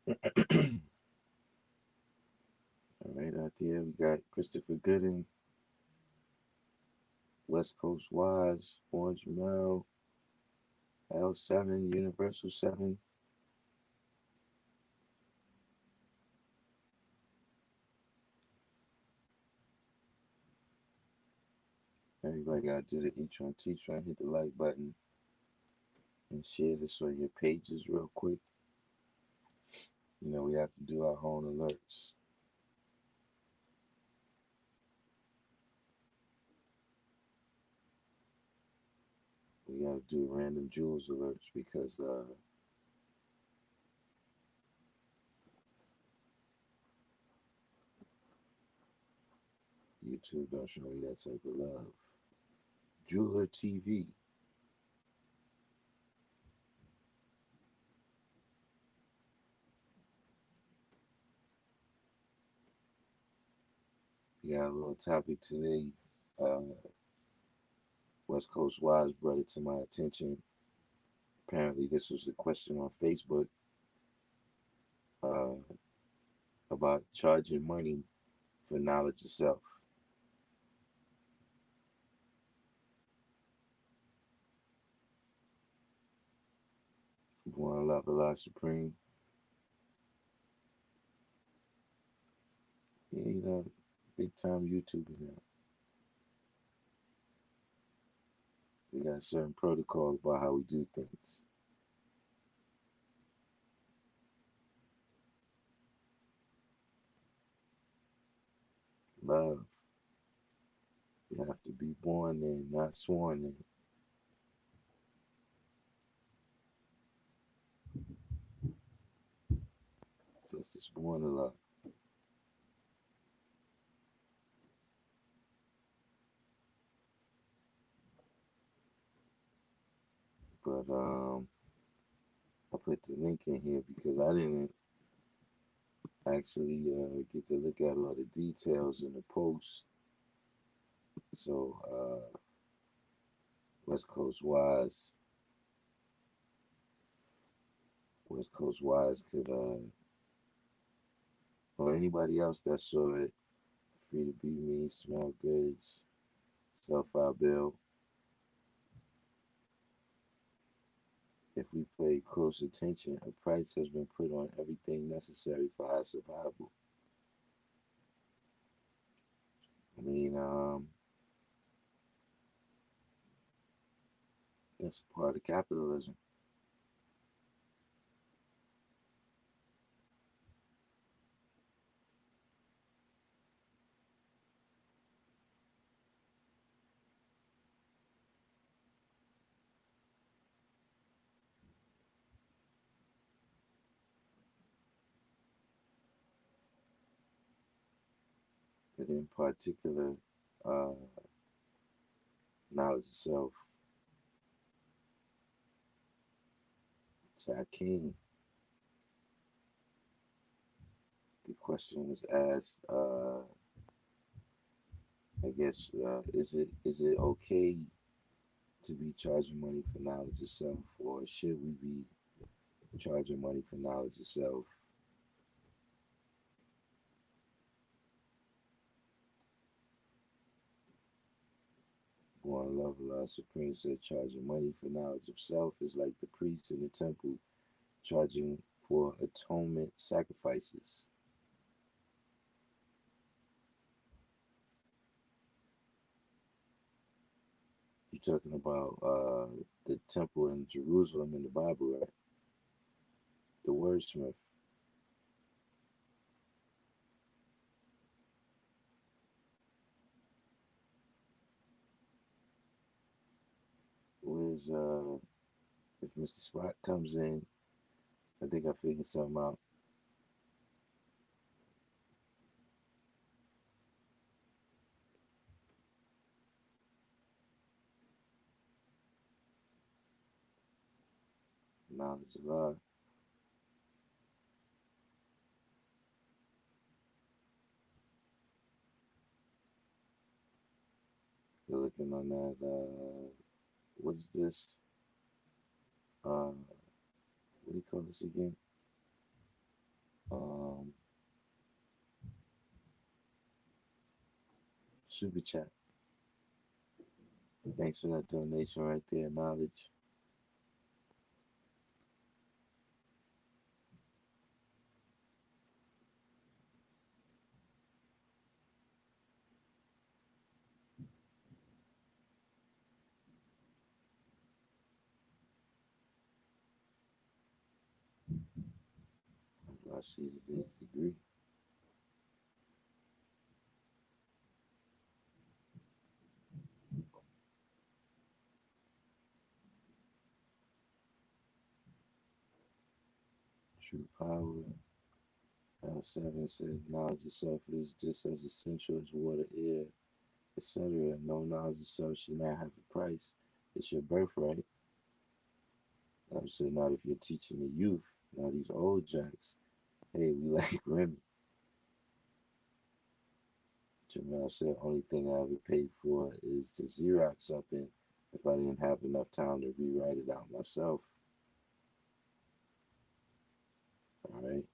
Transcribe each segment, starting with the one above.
All right, out there we got Christopher Gooden, West Coast Wise, Orange Mel, L7, Universal 7. Everybody got to do the each one, teach one, hit the like button, and share this on your pages real quick. We have to do our own alerts. We got to do random jewels alerts because YouTube don't show me that type of love. Jeweler TV. We got a little topic today. Uh, West Coast Wise brought it to my attention. Apparently, this was a question on Facebook uh, about charging money for knowledge of self. One love Allah Supreme. Yeah, big time YouTuber now. We got certain protocols about how we do things. Love. You have to be born in, not sworn in. Just as born in love. But I put the link in here because I didn't actually get to look at all the details in the post. So West Coast Wise, West Coast Wise could, or anybody else that saw it, free to be me, small goods, self-out bill. If we pay close attention, a price has been put on everything necessary for our survival. I mean, that's a part of capitalism. But in particular, uh, knowledge of self. Jack King, the question was asked, I guess, is it okay to be charging money for knowledge of self, or should we be charging money for knowledge of self? Born Love Allah Supreme said charging money for knowledge of self is like the priests in the temple charging for atonement sacrifices. You're talking about the temple in Jerusalem in the Bible, right? The wordsmith. Was if Mr. Spot comes in, I think I figured something out. Knowledge of love. You're looking on that. What is this? Uh, what do you call this again? Um, Super chat. Thanks for that donation right there. Knowledge. I see today's degree. True power. L7 says knowledge itself is just as essential as water, air, etc. No knowledge itself should not have a price. It's your birthright. I'm saying not if you're teaching the youth. Now these old jacks, hey, we like Remy. Jamal said only thing I ever paid for is to Xerox something if I didn't have enough time to rewrite it out myself. All right.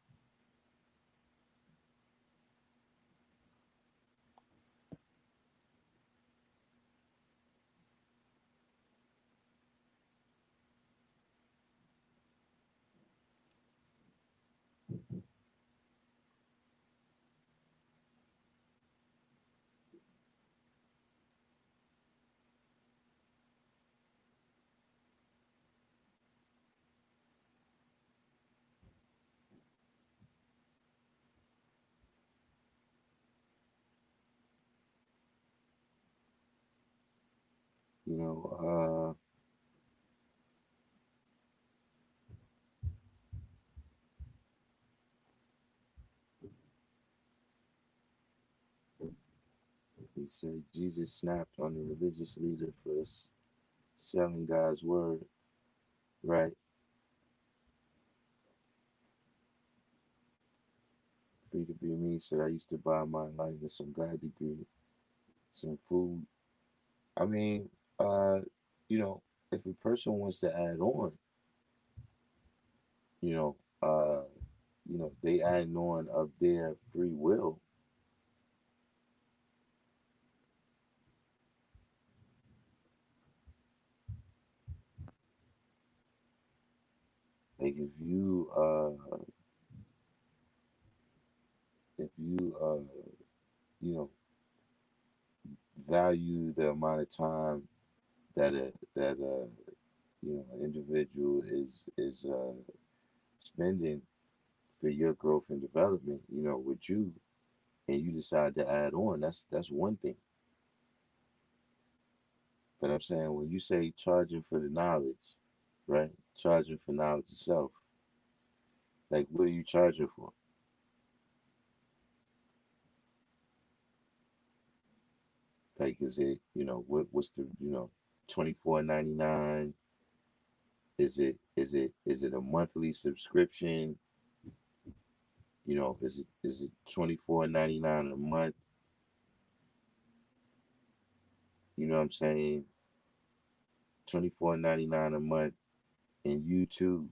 You know, he said Jesus snapped on the religious leader for selling God's word, right? Free to be me. Said I used to buy my enlightenment, some God degree, some food. I mean, uh, you know, if a person wants to add on, you know, uh, they add on of their free will. Like if you you know value the amount of time that an individual is spending for your growth and development, with you, and you decide to add on, that's one thing. But I'm saying when you say charging for the knowledge, right? Charging for knowledge itself, like what are you charging for? Like is it what's the 24.99? Is it a monthly subscription? Is it 24.99 a month? You know what I'm saying? 24.99 a month, and you too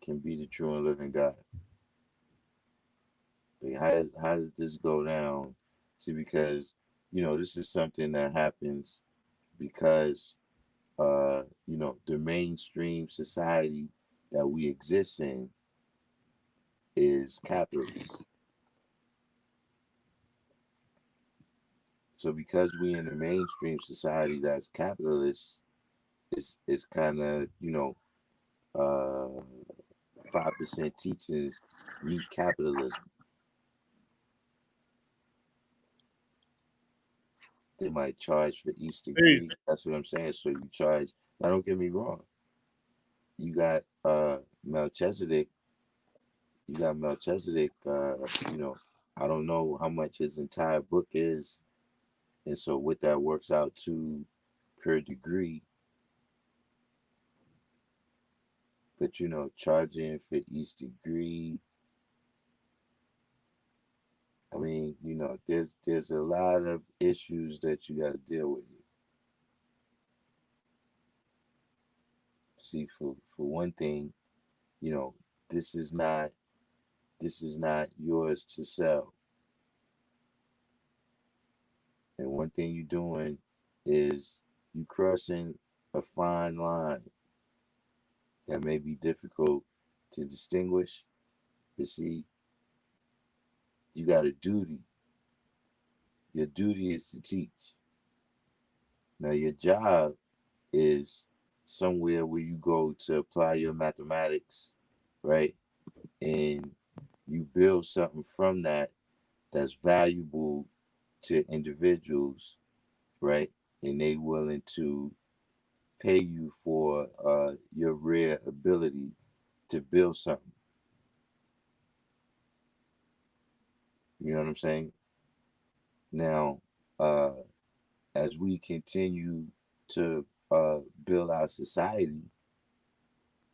can be the true and living God. Like how does this go down? See, because this is something that happens because the mainstream society that we exist in is capitalist. So because we in the mainstream society that's capitalist, it's kind of 5% teachings meet capitalism. They might charge for each Hey, degree. That's what I'm saying. So you charge. Now don't get me wrong. You got Melchizedek. You got Melchizedek. I don't know how much his entire book is, and so what that works out to per degree. But charging for each degree. I mean, there's a lot of issues that you got to deal with. See, for one thing, you know, this is not This is not yours to sell. And one thing you're doing is you crossing a fine line that may be difficult to distinguish. But see, you got a duty. Your duty is to teach. Now, your job is somewhere where you go to apply your mathematics, right? And you build something from that that's valuable to individuals, right? And they willing to pay you for your rare ability to build something. You know what I'm saying? Now, uh, as we continue to build our society,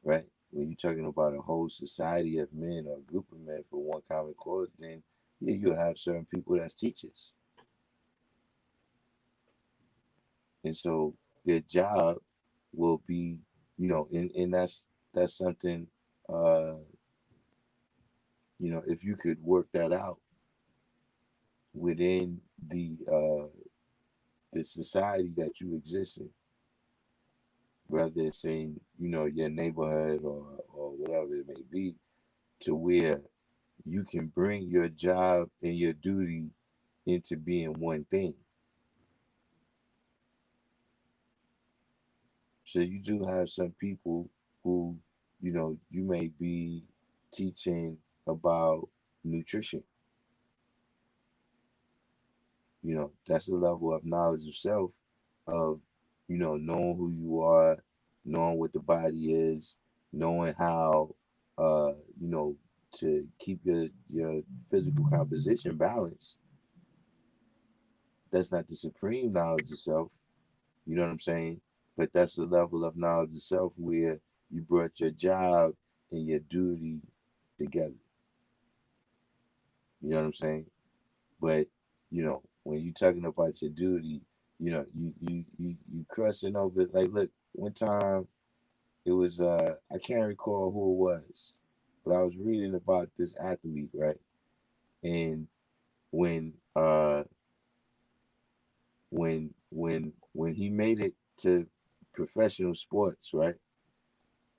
right? When you're talking about a whole society of men or a group of men for one common cause, then yeah, you'll have certain people that's teachers. And so their job will be, and that's something, uh, if you could work that out within the society that you exist in, whether it's in, your neighborhood or whatever it may be, to where you can bring your job and your duty into being one thing. So you do have some people who, you may be teaching about nutrition. That's a level of knowledge of self, of, knowing who you are, knowing what the body is, knowing how, uh, you know, to keep your physical composition balanced. That's not the supreme knowledge of self. You know what I'm saying? But that's a level of knowledge of self where you brought your job and your duty together. You know what I'm saying? But when you're talking about your duty, you crossing over. Like, look, one time it was I can't recall who it was, but I was reading about this athlete, right? And when when he made it to professional sports, right?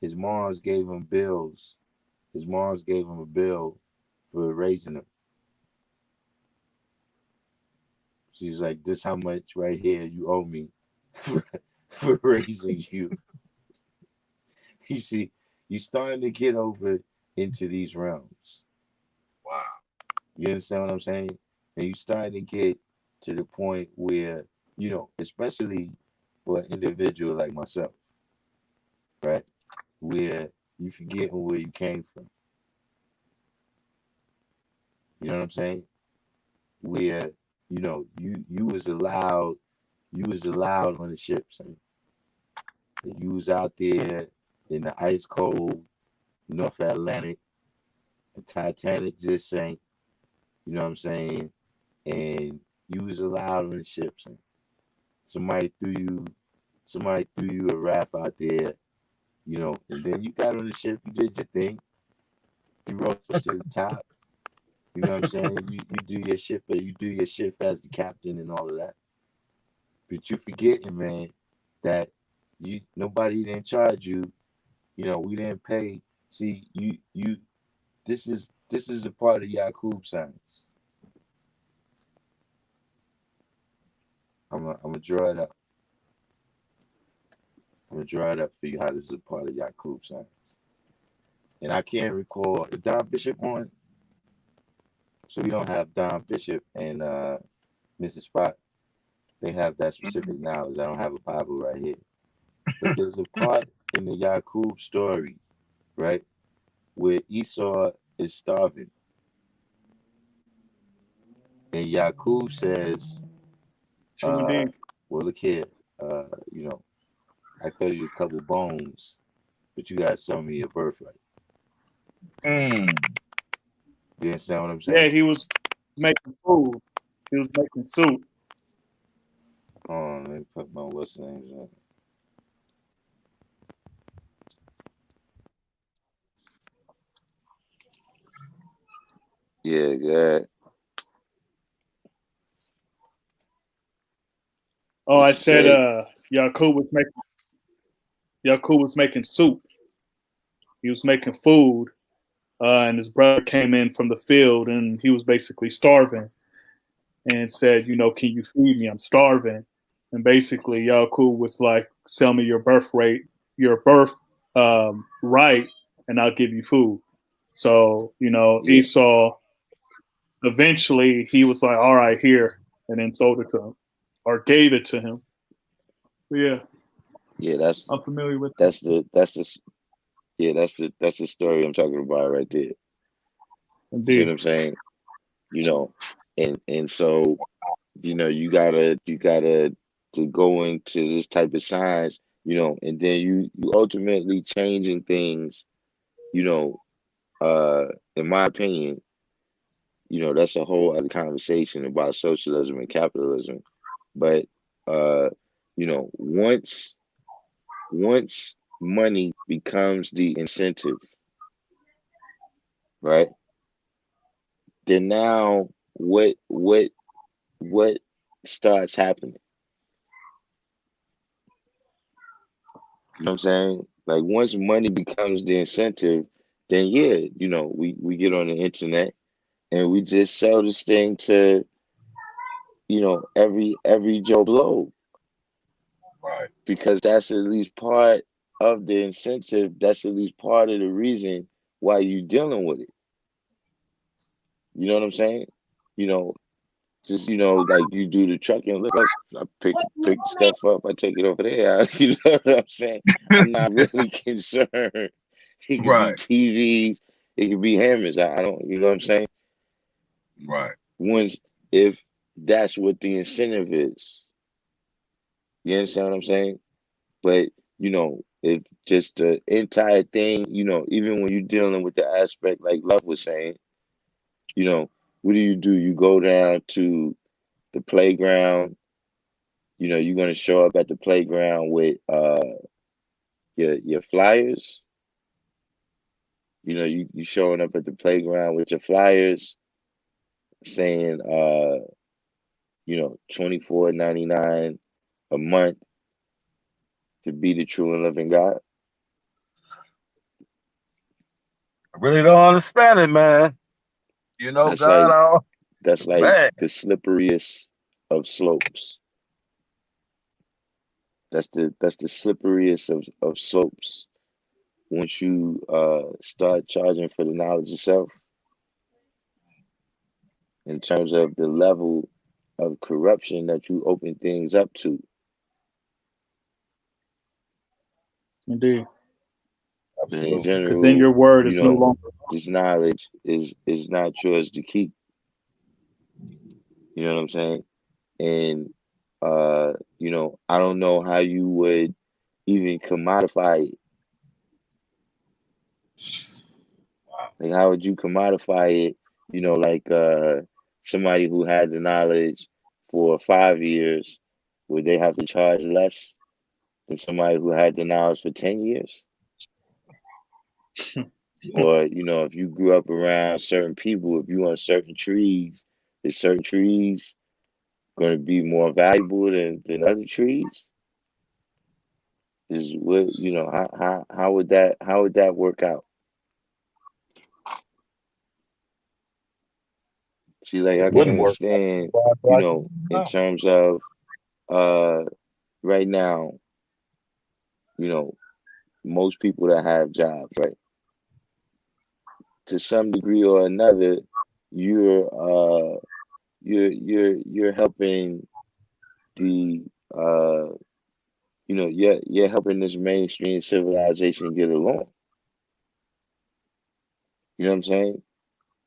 His moms gave him bills. His moms gave him a bill for raising him. She's like, "This how much right here you owe me for, for raising you." You see, you're starting to get over into these realms. Wow. You understand what I'm saying? And you starting to get to the point where, especially for an individual like myself, right? Where you forgetting where you came from. You know what I'm saying? Where, you was allowed on the ships, and you was out there in the ice cold North Atlantic. The Titanic just sank. You know what I'm saying? And you was allowed on the ships. And somebody threw you, somebody threw you a raft out there. And then you got on the ship. You did your thing. You rose to the top. You know what I'm saying? You do your ship, you do your shift as the captain and all of that. But you forgetting, man, that nobody didn't charge you. We didn't pay. See, you this is a part of Yakub science. I'm gonna draw it up. I'm gonna draw it up for you how this is a part of Yakub science. And I can't recall, is Don Bishop on? So we don't have Don Bishop and Mrs. Spot. They have that specific knowledge. I don't have a Bible right here. But there's a part in the Yakub story, right, where Esau is starving. And Yakub says, True indeed. well, look here, uh, you know, I throw you a couple bones, but you got some of your birthright. Mm. You understand what I'm Yeah, saying? he was making food. He was making soup. Hold on, let me put my what's names in. Yeah, good. Oh, I What you said say? Yakub was making soup. He was making food, and his brother came in from the field, and he was basically starving, and said, "Can you feed me? I'm starving." And basically, Yakub was like, "Sell me your birth rate, your birth right, and I'll give you food." So Yeah, Esau eventually he was like, "All right, here," and then sold it to him or gave it to him. So yeah, yeah. That's I'm familiar with that. that's the that's the yeah that's the story I'm talking about right there. You see what Indeed. I'm saying? You know, and so you gotta to go into this type of science. And then you ultimately changing things. You know, in my opinion, that's a whole other conversation about socialism and capitalism. But uh, once money becomes the incentive, right? Then now what starts happening? You know what I'm saying? Like once money becomes the incentive, then yeah, we get on the internet and we just sell this thing to, every Joe Blow, Right. because that's at least part of the incentive. That's at least part of the reason why you dealing with it. You know what I'm saying? You know, just like you do the trucking. Look, I pick the stuff up. I take it over there. You know what I'm saying? I'm not really concerned. It could be Right. TVs. It could be hammers. I don't. You know what I'm saying? Right. Once if that's what the incentive is, you understand what I'm saying? But if just the entire thing, even when you're dealing with the aspect like Love was saying, you know, what do? You go down to the playground. You're gonna show up at the playground with your flyers. You showing up at the playground with your flyers saying 24.99 a month to be the true and living God. I really don't understand it, man. That's God, like I that's like man. the slipperiest of slopes. That's the slipperiest of slopes. Once you start charging for the knowledge itself, in terms of the level of corruption that you open things up to. Indeed. But in Absolutely. Because then general, your word you is no know, longer. this knowledge is not yours to keep. You know what I'm saying? And I don't know how you would even commodify it. Wow. Like how would you commodify it? Like somebody who had the knowledge for 5 years, would they have to charge less than somebody who had the knowledge for 10 years? Or, if you grew up around certain people, if you on certain trees, is certain trees going to be more valuable than other trees? Is what how would that work out? See, like It I can wouldn't work. understand, Why do I keep in out? terms of uh right now, you know, most people that have jobs, right? To some degree or another, you're you're helping the you're helping this mainstream civilization get along. You know what I'm saying?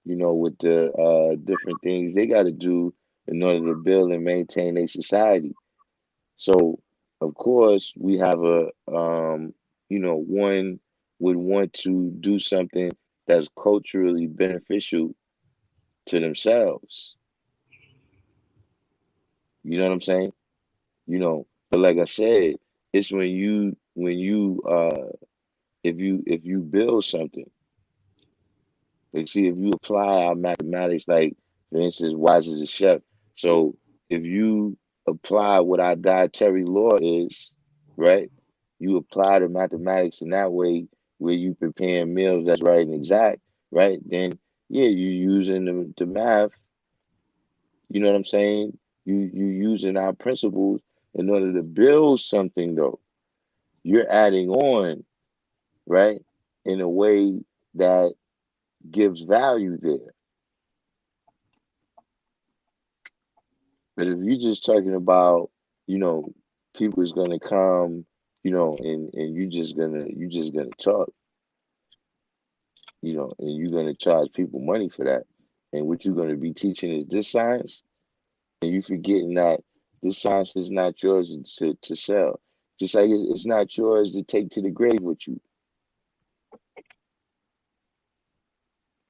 With the different things they got to do in order to build and maintain a society. So, of course, we have one would want to do something that's culturally beneficial to themselves. You know what I'm saying? But like I said, it's when you if you build something, Like, see, if you apply our mathematics, like for instance, wise as a chef. So if you apply what our dietary law is, right? You apply the mathematics in that way, where you preparing meals that's right and exact, right? Then yeah, you using the math. You know what I'm saying? You using our principles in order to build something though. You're adding on, right? In a way that gives value there. But if you're just talking about, you know, people is gonna come, and you just gonna talk, and you're gonna charge people money for that. And what you're gonna be teaching is this science, and you forgetting that this science is not yours to sell. Just like it's not yours to take to the grave with you.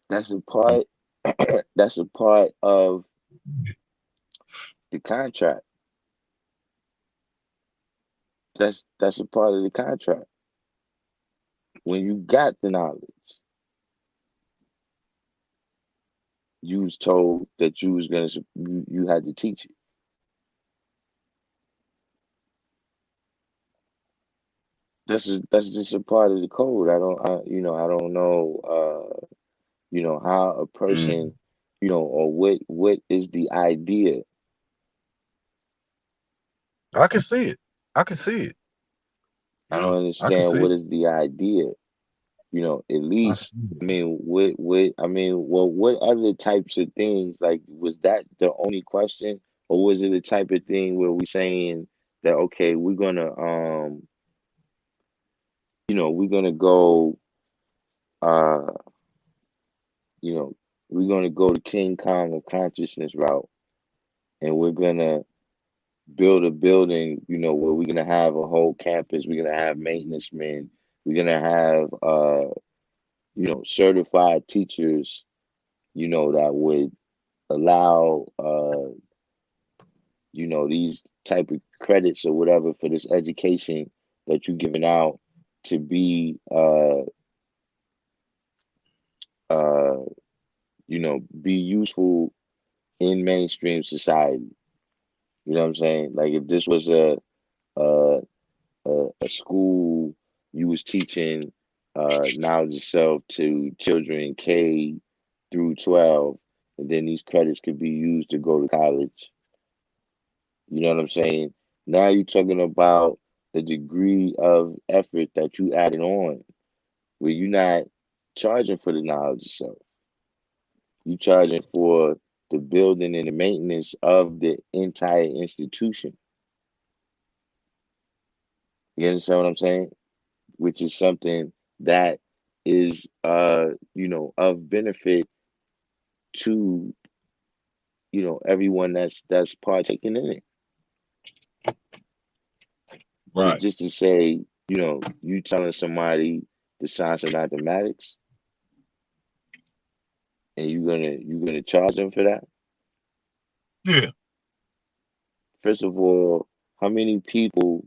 That's a part. That's a part of the contract. That's a part of the contract. When you got the knowledge, you was told that you had to teach it. That's just a part of the code. I don't know, how a person, Mm. or what is the idea. I can see it. I can see it. I don't I can understand see what it. is the idea. At I least, see it. I mean, what other types of things, like, was that the only question, or was it a type of thing where we saying that, okay, we're gonna go, uh, you know, we're gonna go the King Kong of consciousness route, and we're gonna build a building, where we're gonna have a whole campus, we're gonna have maintenance men, we're gonna have, certified teachers, that would allow, these type of credits or whatever for this education that you're giving out to uh be useful in mainstream society. You know what I'm saying? Like, if this was a a school, you was teaching knowledge of self to children K through 12, and then these credits could be used to go to college. You know what I'm saying? Now you're talking about the degree of effort that you added on, where you're not charging for the knowledge of self. You charging for the building and the maintenance of the entire institution. You understand what I'm saying? Which is something that is, of benefit to, everyone that's partaking in it. But Right. just to say, you telling somebody the science of mathematics, and you're gonna charge them for that. Yeah. First of all, how many people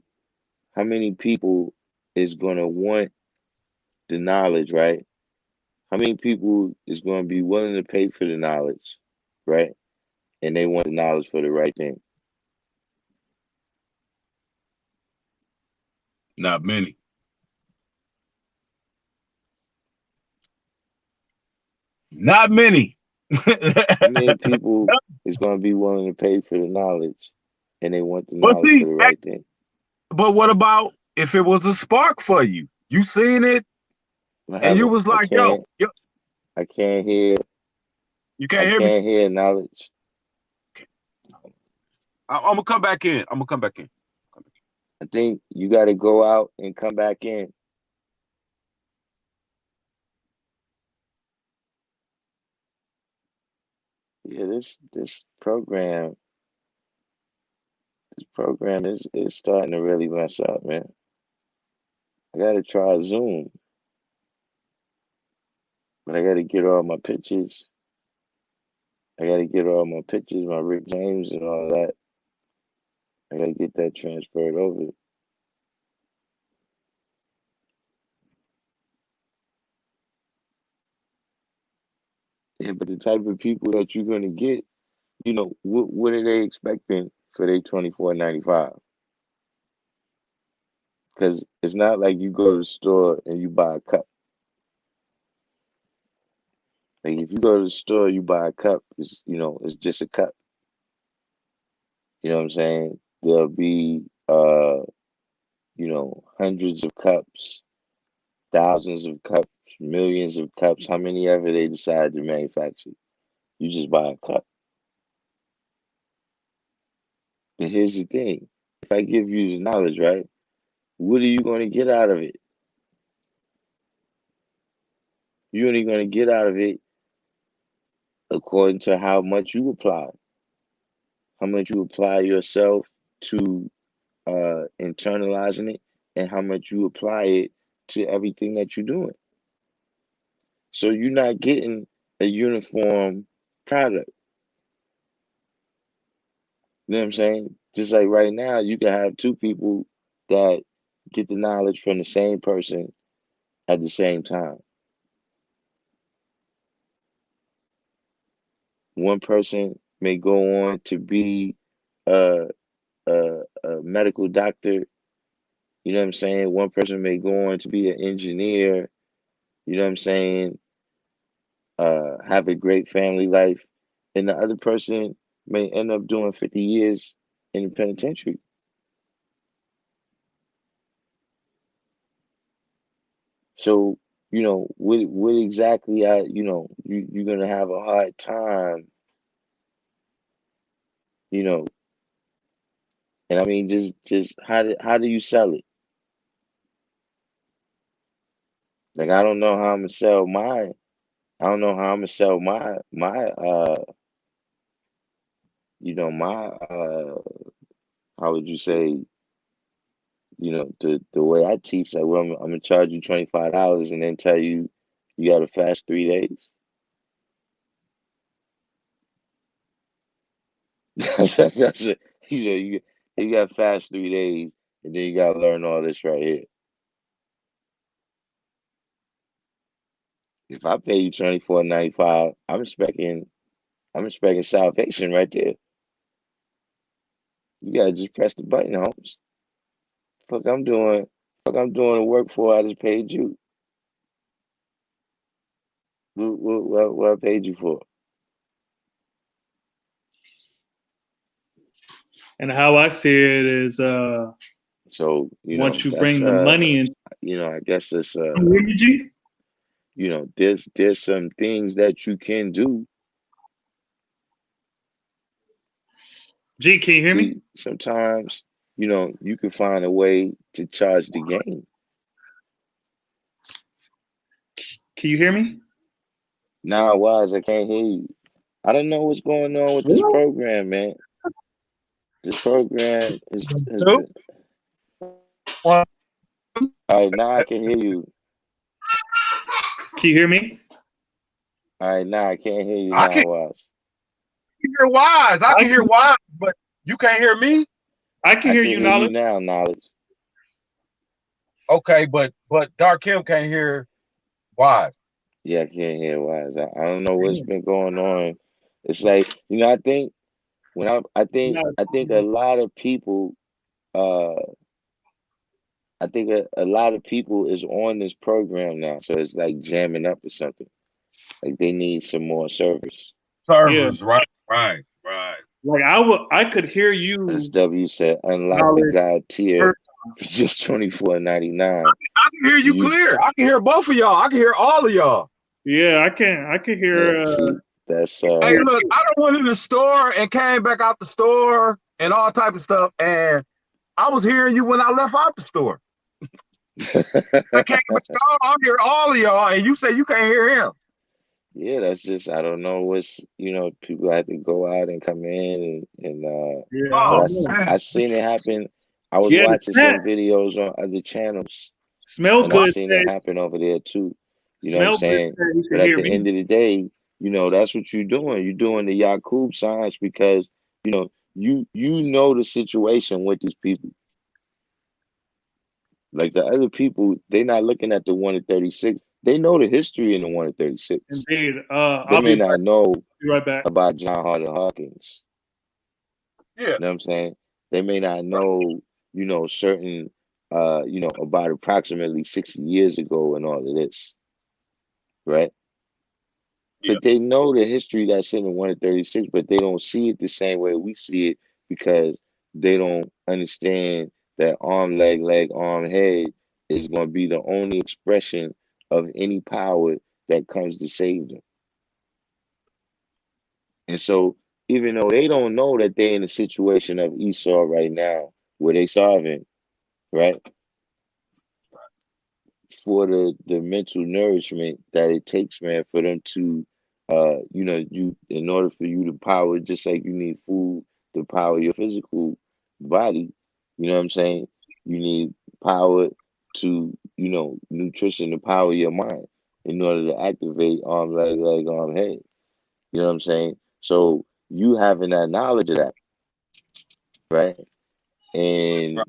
how many people is gonna want the knowledge, right? How many people is gonna be willing to pay for the knowledge, right? And they want the knowledge for the right thing. Not many. Not many. How many people is gonna be willing to pay for the knowledge, and they want the But knowledge for see, the right thing? but what about if it was a spark for you? You seen it What and you happened? was I like, yo, can't. I can't hear. you I can't hear me? can't hear knowledge. I'm gonna come back in. I'm gonna come back in. I think you got to go out and come back in. Yeah, this program is starting to really mess up, man. I gotta try Zoom, but I gotta get all my pictures. I gotta get all my pictures, my Rick James and all that. I gotta get that transferred over. Yeah, but the type of people that you're gonna get, what are they expecting for their 24.95? Because it's not like you go to the store and you buy a cup. Like if you go to the store, you buy a cup. It's just a cup. You know what I'm saying? There'll be hundreds of cups, thousands of cups, millions of cups, how many ever they decide to manufacture. You just buy a cup. And here's the thing. If I give you the knowledge, right, what are you going to get out of it? You're only going to get out of it according to how much you apply, how much you apply yourself to internalizing it, and how much you apply it to everything that you're doing. So you're not getting a uniform product. You know what I'm saying? Just like right now, you can have two people that get the knowledge from the same person at the same time. One person may go on to be a, a medical doctor. You know what I'm saying? One person may go on to be an engineer. You know what I'm saying? Have a great family life. And the other person may end up doing 50 years in the penitentiary. So, what exactly you're gonna have a hard time, you know, and I mean just how do you sell it? Like I don't know how I'm gonna sell mine. I don't know how I'm gonna sell my how would you say, the way I teach, like well, I'm gonna charge you $25 and then tell you you gotta fast 3 days. That's it. You got to fast 3 days, and then you got to learn all this right here. If I pay you 24.95, I'm expecting salvation right there. You gotta just press the button, Holmes. Fuck, I'm doing the work for. I just paid you. What I paid you for? And how I see it is, So once you that's bring the money in, I guess it's G, there's some things that you can do. G, can you hear me? See, sometimes you can find a way to charge the game. Can you hear me? Nah, Wise, I can't hear you. I don't know what's going on with this What? program, man. This program has Two? been. One. All right, now I can hear you. Can you hear me? All right, now I can't hear you I can now, Wise. hear Wise. I I can hear can, Wise, but you can't hear me. I can I hear can you, hear you Knowledge. now, Knowledge. Okay, but Darkim can't hear Wise. Yeah, I can't hear Wise. I don't know what's been going on. It's like, I think a lot of people, uh, a lot of people is on this program now, so it's like jamming up or something. Like they need some more service. Yeah, Servers, right. like I could hear you, SW said, unlock the Knowledge. God tier First. for just 24.99. I can hear you You clear. I can hear both of y'all. I can hear all of y'all. Yeah, I can hear. see that's Hey, look, I done went in the store and came back out the store and all type of stuff, and I was hearing you when I left out the store. I came in the store, I hear all of y'all, and you say you can't hear him. Yeah, that's just I don't know what's people have to go out and come in and Yeah, I but Oh don't know. I seen it happen. I was Yeah, the watching snack some videos on other channels smell and I good. seen Said, it happen over there too. You know what I'm smell good. saying? Said you But can at hear the me. end of the day, that's what you're doing. You're doing the Yakub signs because you know the situation with these people. Like the other people, they're not looking at the 1 to 36. They know the history in the 136. Indeed. They I'll may be not know right back. about John Harder Hawkins. Yeah. You know what I'm saying? They may not know, certain, about approximately 60 years ago and all of this, right? Yeah. But they know the history that's in the 136, but they don't see it the same way we see it because they don't understand that arm, leg, arm, head is going to be the only expression of any power that comes to save them. And so, even though they don't know that they're in a situation of Esau right now, where they starving, right? For the mental nourishment that it takes, man, for them to you in order for you to power, just like you need food to power your physical body, you know what I'm saying? You need power to, nutrition to power your mind in order to activate arm, leg, arm, head. You know what I'm saying? So you having that knowledge of that, right? And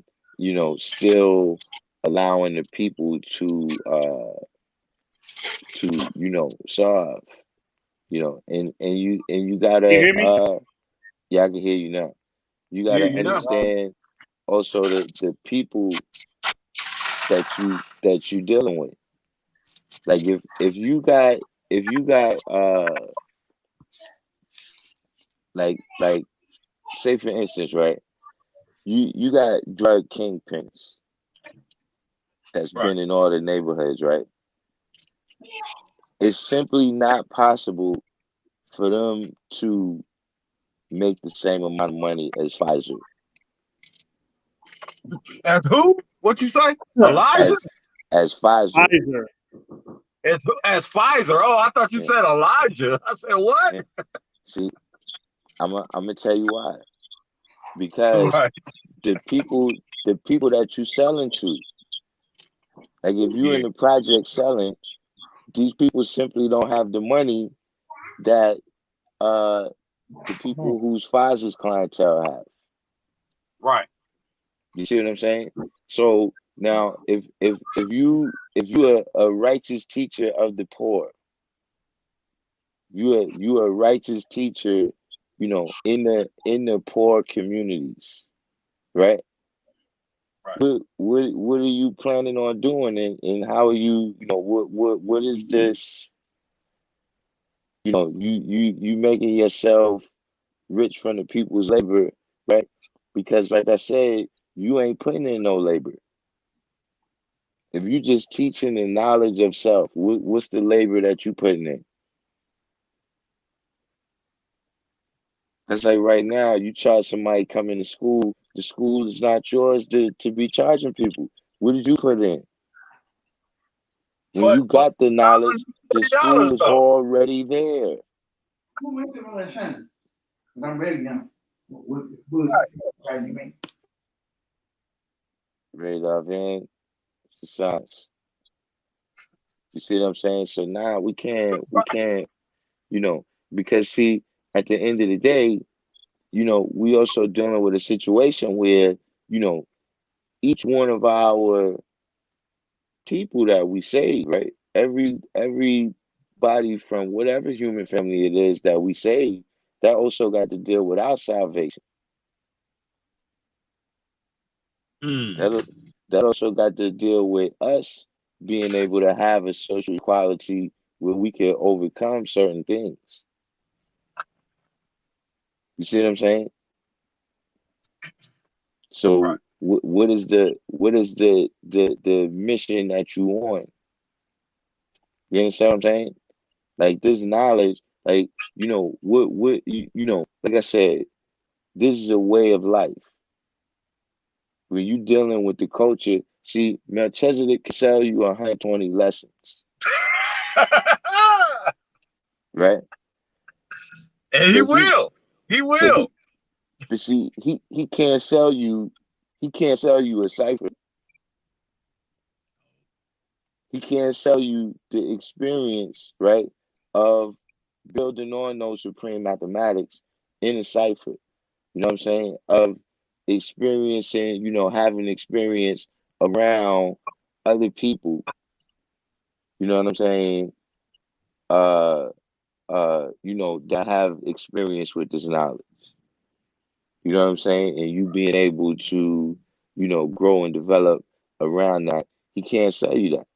still allowing the people to solve, and you You gotta hear me? yeah, I can hear you now. You Yeah, gotta you know. understand also the people that you dealing with. Like if you got like say for instance, right? You got drug kingpins that's Right. been in all the neighborhoods, right? It's simply not possible for them to make the same amount of money as Pfizer, As who? What you say? Yes. Elijah? as as Pfizer. Pfizer. As Pfizer. Oh, I thought you Yeah, said Elijah. I said what? yeah. See, I'm gonna tell you why. Because Right. the people that you selling to, like if you Yeah. in the project selling, these people simply don't have the money that uh the people whose Pfizer's clientele have. Right. You see what I'm saying? So now, if you are a righteous teacher of the poor, you are a righteous teacher, in the poor communities, right? Right. What are you planning on doing, and how are what is this? You making yourself rich from the people's labor, right? Because like I said, you ain't putting in no labor. If you just teaching the knowledge of self, what's the labor that you putting in? That's like right now, you charge somebody coming to school. The school is not yours to be charging people. What did you put in? When But you got the knowledge, the school $130 is though. already there. Right off in, it's the science. You see what I'm saying? So now we can't, you know, because see, at the end of the day, we also dealing with a situation where, you know, each one of our people that we save, right? Everybody from whatever human family it is that we save, that also got to deal with our salvation. Mm. That that also got to deal with us being able to have a social equality where we can overcome certain things. You see what I'm saying? Right. So what is the mission that you on? You understand what I'm saying? Like this knowledge, like what like I said, this is a way of life. When you dealing with the culture, see, Melchizedek can sell you 120 lessons, right? And he But he will. He but will. he but see he can't sell you a cipher. He can't sell you the experience, right, of building on those supreme mathematics in a cipher. You know what I'm saying? Of experiencing, having experience around other people you know what I'm saying, you know, that have experience with this knowledge. You know what I'm saying? And you being able to, you know, grow and develop around that. He can't sell you that.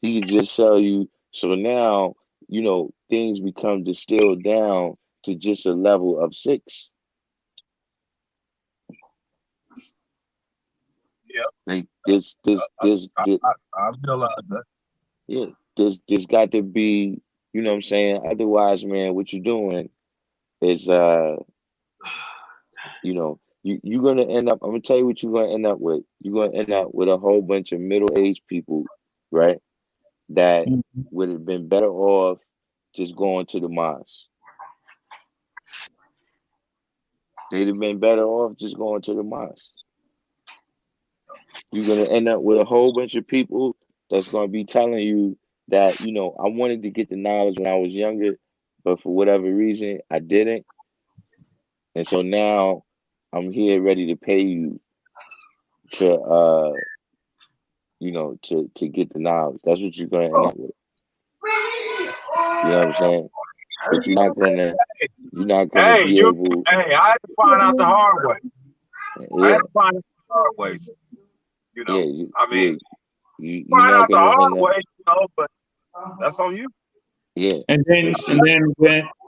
He can just sell you. So now, you know, things become distilled down to just a level of 6. Yeah, Like I realize that. yeah, there's got to be, you know what I'm saying? Otherwise, man, what you're doing is you know, you're gonna end up, I'm gonna tell you what you're gonna end up with. You're gonna end up with a whole bunch of middle-aged people, right? That Mhm. would have been better off just going to the mosque. They'd have been better off just going to the mosque. You're gonna end up with a whole bunch of people that's gonna be telling you that, you know, I wanted to get the knowledge when I was younger, but for whatever reason I didn't. And so now I'm here ready to pay you to you know, to get the knowledge. That's what you're gonna end up with. You know what I'm saying? But you're not gonna Hey, be able, I had to find out the hard way. I had yeah, to find out the hard ways. You know, yeah, I mean, yeah, you're find not out the gonna hard end up, way, you know, but that's on you. yeah. And And see, then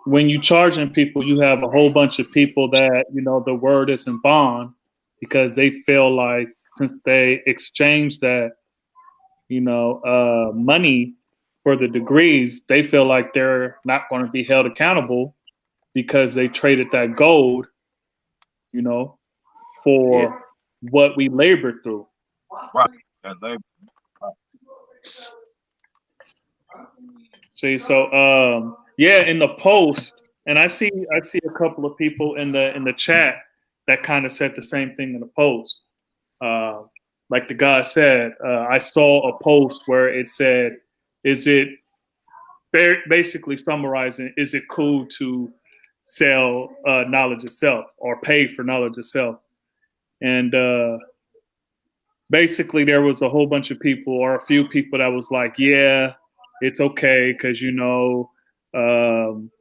when you charging people, you have a whole bunch of people that the word isn't bond because they feel like since they exchange that money for the degrees, they feel like they're not going to be held accountable because they traded that gold, you know, Yeah, for what we labored through. right. And they, See, so yeah, in the post, and I see a couple of people in the chat that kind of said the same thing in the post. Uh, like the guy said, I saw a post where it said, "Is it basically summarizing? Is it cool to sell knowledge itself or pay for knowledge itself?" And basically, there was a whole bunch of people or a few people that was like, "Yeah, it's okay because um,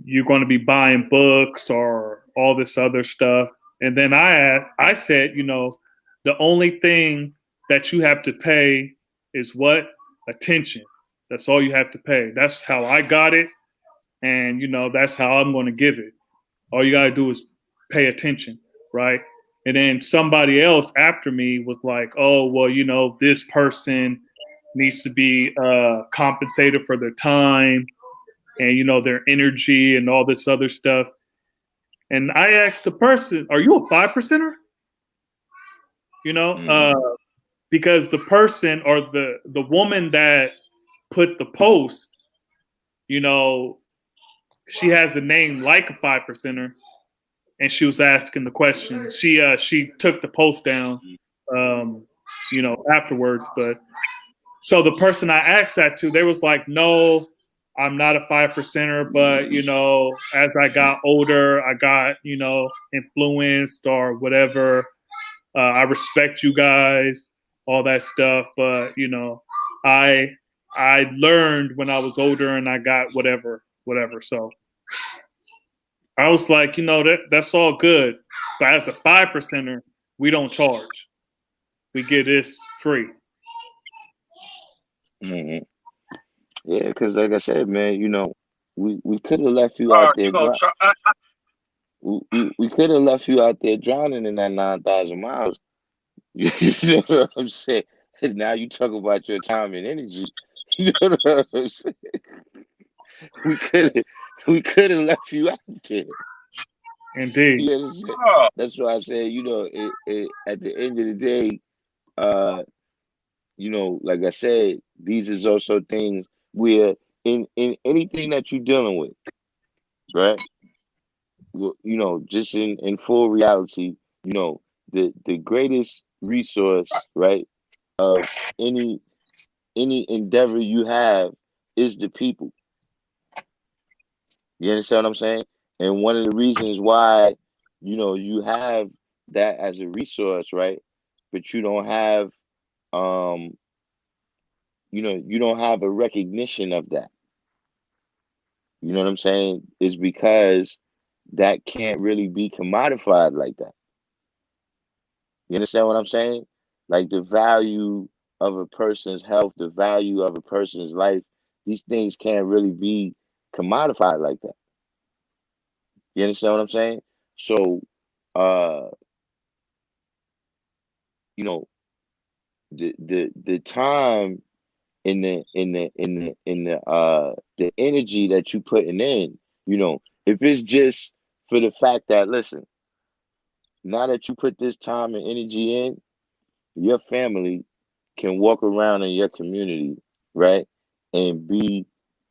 you're going to be buying books or all this other stuff." And then I said, the only thing that you have to pay is what? Attention. That's all you have to pay. That's how I got it. And, that's how I'm going to give it. All you got to do is pay attention, right? And then somebody else after me was like, oh, well, this person needs to be compensated for their time and their energy and all this other stuff. And I asked the person, "Are you a 5%er?" You know, mm-hmm, because the person or the woman that put the post, you know, she has a name like a 5%er, and she was asking the question. She took the post down, afterwards, but so the person I asked that to, they was like, "No, I'm not a 5%er, but as I got older, I got influenced or whatever. I respect you guys, all that stuff, but I I learned when I was older, and I got whatever. So I was like, that's all good, but as a 5%er, we don't charge. We get this free." mm-hmm. Yeah, because like I said, man, you know, we could have left you out there you gonna try? we could have left you out there drowning in that 9,000 miles. You know what I'm saying? And now you talk about your time and energy. You know what I'm saying? We could have we could have left you out there. Indeed. You understand? Oh, That's why I said, you know, at the end of the day, uh, you know, like I said, these is also things where in anything that you're dealing with, right? You know, just in full reality, you know, the greatest resource, right, of any any endeavor you have is the people. You understand what I'm saying? And one of the reasons why, you know, you have that as a resource, right? But you don't have you don't have a recognition of that. You know what I'm saying? It's because that can't really be commodified like that. You understand what I'm saying? Like the value of a person's health, the value of a person's life, these things can't really be commodified like that. You understand what I'm saying? So, uh, you know, the time the energy that you putting in, if it's just for the fact that, listen, now that you put this time and energy in, your family can walk around in your community, right, and be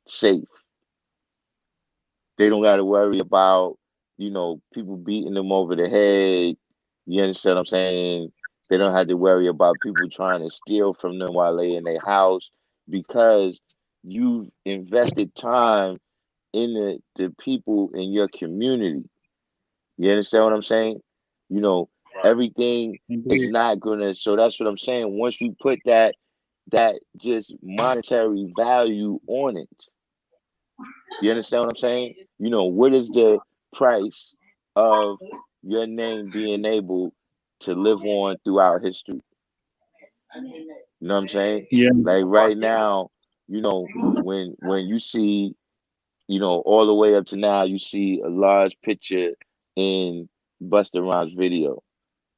safe. They don't got to worry about, people beating them over the head. You understand what I'm saying? They don't have to worry about people trying to steal from them while they in their house, because you've invested time in the people in your community. You understand what I'm saying? You know, Right. everything is Indeed. not gonna. So that's what I'm saying. Once you put that just monetary value on it, you understand what I'm saying? What is the price of your name being able to live on throughout history? You know what I'm saying? Yeah. Like right now, when you see, all the way up to now, you see a large picture in Busta Rhymes video.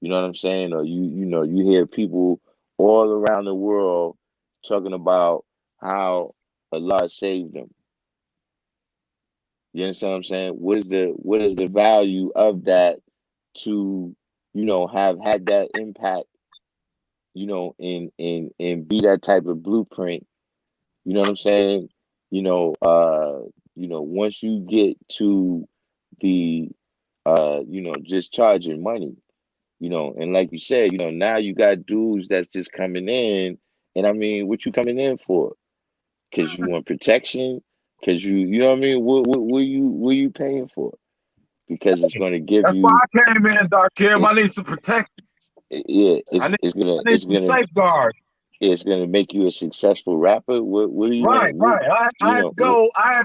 You know what I'm saying? Or you hear people all around the world talking about how Allah saved them. You understand what I'm saying? What is the value of that to, have had that impact, and be that type of blueprint? You know what I'm saying? Once you get to the just charging money, and like you said, now you got dudes that's just coming in, and I mean, what you coming in for? Because you want protection? Because you know what I mean? What you paying for? Because it's going to give That's why you, I came in, Darkim. I it's need some protection. yeah, I need it's gonna I need it's some gonna safeguards. it's gonna make you a successful rapper. What do you want? Right, right. I had to What, go. I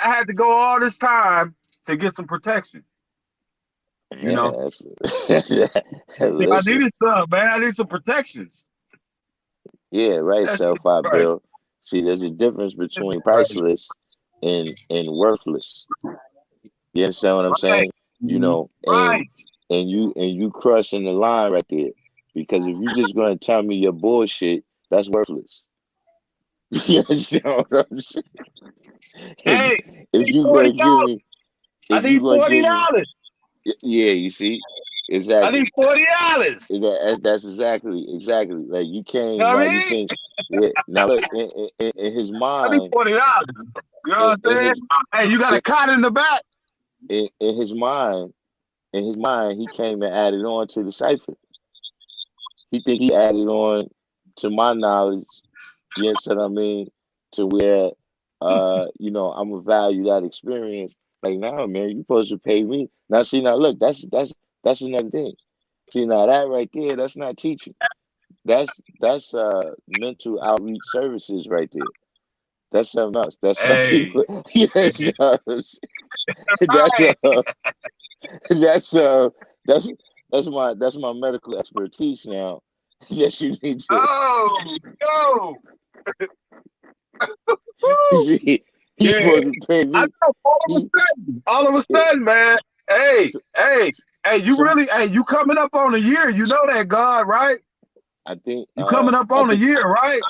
had to go all this time to get some protection. You yeah, know, I listen, needed some, man. I need some protections. yeah, right, That's self-out right. bill. See, there's a difference That's between right. priceless and worthless. You understand what I'm Right. saying? You Mhm. know, and Right. and you crossing the line right there. Because if you just gonna tell me your bullshit, that's worthless. You understand what I'm saying? If Hey, if need you forty gonna give dollars. me, I if you need gonna forty give me, dollars. yeah, you see, I need exactly. $40. That's exactly. Like you You know came what now, I you mean? think, yeah. Now look, in his I need mind, $40. You know in, what I'm in saying? his Hey, you got a in, cot in the back? in his mind, he came and added on to the cipher. He think he added on to my knowledge. You understand what I mean? To where, I'm gonna value that experience. Like, nah, man, you supposed to pay me. Now, see, now look, that's another thing. See, now that right there, that's not teaching. That's mental outreach services right there. That's something else. That's some Hey, people. Yes, that's right. that's that's that's my medical expertise now. Yes, you need to Oh, no. Woo. see. He's Yeah. supposed to pay I me. know He all of a it, sudden, man. Hey, so, hey, hey, so you coming up on a year. You know that, God, right? I think You coming up I on a think year, right?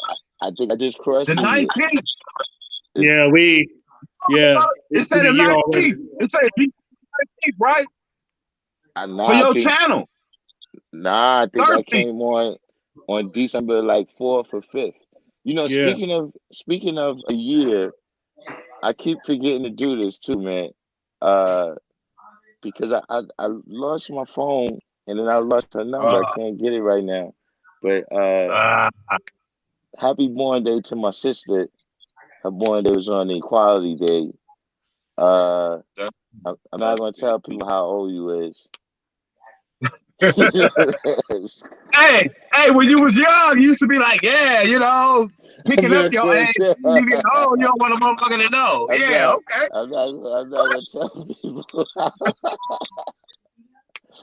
I think I just The crossed the year. 19th. Is Yeah, yeah, It it's said been a the year already. 19th. It said the 19th, right? I For nah I your think channel. nah I think I 13th. came on December like 4th or 5th. Yeah. Speaking of a year, I keep forgetting to do this too, man. Uh, because I lost my phone and then I lost her number. I Uh, can't get it right now. But uh, happy born day to my sister. Her born day was on the Equality Day. Uh, I'm not gonna tell people how old you is. Hey, when you was young, you used to be like, yeah, picking up your age. You get old, you don't want a motherfucker to know. I'm Yeah, not. okay. I'm not gonna tell people.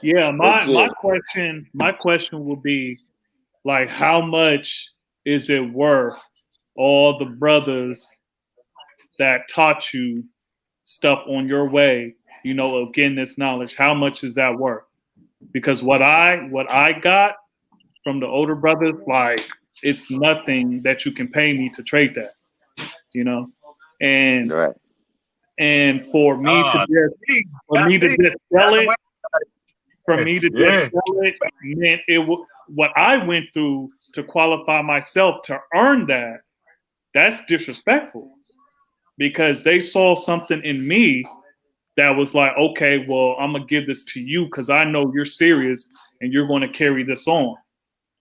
Yeah, But yeah, my question will be like, how much is it worth all the brothers that taught you stuff on your way, of getting this knowledge? How much is that worth? Because what I got from the older brothers, like, it's nothing that you can pay me to trade that, you know. And right. and for me to Uh, just for that's me to me. just That's sell the it, way. for me to just Yeah. sell it meant what I went through to qualify myself to earn that. That's disrespectful because they saw something in me that was like, okay, well, I'm gonna give this to you because I know you're serious and you're going to carry this on.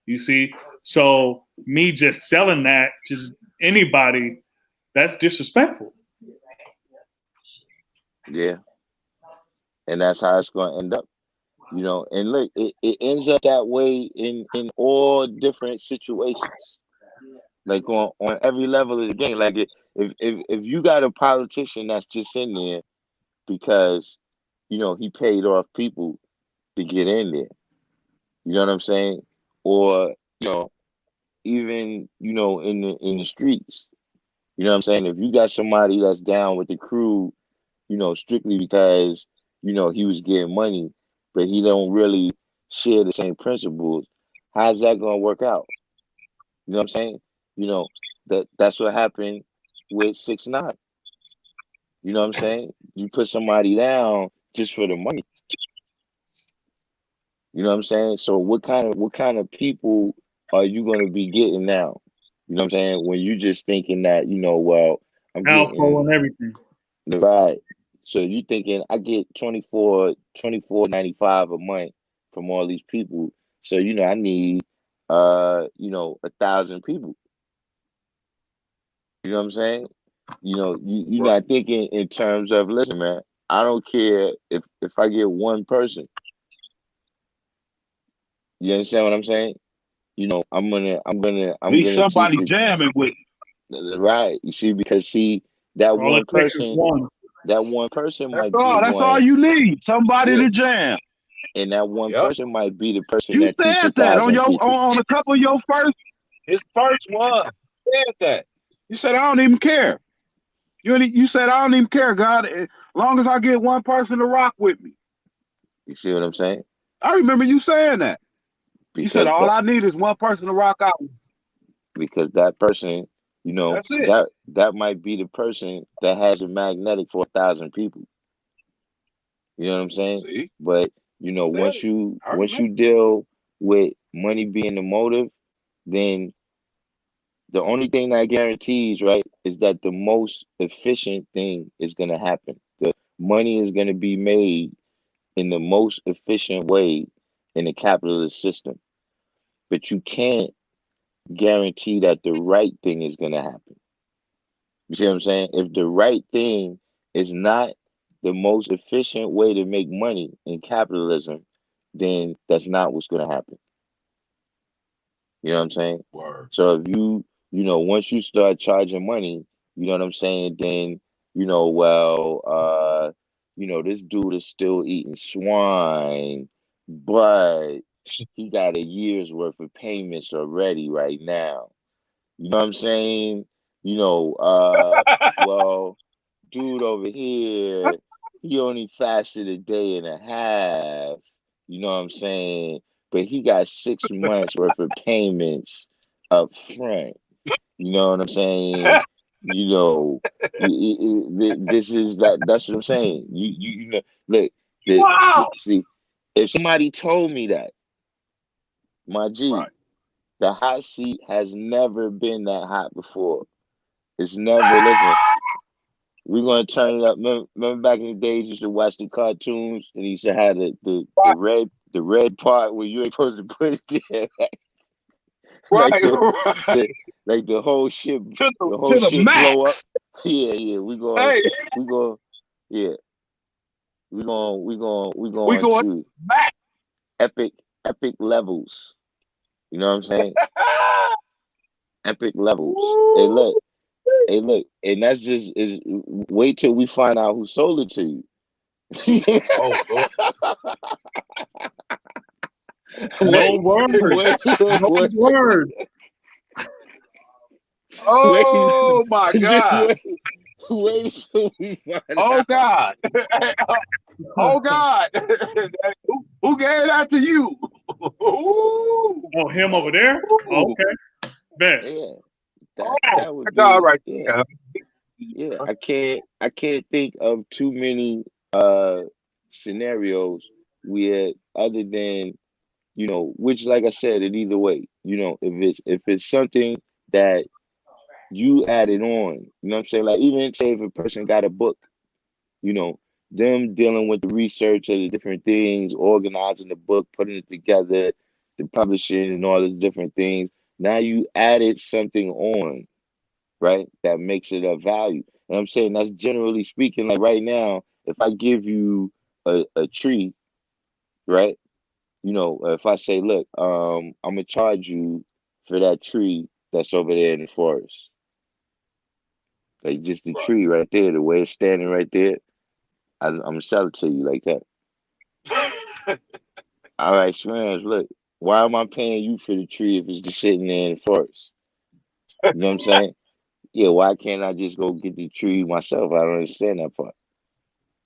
You see, so me just selling that to anybody, that's disrespectful. Yeah, and that's how it's gonna end up. And look, it ends up that way in all different situations. Like on every level of the game. Like if you got a politician that's just in there because he paid off people to get in there. You know what I'm saying? Or even in the streets. You know what I'm saying? If you got somebody that's down with the crew, strictly because he was getting money, but he don't really share the same principles, how's that gonna work out? You know what I'm saying? You know that's what happened with 6ix9ine. You know what I'm saying? You put somebody down just for the money. You know what I'm saying? So what kind of people are you gonna be getting now? You know what I'm saying? When you just thinking that, well, I'm Alpha getting and everything. the ride. So you thinking I get 24.95 a month from all these people. So I need 1,000 people. You know what I'm saying? You're not thinking in terms of, listen, man, I don't care if I get one person. You understand what I'm saying? I'm Need gonna teach somebody the jamming with. right. You see, because that All one it takes is person, one. might be the That's all one, you need. Somebody yeah, to jam. and that one Yep. person might be the person You that teach a said that on thousand people. a couple of your his first one. You said that. You said I don't even care. You said I don't even care, God, as long as I get one person to rock with me. You see what I'm saying? I remember you saying that. You said Because all that I need is one person to rock out with. because that person, That's it. that might be the person that has a magnetic for 1,000 people. You know what I'm saying? See, But you said once it. you I once remember. you deal with money being the motive, then the only thing that guarantees, right, is that the most efficient thing is gonna happen. The money is gonna be made in the most efficient way in the capitalist system. But you can't guarantee that the right thing is gonna happen. You see what I'm saying? If the right thing is not the most efficient way to make money in capitalism, then that's not what's going to happen. You know what I'm saying? Word. So if once you start charging money, you know what I'm saying, then, well, this dude is still eating swine, but he got a year's worth of payments already right now. You know what I'm saying? Well, dude over here, he only fasted a day and a half. You know what I'm saying? But he got 6 months worth of payments up front. You know what I'm saying? This is that. That's what I'm saying. Look, Wow. see, if somebody told me that, my G, Right. the hot seat has never been that hot before. It's never. Listen, we're gonna turn it up. Remember back in the days, you used to watch the cartoons, and you used to have the red part where you ain't supposed to put it there, Right. like the, Right. the like the whole To the ship blow up. max. Yeah, yeah. Hey, We going yeah. We going we going to max. epic epic levels. You know what I'm saying? Epic levels. Hey, look, and that's just is. Wait till we find out who sold it to you. Oh, Lord. No word. wait, No wait, word. Oh, my just God. wait till we find Oh, out. God. Oh, God. Who gave that to you? Ooh. Oh, him over there? Oh, okay. Bet. Yeah, Oh, that would my God, be right yeah. there. Yeah, I can't think of too many scenarios where other than, you know, which like I said, in either way, you know, if it's something that you added on, you know what I'm saying? Like even say if a person got a book, you know, them dealing with the research of the different things, organizing the book, putting it together, the publishing and all those different things. Now you added something on, right? That makes it of value. And I'm saying that's generally speaking, like right now, if I give you a tree, right? You know, if I say, look, I'm gonna charge you for that tree that's over there in the forest. Like just the tree right there, the way it's standing right there, I'm gonna sell it to you like that. All right, Smirns, look, why am I paying you for the tree if it's just sitting there in the forest? You know what I'm saying? Yeah, why can't I just go get the tree myself? I don't understand that part.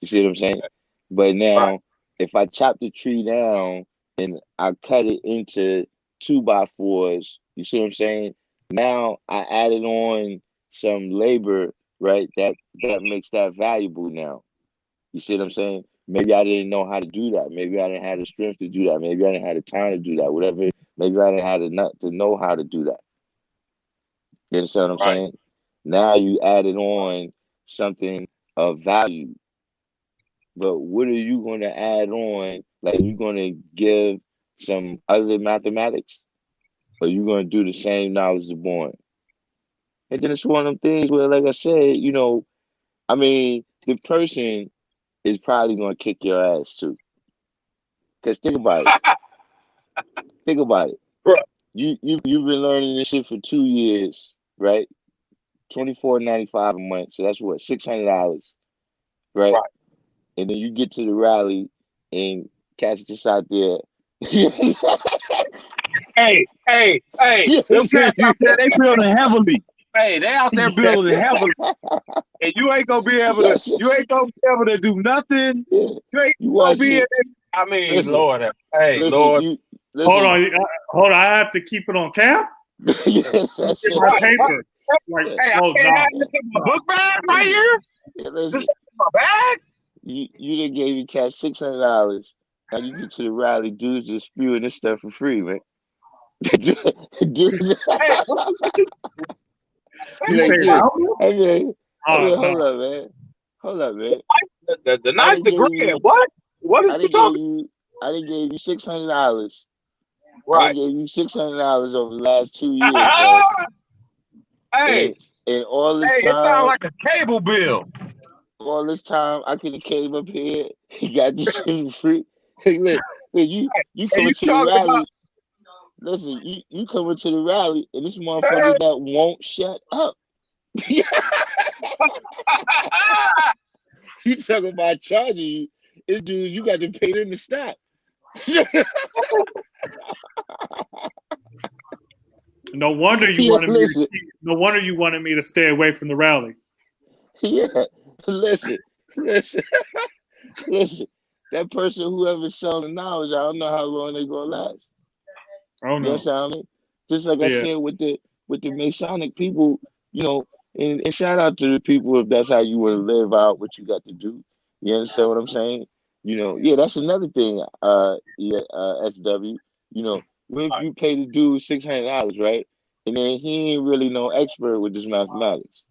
You see what I'm saying? But Right. now, if I chop the tree down and I cut it into 2x4s, you see what I'm saying? Now I added on some labor, right? That makes that valuable now. You see what I'm saying? Maybe I didn't know how to do that. Maybe I didn't have the strength to do that. Maybe I didn't have the time to do that. Whatever. Maybe I didn't have the nut to know how to do that. You understand what I'm Right. saying? Now you added on something of value. But what are you going to add on? Like, you going to give some other mathematics, or you going to do the same knowledge of born? And then it's one of them things where, like I said, you know, I mean, the person is probably going to kick your ass too. Because think about it. Think about it. Right. You've been learning this shit for 2 years, right? $24.95 a month. So that's what, $600, right? Right. And then you get to the rally and cats just out there. Hey, them cats out there, they building heavily. Hey, they out there building heavily. And you ain't gonna be able to, you ain't gonna be able to do nothing. Yeah. You ain't You gonna watch be in it. it. I mean, Listen, Lord, hey, listen, Lord. you Hold listen. on. Hold on. I have to keep it on cap? Yes, Get that's it. my Right, right. paper. Like, Yeah, Hey, I oh, can't have no. this in my book bag right here. yeah, This listen. is my bag. You done gave your cat $600. Now you get to the rally, dudes just spewing this stuff for free, man. Dudes, Hey, You like, say dude, how I mean, much? Oh, hold no. up, man. Hold up, man. the I ninth didn't give degree. you, What? What is I you didn't give talking? you, I didn't give you $600. I didn't Right. give you $600 over the last 2 years, right? Hey, And and all this hey, it sounds time, like a cable bill. I could have came up here, he got this shit for free. Hey, look, you And coming you to the talking about? rally. Listen, you coming to the rally, and this motherfucker that won't shut up. You talking about charging you? This dude, you got to pay them to stop. No wonder you Yeah, wanted me to listen, no wonder you wanted me to stay away from the rally. yeah, listen, listen, listen. That person, whoever's selling knowledge, I don't know how long they gonna last. Oh, You no. understand me? Just like I Yeah. said with the Masonic people, you know, and shout out to the people if that's how you want to live out what you got to do. You understand what I'm saying? You know, yeah, that's another thing, yeah, SW. You know, what if you pay the dude $600, right? And then he ain't really no expert with this mathematics.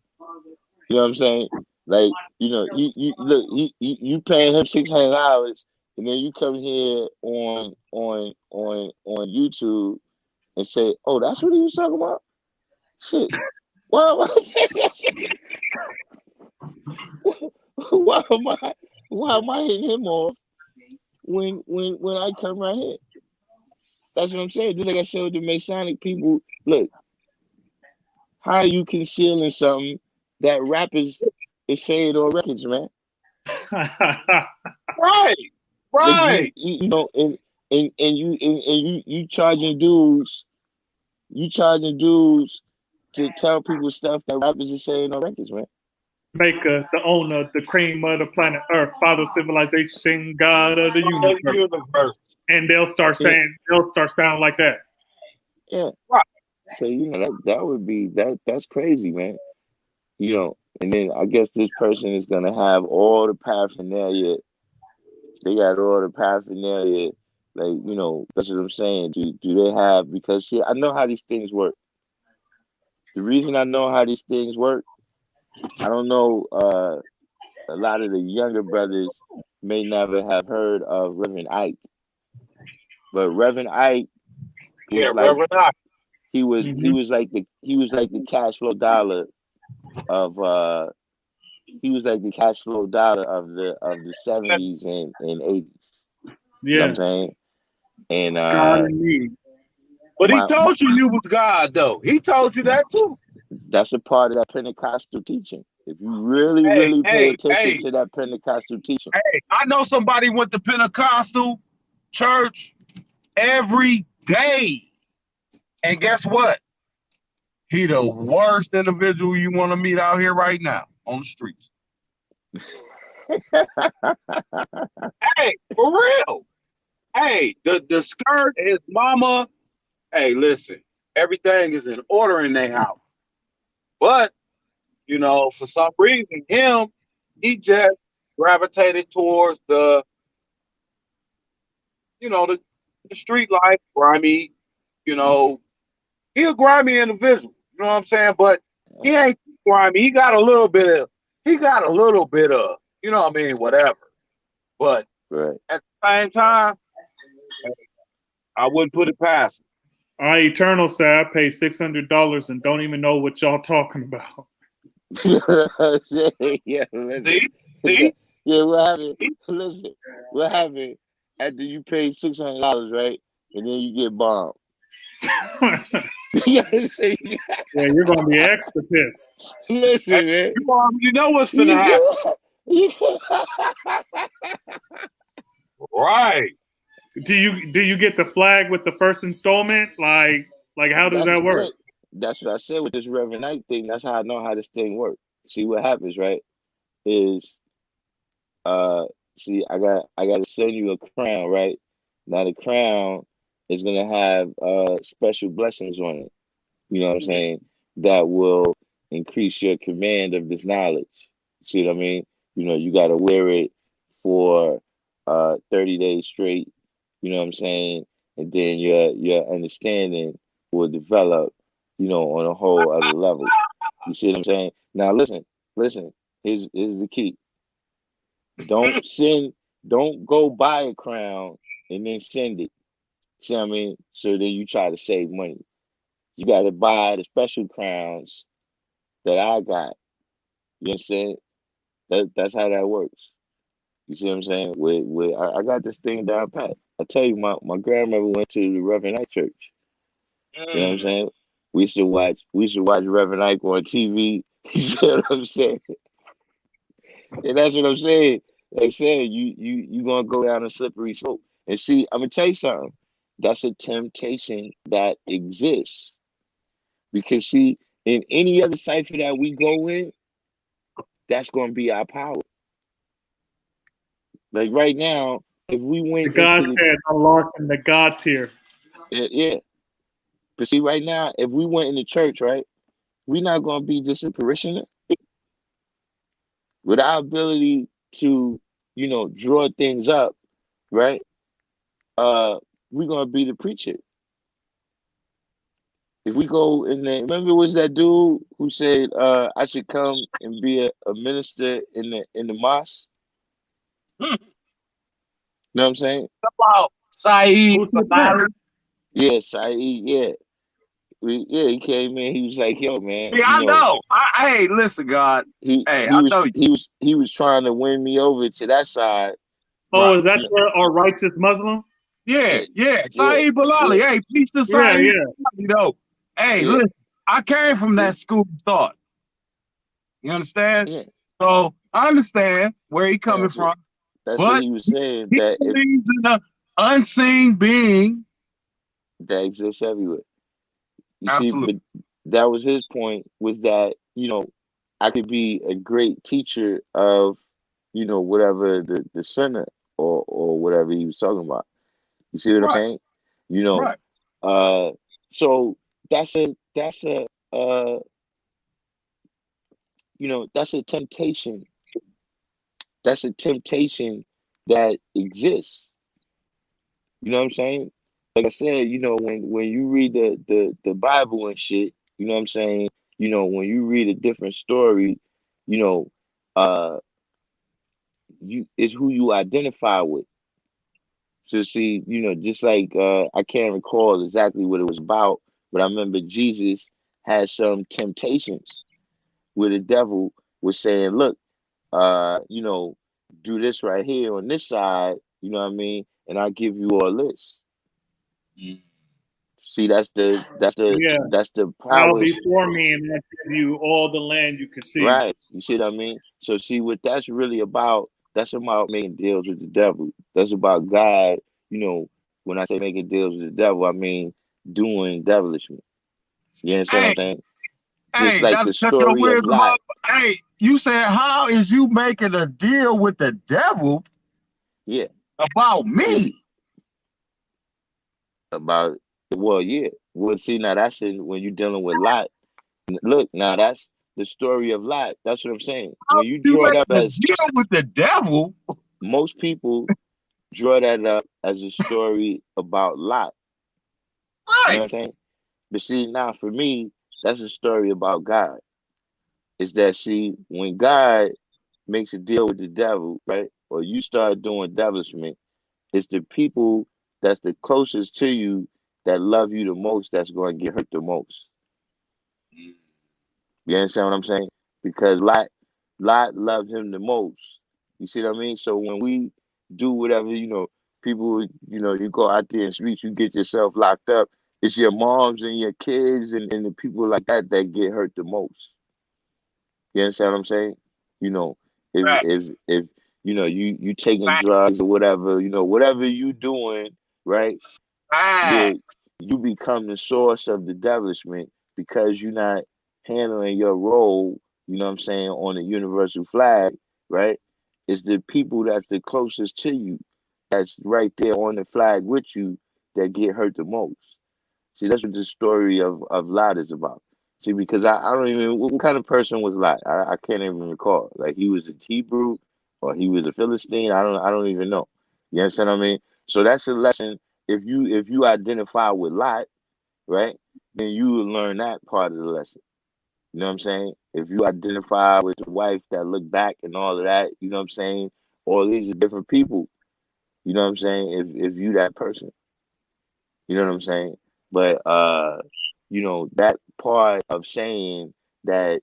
You know what I'm saying? Like, you know, you look, you paying him $600, and then you come here on YouTube and say, "Oh, that's what he was talking about." Shit, why am I? why am I? Why am I hitting him off when I come right here? That's what I'm saying. Just like I said with the Masonic people, look, how are you concealing something that rappers is saying on records, man? Right, Like right. you know, and you charging dudes to tell people stuff that rappers are saying on records, man. Maker, the owner, the cream of the planet Earth, father of civilization, God of the universe. And they'll start sounding like that. Yeah. Right. So that would be that's crazy, man. You know, and then I guess this person is gonna have all the paraphernalia. They got all the paraphernalia, like that's what I'm saying. Do they have? Because see, I know how these things work. The reason I know how these things work, I don't know. A lot of the younger brothers may never have heard of Reverend Ike, but Reverend Ike was like he was like the cash flow dollar of he was like the cash flow dollar of the 70s and 80s. You know what I'm Yeah. saying? And God in me. But he told you was God, though. He told you that too. that's a part of that Pentecostal teaching. If you really, really pay attention to that Pentecostal teaching. Hey, I know somebody went to Pentecostal church every day. And guess what? He the worst individual you want to meet out here right now on the streets. Hey, for real. Hey, the skirt, his mama. Hey, listen, everything is in order in their house. But, for some reason, he just gravitated towards the street life, grimy, he a grimy individual. You know what I'm saying? But he ain't grimy. He got a little bit of, whatever. But right. at the same time, I wouldn't put it past him. Our Eternal said I paid $600 and don't even know what y'all talking about. Yeah, listen. See? Yeah, what happened? Listen, what happened after you pay $600, right? And then you get bombed. Yeah, you're gonna be extra pissed. Listen, man. You know what's gonna happen. Right. Do you get the flag with the first installment? Like how does that work? That's what I said with this Reverend Knight thing. That's how I know how this thing works. See what happens, right? Is see, I gotta send you a crown, right? Now the crown is gonna have special blessings on it. You know what I'm saying? That will increase your command of this knowledge. See what I mean? You gotta wear it for 30 days straight. You know what I'm saying? And then your understanding will develop, on a whole other level. You see what I'm saying? Now listen. Here's the key. Don't go buy a crown and then send it. See what I mean? So then you try to save money. You got to buy the special crowns that I got. You understand? That's how that works. You see what I'm saying? I got this thing down pat. I tell you, my grandmother went to the Reverend Ike church. You know what I'm saying? We used to watch Reverend Ike on TV. You see what I'm saying? And that's what I'm saying. Like saying you gonna go down a slippery slope. And see, I'm gonna tell you something. That's a temptation that exists. Because see, in any other cipher that we go in, that's gonna be our power. Like right now, if we went the God into said unlocking the God tier. yeah. But see, right now, if we went in the church, right, we're not gonna be just a parishioner. With our ability to, draw things up, right? We're gonna be the preacher. If we go in there, remember, was that dude who said I should come and be a minister in the mosque? You know what I'm saying? About Saeed. Yeah, Saeed. Yeah, he came in. He was like, "Yo, man, Yeah, I know. Hey, listen, God. He I know. he was trying to win me over to that side." Oh, is that our righteous Muslim? Yeah, yeah. Yeah, Saeed Bilali. yeah, Hey, peace to Yeah, Saeed yeah. Bilali, though. Hey, yeah. listen, I came from See, that school of thought. You understand? yeah. So I understand where he coming That's what from, that's what but he was saying, he that if believes in an unseen being. that exists everywhere. You see, Absolutely. but that was his point, was that, I could be a great teacher of, whatever the center, or whatever he was talking about. You see what I'm Right, saying? You know, right. uh, so that's a uh, that's a temptation. That's a temptation that exists. You know what I'm saying? Like I said, when you read the Bible and shit, you know what I'm saying? When you read a different story, you know, uh, you it's who you identify with. So see, just like I can't recall exactly what it was about, but I remember Jesus had some temptations where the devil was saying, "Look, uh, you know, do this right here on this side, you know what I mean, and I'll give you all this." Mm. See, Yeah. that's the Bow powers, before me and I give you all the land you can see. right? You see what I mean? So see what that's really about. That's about making deals with the devil. That's about God. When I say making deals with the devil, I mean doing devilishment. You understand what Hey, I'm saying? Just hey, like that's the just your story of wisdom Lot. up. Hey, you said, how is you making a deal with the devil Yeah, about yeah, me? about, well, yeah. Well, see, now that's when you're dealing with Lot. Look, now that's the story of Lot. That's what I'm saying. When you You draw it up making a as, deal with the devil? most people draw that up as a story about Lot. You know Right. what I'm saying? But see, now for me, that's a story about God. Is that, see, when God makes a deal with the devil, right? Or you start doing devilishment, it's the people that's the closest to you, that love you the most, that's going to get hurt the most. You understand what I'm saying? Because Lot loved him the most. You see what I mean? So when we do whatever, people, you go out there in the streets, you get yourself locked up. It's your moms and your kids, and the people like that get hurt the most. You understand what I'm saying? You know, if you taking Facts. drugs or whatever, whatever you doing, right? Facts. Where you become the source of the devilishment because you're not handling your role, you know what I'm saying, on the universal flag, right? It's the people that's the closest to you, that's right there on the flag with you, that get hurt the most. See, that's what the story of Lot is about. See, because I don't even, what kind of person was Lot? I can't even recall. Like, he was a Hebrew, or he was a Philistine. I don't even know. You understand what I mean? So that's a lesson. If you identify with Lot, right, then you will learn that part of the lesson. You know what I'm saying? If you identify with the wife that look back and all of that, you know what I'm saying? All these are different people. You know what I'm saying? If you that person. You know what I'm saying? But that part of saying that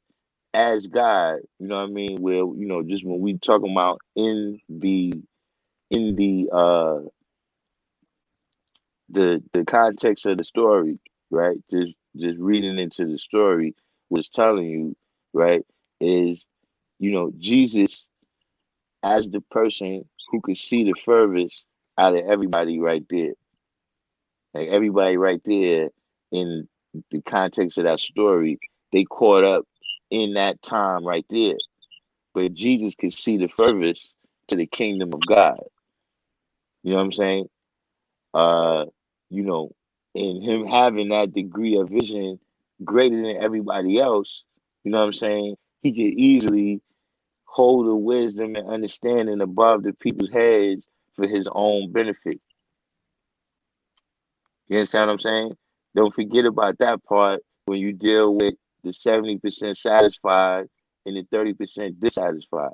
as God, you know what I mean, where, just when we talking about in the context of the story, right? Just reading into the story was telling you, right, is, Jesus as the person who could see the furthest out of everybody right there. Like, everybody right there, in the context of that story, they caught up in that time right there. But Jesus could see the furthest to the kingdom of God. You know what I'm saying? Uh, you know, and him having that degree of vision greater than everybody else, you know what I'm saying? He could easily hold the wisdom and understanding above the people's heads for his own benefit. You understand what I'm saying? Don't forget about that part when you deal with the 70% satisfied and the 30% dissatisfied.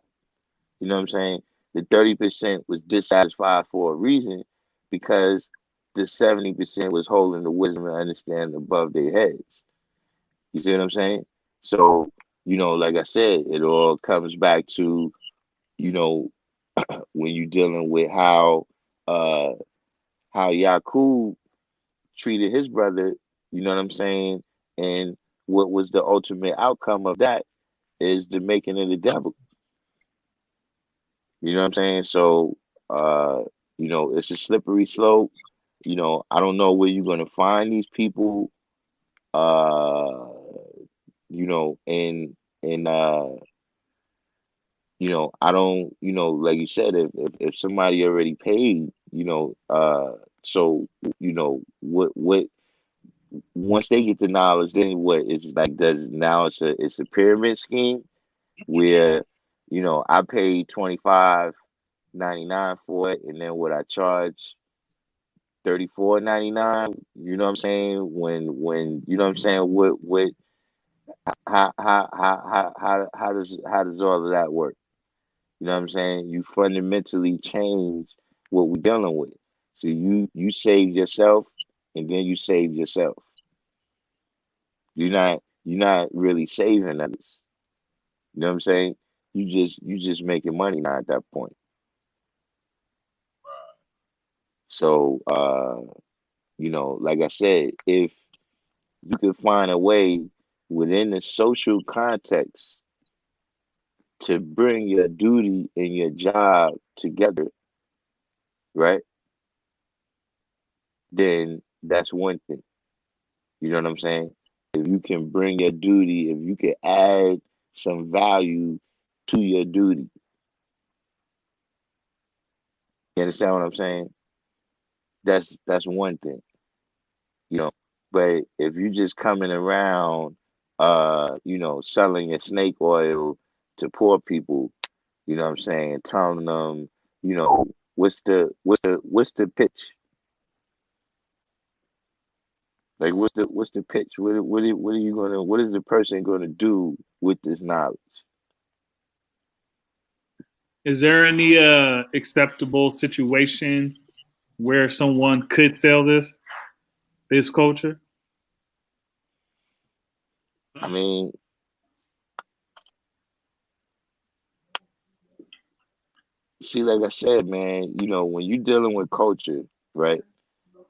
You know what I'm saying? The 30% was dissatisfied for a reason, because the 70% was holding the wisdom and understanding above their heads. You see what I'm saying? So, like I said, it all comes back to, you know, when you're dealing with how uh how Yakub treated his brother, you know what I'm saying? And what was the ultimate outcome of that is the making of the devil. You know what I'm saying? So, it's a slippery slope. I don't know where you're going to find these people, uh, and I don't, like you said, if somebody already paid, so, what, once they get the knowledge, then what is like, does now it's a pyramid scheme where, I paid 25.99 for it, and then what I charge 34.99. You know what I'm saying? When you know what I'm saying? What how does all of that work? You know what I'm saying? You fundamentally change what we're dealing with. So you saved yourself, and then you saved yourself. You're not really saving others. You know what I'm saying? You just making money now at that point. So like I said, if you can find a way within the social context to bring your duty and your job together, right? Then that's one thing. You know what I'm saying? If you can bring your duty, if you can add some value to your duty, you understand what I'm saying? That's one thing, you know. But if you just coming around, selling your snake oil to poor people, you know what I'm saying, telling them, what's the pitch? Like, what's the pitch? What is the person gonna do with this knowledge? Is there any acceptable situation where someone could sell this culture? I mean, see, like I said, man, when you're dealing with culture, right?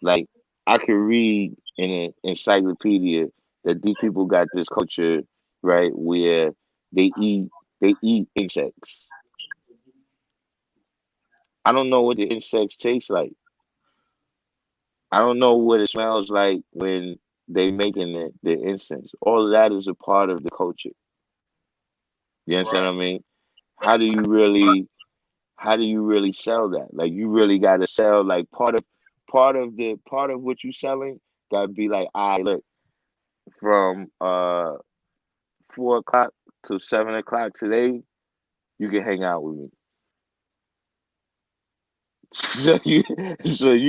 Like, I could read in an encyclopedia that these people got this culture, right, where they eat they eat insects. I don't know what the insects taste like. I don't know what it smells like when they making the incense. All of that is a part of the culture. You understand what I mean? How do you really how do you really sell that? Like, you really gotta sell, like, part of what you selling gotta be like, all right, look, from 4 o'clock to 7 o'clock today, you can hang out with me. So you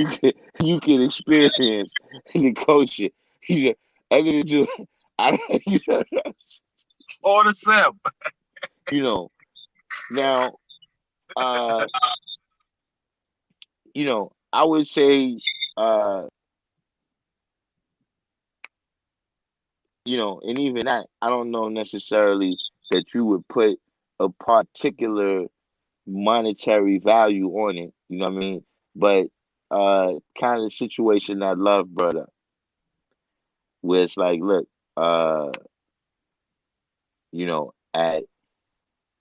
can experience the culture. You know, other than just, I don't, Or the self. you know now, uh I would say, uh and even that, I don't know necessarily that you would put a particular monetary value on it. You know what I mean? But kind of situation that Love brought up, where it's like, look, at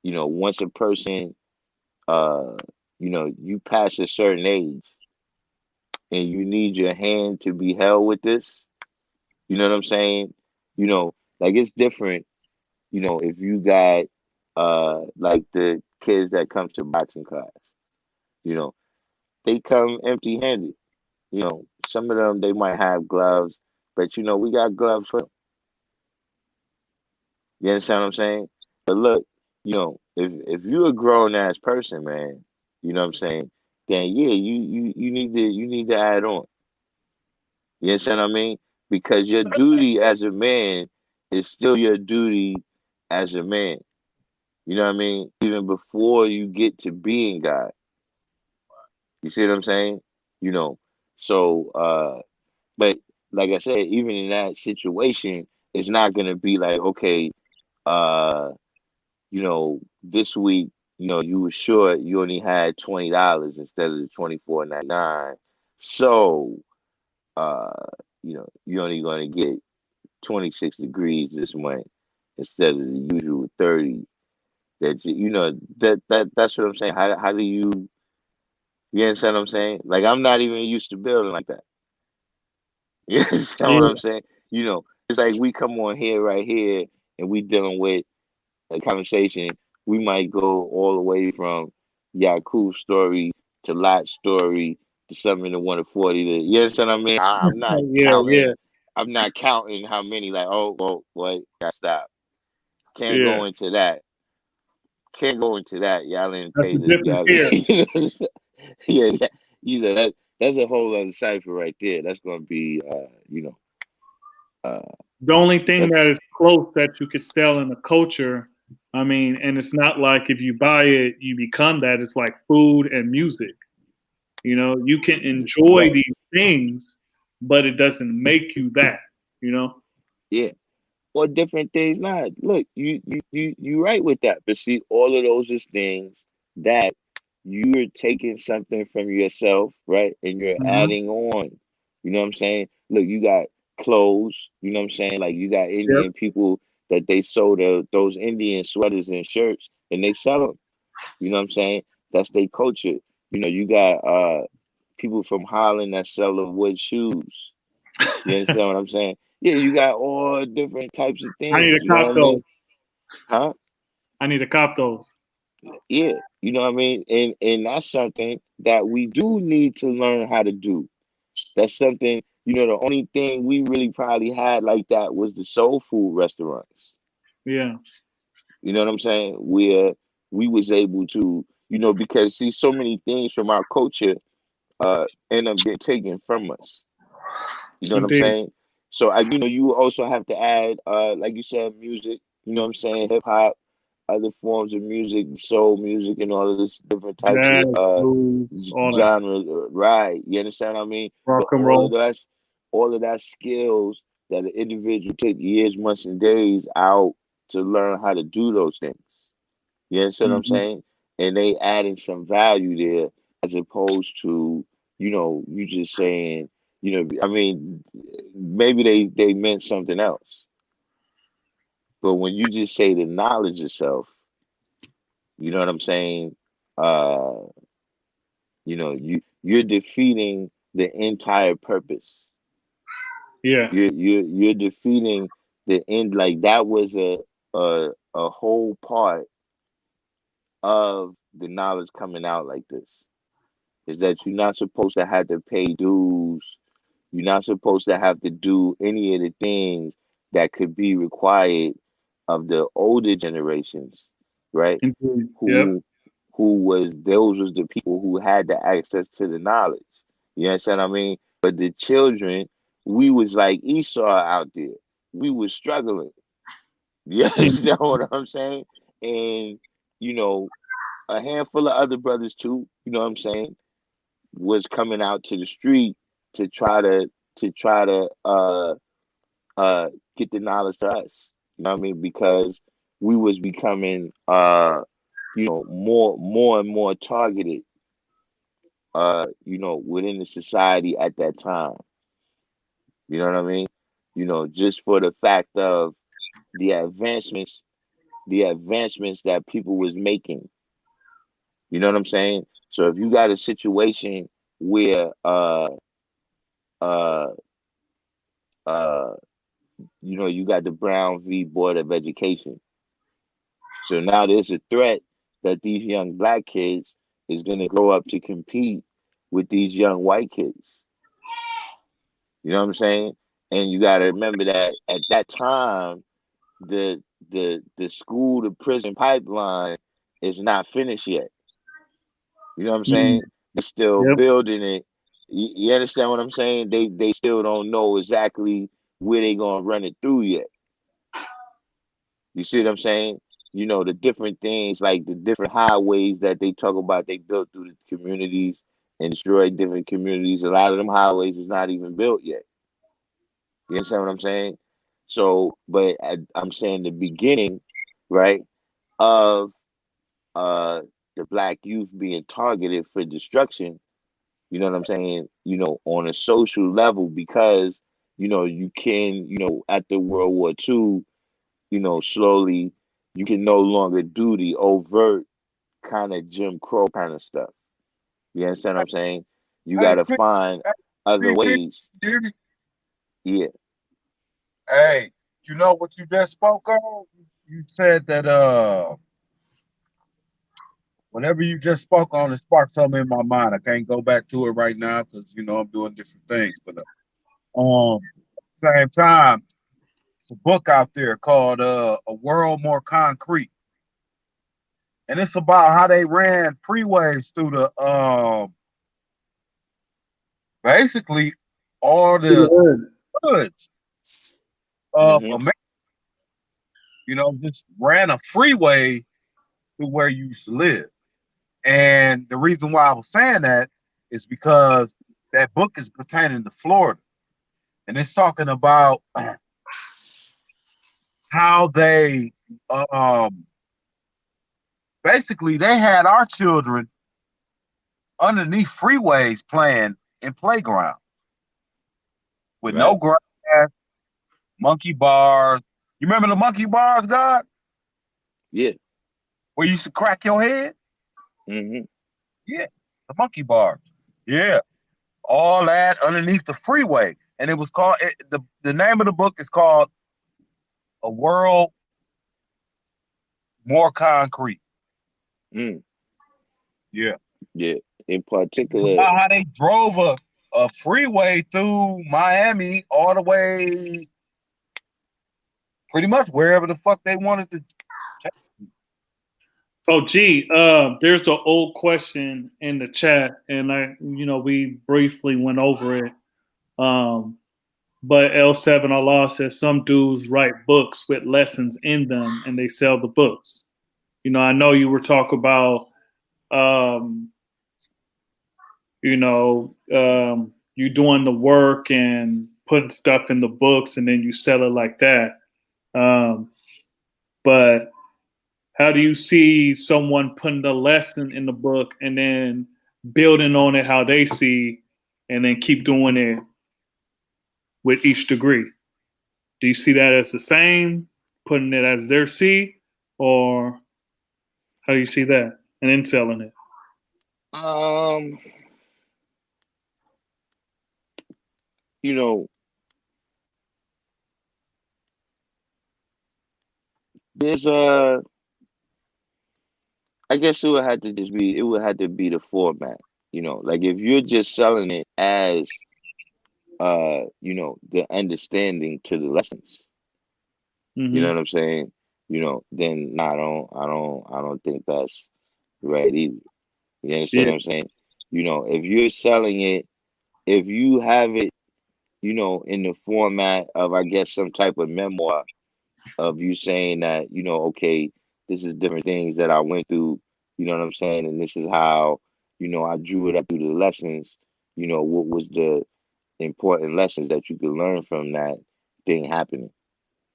once a person, uh, you pass a certain age and you need your hand to be held with this. You know what I'm saying? Like, it's different. If you got like the kids that come to boxing class, you know, they come empty handed. Some of them, they might have gloves, but we got gloves for them. You understand what I'm saying? But look, if you're a grown ass person, man, you know what I'm saying, then yeah, you need to add on. You understand what I mean? Because your duty as a man is still your duty as a man. You know what I mean? Even before you get to being God. You see what I'm saying? You know. So but like I said, even in that situation, it's not gonna be like, okay, uh, this week, you were short, you only had $20 instead of the 24.99. So, uh, you're only going to get 26 degrees this month instead of the usual 30. That's what I'm saying. How do you understand what I'm saying? Like, I'm not even used to building like that. You understand what Yeah, I'm saying? It's like we come on here right here and we dealing with a conversation. We might go all the way from Yakub's story to Lot's story to something to 140. You understand what I mean? I'm not yeah, yeah, counting. I'm not counting how many. Like, oh, well, boy, gotta stop. Can't yeah. go into that. Can't go into that. Y'all ain't That's pay a the different y'all. tier. Yeah, that's a whole other cipher right there. That's gonna be uh The only thing that's that is close that you could sell in the culture, I mean, and it's not like if you buy it, you become that. It's like food and music. You can enjoy right. these things, but it doesn't make you that. You know. Yeah. Or different things. Nah, look, you right with that. But see, all of those is things that you're taking something from yourself, right? And you're Hmm. adding on. You know what I'm saying? Look, you got clothes, you know what I'm saying? Like you got Yep. Indian people that they sold those Indian sweaters and shirts and they sell them. You know what I'm saying? That's their culture. You got people from Holland that sell the wood shoes. You understand what I'm saying? Yeah, you got all different types of I need things. to You know what cop I those. mean? Huh? I need to cop those. Yeah, you know what I mean? And that's something that we do need to learn how to do. That's something, the only thing we really probably had like that was the soul food restaurants. Yeah. You know what I'm saying? Where we was able to, because see so many things from our culture end up getting taken from us. You know what I'm Indeed. saying? So you also have to add, like you said, music. You know what I'm saying? Hip hop, other forms of music, soul music, and all of this different types of Jazz, blues, all that. genres. Right? You understand what I mean? Rock But and roll. all of that skills that an individual take years, months, and days out to learn how to do those things. You understand what I'm Hmm. saying? And they adding some value there as opposed to, you just saying, I mean, maybe they meant something else. But when you just say the knowledge itself, you know what I'm saying? Uh, you're defeating the entire purpose. Yeah. You're defeating the end. Like that was a whole part of the knowledge coming out like this. Is that you're not supposed to have to pay dues. You're not supposed to have to do any of the things that could be required of the older generations, right? Indeed. Yep. Who those was the people who had the access to the knowledge. You understand what I mean? But the children, we was like Esau out there. We was struggling. You understand what I'm saying? And you know, a handful of other brothers too, you know what I'm saying, was coming out to the street to try to uh get the knowledge to us. You know what I mean? Because we was becoming more and more targeted within the society at that time. You know what I mean? Just for the fact of the advancements that people was making. You know what I'm saying? So if you got a situation where uh uh you got the Brown v. Board of Education. So now there's a threat that these young black kids is going to grow up to compete with these young white kids. You know what I'm saying? And you got to remember that at that time, the the school to prison pipeline is not finished yet. You know what I'm Mm. saying? They're still Yep. building it. You understand what I'm saying? They still don't know exactly where they gonna run it through yet. You see what I'm saying? The different things like the different highways that they talk about they built through the communities and destroyed different communities. A lot of them highways is not even built yet. You understand what I'm saying? So, but I'm saying the beginning, right, of uh the black youth being targeted for destruction You know what I'm saying? On a social level, because you can, after World War II, slowly you can no longer do the overt kind of Jim Crow kind of stuff. You understand what I'm saying? You Hey, gotta find other P, ways. you hear me? Yeah. Hey, you know what you just spoke on? You said that whenever you just spoke on, it sparked something in my mind. I can't go back to it right now because I'm doing different things. But same time, it's a book out there called "A World More Concrete," and it's about how they ran freeways through the basically all the hoods of Hmm. America. Just ran a freeway through where you used to live. And the reason why I was saying that is because that book is pertaining to Florida. And it's talking about how they basically they had our children underneath freeways playing in playground with no Right. grass, monkey bars. You remember the monkey bars, God? Yeah. Where you used to crack your head? Hmm. Yeah, the monkey bars. Yeah, all that underneath the freeway. And it was called, the name of the book is called A World More Concrete. Mm. Yeah. Yeah. In It's particular, about how they drove a freeway through Miami all the way pretty much wherever the fuck they wanted to. Oh, gee, there's an old question in the chat, and we briefly went over it. But L7 Allah says some dudes write books with lessons in them, and they sell the books. I know you were talking about, um, you doing the work and putting stuff in the books, and then you sell it like that. But how do you see someone putting the lesson in the book and then building on it how they see, and then keep doing it with each degree? Do you see that as the same, putting it as their see, or how do you see that, and then selling it? um, you know, there's I guess it would have to be the format. Like if you're just selling it as the understanding to the lessons. You know Mm-hmm. what I'm saying? Then no, I don't think that's right either. You understand Yeah. what I'm saying? If you're selling it, if you have it, in the format of, I guess, some type of memoir of you saying that, okay, this is different things that I went through, you know what I'm saying? And this is how, I drew it up through the lessons, what was the important lessons that you could learn from that thing happening.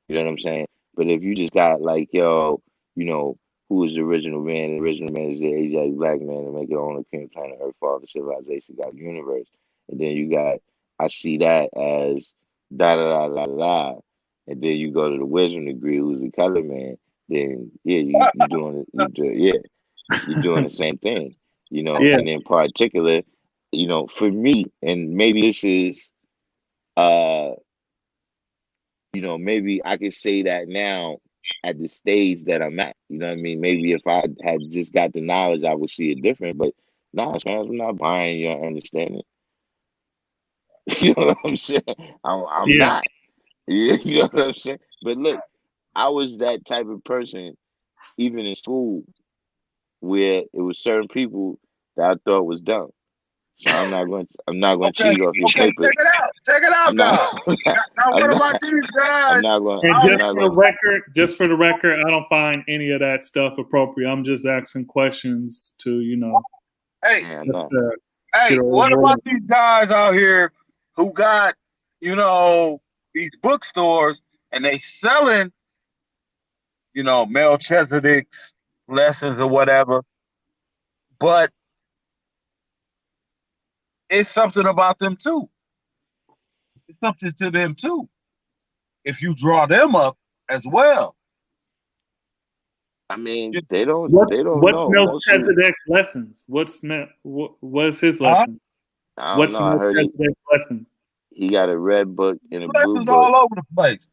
You know what I'm saying? But if you just got like, yo, you know, who is the original man? The original man is the Asiatic black man to make it on the cream planet Earth, father, civilization, God, universe. And then you got, I see that as da da da da da. And then you go to the wisdom degree, who's the color man. Then yeah, you doing it. Yeah, you're doing the same thing. Yeah. And in particular, for me, and maybe this is uh maybe I could say that now at the stage that I'm at. You know what I mean? Maybe if I had just got the knowledge, I would see it different. But nah, man, I'm not buying your understanding. You know what I'm saying? I'm Yeah. not. You know what I'm saying? But look, I was that type of person, even in school, where it was certain people that I thought was dumb. So I'm not going to Okay, cheat off your okay, paper. check it out. Check it I'm out, not. God. Now, I'm what not. about these I'm guys? not going. And I'm just not for going. the record, I don't find any of that stuff appropriate. I'm just asking questions to, Hey, I'm just not. get hey, a what overall. about these guys out here who got, these bookstores and they selling, Melchizedek's lessons or whatever, but it's something about them too. It's something to them too. If you draw them up as well. I mean, You- they don't What's know. Mostly, Melchizedek's lessons? What's his Huh? lesson? I don't What's know. I heard Melchizedek's lessons? he got a red book and a blue Lessons book. all over the place.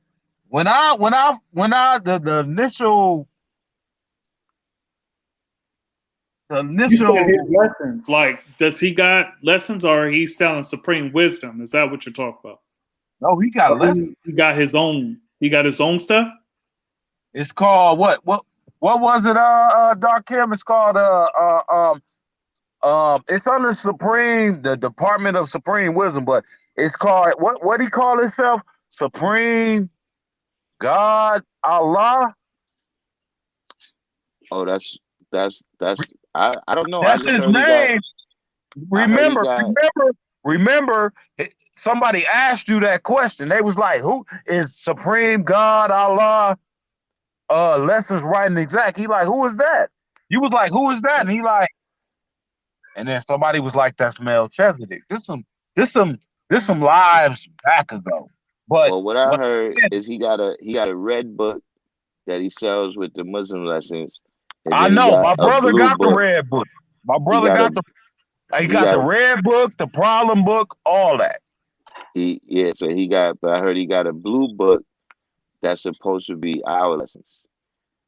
The You said his initial lessons. Like, does he got lessons, or he's selling supreme wisdom? Is that what you're talking about? no, he got Or lessons. he got his own. He got his own stuff. It's called what was it? Darkim. It's called it's under the Department of Supreme Wisdom, but it's called what he call himself? Supreme God Allah. Oh, that's. I don't know. I That's just his heard he got. name. I heard he Remember, got. remember. Somebody asked you that question. They was like, "Who is Supreme God Allah?" Lessons right and exact. He like, "Who is that?" You was like, "Who is that?" And he like, and then somebody was like, "That's Melchizedek." This some this some lives back ago. But Well, what I what heard is he got a red book that he sells with the Muslim lessons, and I then he know, got my a brother blue got the book. red book. My He brother got a got he he got the got red book, the problem book, all that. he yeah. So he got. But I heard he got a blue book that's supposed to be our lessons.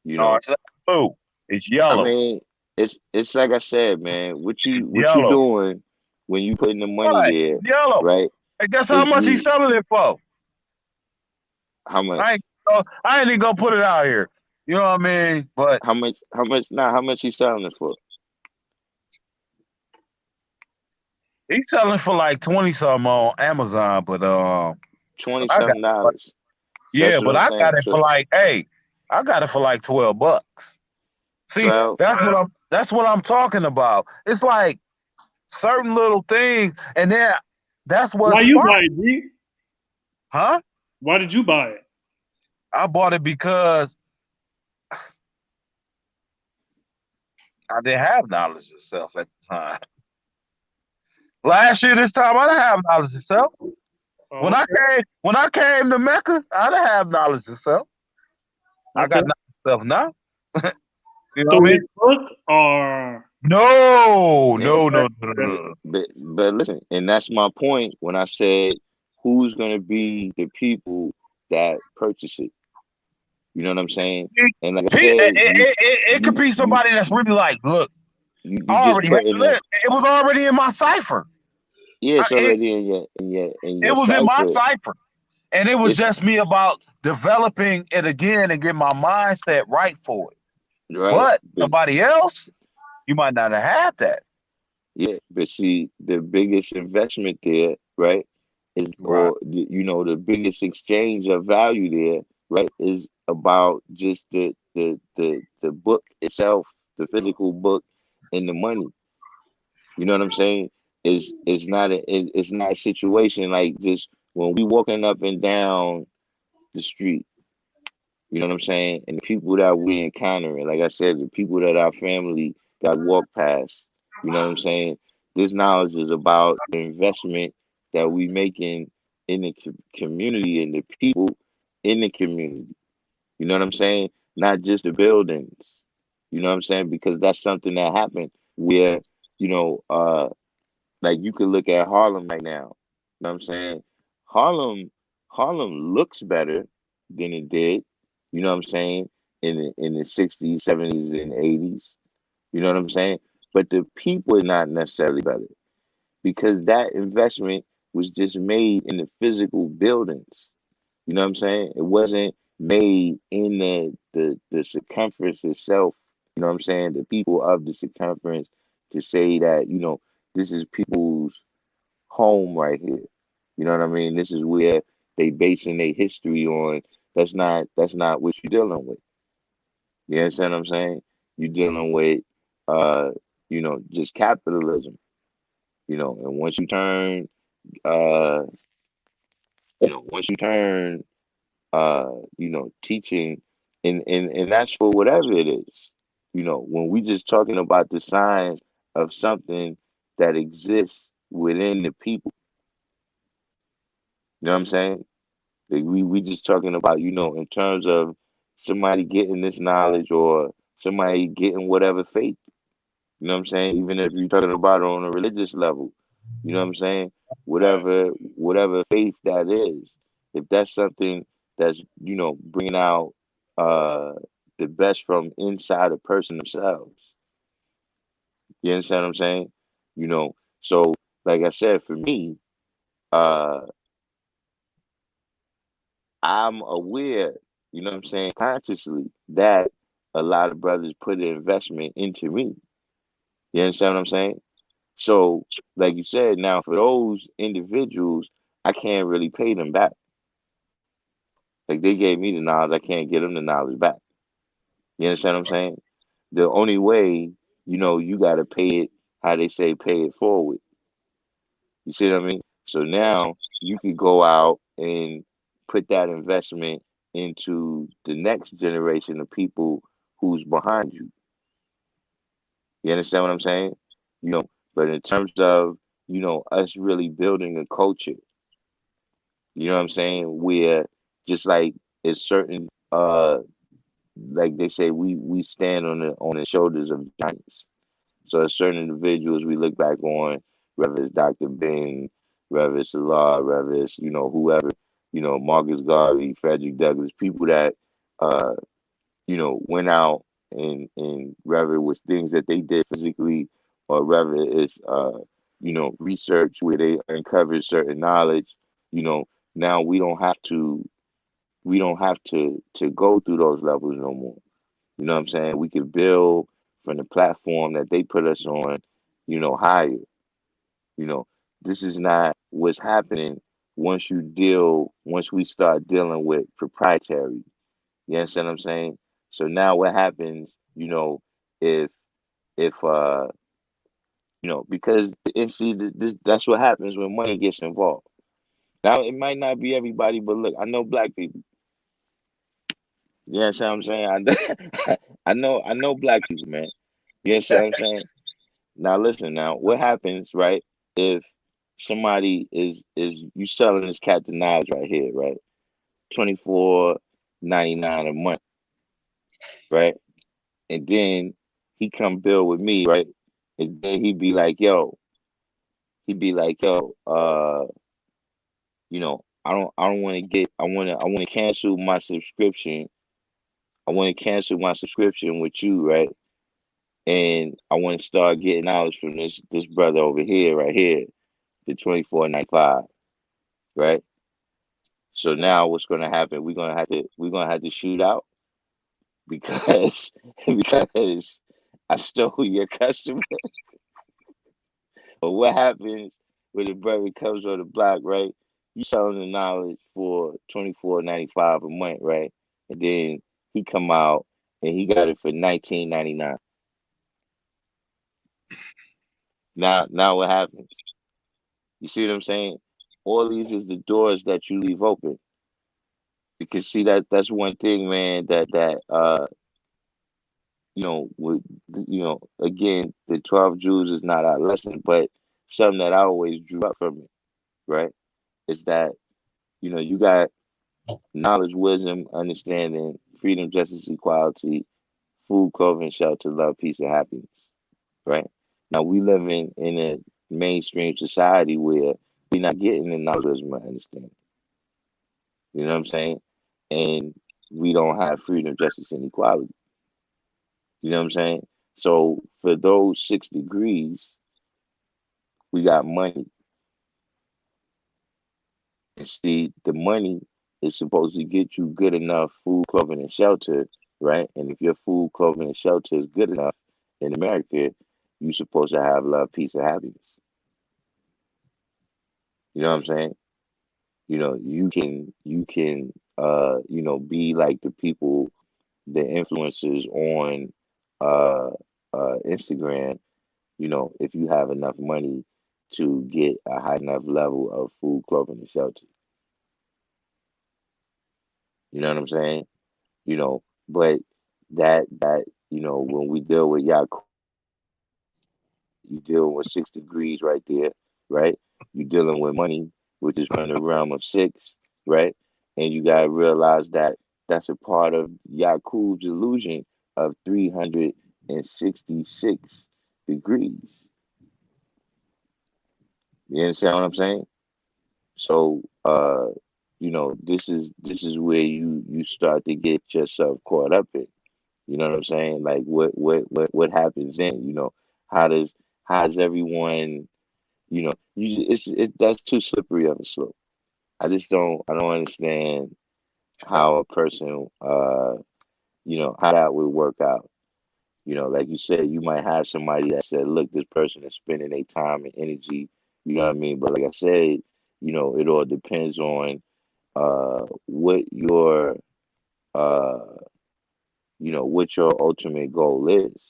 You No, know, it's not blue. It's I yellow. mean, it's like I said, man. It's What you yellow. doing when you putting the money Right. there, It's yellow. right? Hey, guess how Is much he's you selling it for? how I much? ain't I ain't even gonna put it out here. You know what I mean? But How much? How much? Now, how much he selling it for? he's selling for like 20 something on Amazon. But 20 I got something dollars. yeah, That's what but I'm I saying. got it So for like I got it for like $12. See, 12. that's what I'm talking about. It's like certain little things, and then that's what Why you sparked, buy it, G? huh? Why did you buy it? I bought it because I didn't have knowledge of self at the time. Last year, this time, I didn't have knowledge of self. Oh, okay. When I came to Mecca, I didn't have knowledge of self. I Okay. got knowledge of self now. You know So what I his mean? book, or No, Yeah, no, okay, no, no, no, okay. no. but listen, and that's my point when I said who's gonna be the people that purchase it. You know what I'm saying? And like I said, It could be you somebody that's really like, look, you just putting the it was already in my cipher. yeah, it's It, already in it your was in my cipher. cipher. And it was It's just me about developing it again and getting my mindset right for it. right, But but somebody else, you might not have had that. yeah, but see, the biggest investment there, right, is Right. or you know the biggest exchange of value there, right, is about just the book itself, the physical book, and the money. You know what I'm saying? It's not a situation like just when we walking up and down the street. You know what I'm saying? And the people that we encountering, like I said, the people that our family that walk past. You know what I'm saying? This knowledge is about the investment that we making in the community and the people in the community. You know what I'm saying? Not just the buildings. You know what I'm saying? Because that's something that happened where, you know, like you could look at Harlem right now. You know what I'm saying? Harlem, Harlem looks better than it did. You know what I'm saying? In the 60s, 70s, and 80s. You know what I'm saying? But the people are not necessarily better because that investment was just made in the physical buildings. You know what I'm saying? It wasn't made in the circumference itself. You know what I'm saying? The people of the circumference to say that, you know, this is people's home right here. You know what I mean? This is where they basing their history on. That's not what you're dealing with. You understand what I'm saying? You're dealing with uh, you know, just capitalism, you know, and uh, once you turn you know, teaching and that's for whatever it is. You know, when we just talking about the signs of something that exists within the people. You know what I'm saying? Like we just talking about, in terms of somebody getting this knowledge or somebody getting whatever faith. You know what I'm saying? Even if you're talking about it on a religious level, you know what I'm saying? Whatever faith that is, if that's something that's, bringing out uh the best from inside a person themselves. You understand what I'm saying? You know, so like I said, for me, uh I'm aware, you know what I'm saying, consciously that a lot of brothers put an investment into me. You understand what I'm saying? So, like you said, now for those individuals, I can't really pay them back. Like they gave me the knowledge, I can't get them the knowledge back. You understand what I'm saying? The only way, you got to pay it, how they say, pay it forward. You see what I mean? So now you could go out and put that investment into the next generation of people who's behind you. You understand what I'm saying? You know, but in terms of, us really building a culture, you know what I'm saying, where just like it's certain like they say, we stand on the shoulders of giants. So as certain individuals we look back on, whether it's Dr. Bing, whether it's Allah, whether it's, whoever, Marcus Garvey, Frederick Douglass, people that uh, went out and whether it was things that they did physically or whether it's research where they uncovered certain knowledge, you know, now we don't have to go through those levels no more. You know what I'm saying? We can build from the platform that they put us on, higher. You know, this is not what's happening once we start dealing with proprietary. You understand what I'm saying? So now what happens, if if because and see that's what happens when money gets involved. Now it might not be everybody, but look, I know black people. You understand what I'm saying? I know black people, man. You understand what I'm saying? Now listen, now what happens, right? If somebody is you selling this cat the knives right here, right? 24.99 a month, right? And then he come bill with me, right? And then he'd be like, yo, I don't want to I want to cancel my subscription. I want to cancel my subscription with you, right? And I want to start getting knowledge from this brother over here, right here, the 24.95, right? So now what's gonna happen? We're gonna have to shoot out because because I stole your customer. But what happens when the brother comes on the block, right? You selling the knowledge for 24.95 a month, right? And then he come out and he got it for 19.99. Now what happens? You see what I'm saying? All these is the doors that you leave open. Because see that's one thing, man, that with again, the 12 Jews is not our lesson, but something that I always drew up from it, right? Is that, you got knowledge, wisdom, understanding, freedom, justice, equality, food, clothing, shelter, love, peace, and happiness, right? Now we live in a mainstream society where we're not getting the knowledge, wisdom, and understanding. You know what I'm saying? And we don't have freedom, justice, and equality. You know what I'm saying? So for those 6 degrees, we got money. And see, the money is supposed to get you good enough food, clothing, and shelter, right? And if your food, clothing, and shelter is good enough in America, you're supposed to have love, peace, and happiness. You know what I'm saying? You can be like the people, the influencers on uh Instagram, if you have enough money to get a high enough level of food, clothing, and shelter. You know what I'm saying? But that when we deal with Yaakov, you deal with 6 degrees right there. right? You're dealing with money, which is from the realm of six, right? And you gotta realize that that's a part of Yakub's illusion of 366 degrees. You understand what I'm saying? So, this is where you start to get yourself caught up in. You know what I'm saying? Like what happens then? How does everyone? That's too slippery of a slope. I don't understand how a person how that would work out. Like you said, you might have somebody that said, look, this person is spending their time and energy, you know what I mean? But like I said, it all depends on what your uh what your ultimate goal is.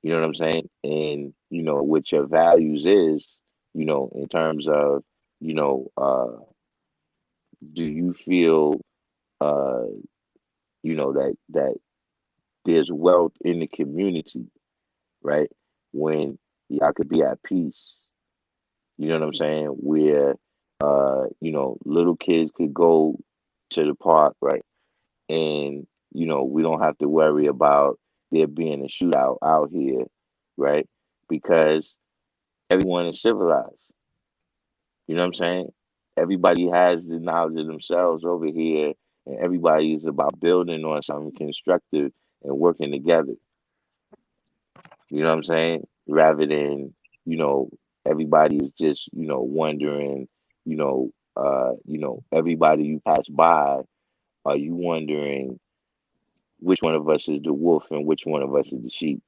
You know what I'm saying? And what your values is, in terms of, you know, uh do you feel uh that there's wealth in the community, right? When y'all could be at peace. You know what I'm saying? Where little kids could go to the park, right? And we don't have to worry about there being a shootout out here, right? Because everyone is civilized. You know what I'm saying? Everybody has the knowledge of themselves over here, and everybody is about building on something constructive and working together. You know what I'm saying? Rather than, you know, everybody is just, wondering, everybody you pass by, are you wondering which one of us is the wolf and which one of us is the sheep?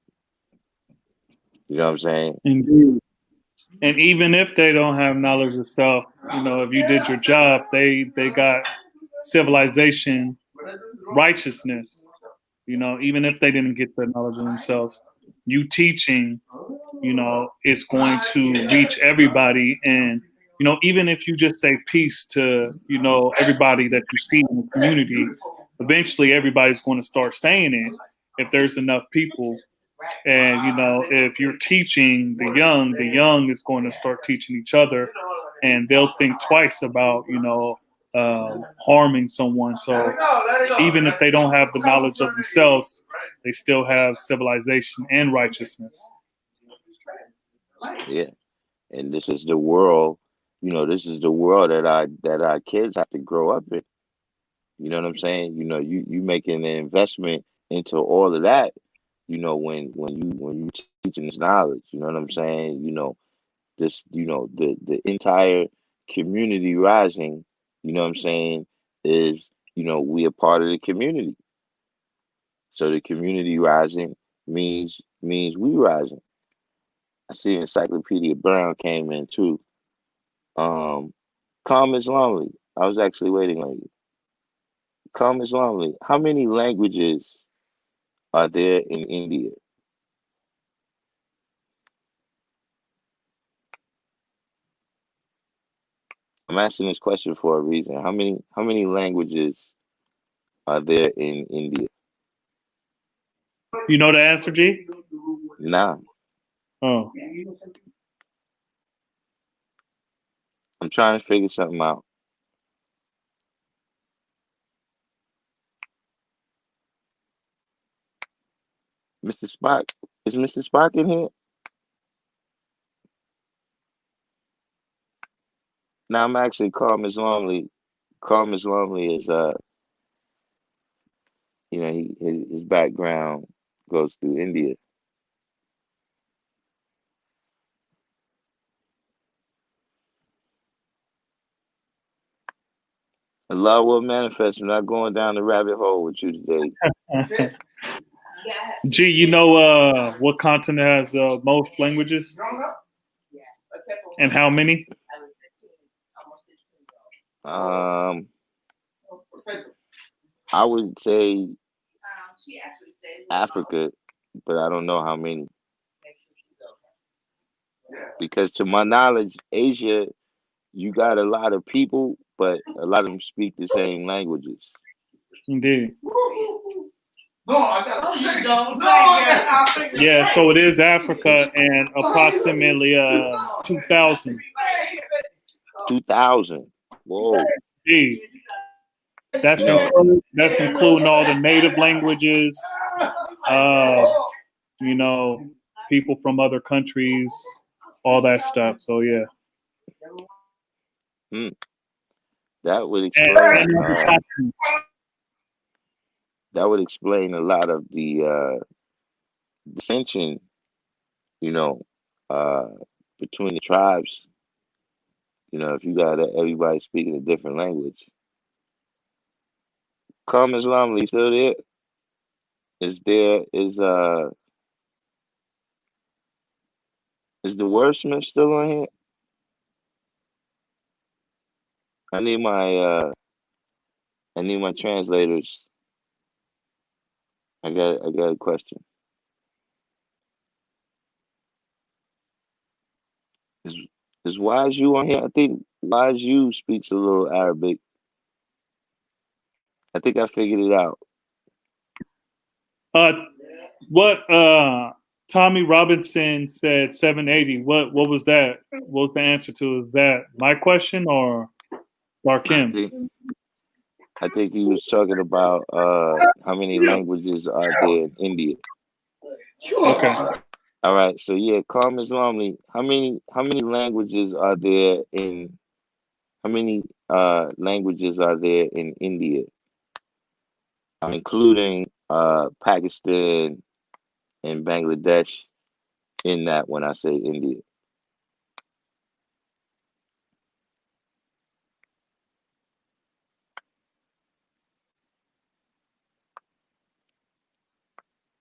You know what I'm saying? Indeed. And even if they don't have knowledge of self, if you did your job, they got civilization, righteousness. Even if they didn't get the knowledge of themselves, you teaching, is going to reach everybody. And even if you just say peace to everybody that you see in the community, eventually everybody's going to start saying it if there's enough people. And if you're teaching the young is going to start teaching each other, and they'll think twice about harming someone. So even if they don't have the knowledge of themselves, they still have civilization and righteousness. Yeah. And this is the world, that our kids have to grow up in. You know what I'm saying? You making an investment into all of that, when you teaching this knowledge, you know what I'm saying? This, the entire community rising, you know what I'm saying, is, we are part of the community. So the community rising means we rising. I see Encyclopedia Brown came in too. Um, Calm is lonely. I was actually waiting on you. Calm is lonely. How many languages are there in India? I'm asking this question for a reason. How many languages are there in India? You know the answer, G? Nah, Oh, I'm trying to figure something out. Mr. Spock, is Mr. Spock in here? Now I'm actually calm is lonely. Calm is lonely is his background goes through India. Allah will manifest. I'm not going down the rabbit hole with you today. G, what continent has most languages and how many? Um, I would say Africa, but I don't know how many. Because to my knowledge, Asia, you got a lot of people, but a lot of them speak the same languages. Indeed. No, I got Yeah, so it is Africa and approximately 2000. 2000. Whoa. Gee, You know, that's including all the native languages, uh, you know, people from other countries, all that stuff. So yeah, hmm, that would and explain other continents. that would explain a lot of the dissension, you know, uh between the tribes. You know, if you got everybody speaking a different language. Come Islamly still there? Is the wordsmith still on here? I need my translators. I got a question. Is is Wise You on here? I think Wise You speaks a little Arabic. I think I figured it out. Uh, what Tommy Robinson said 780. What was that? What was the answer to? Is that my question or I Darkim? think I think he was talking about how many languages are there in India. Okay. All right, so yeah, Calm Islamly. How many languages are there in how many languages are there in India? I'm including Pakistan and Bangladesh in that when I say India.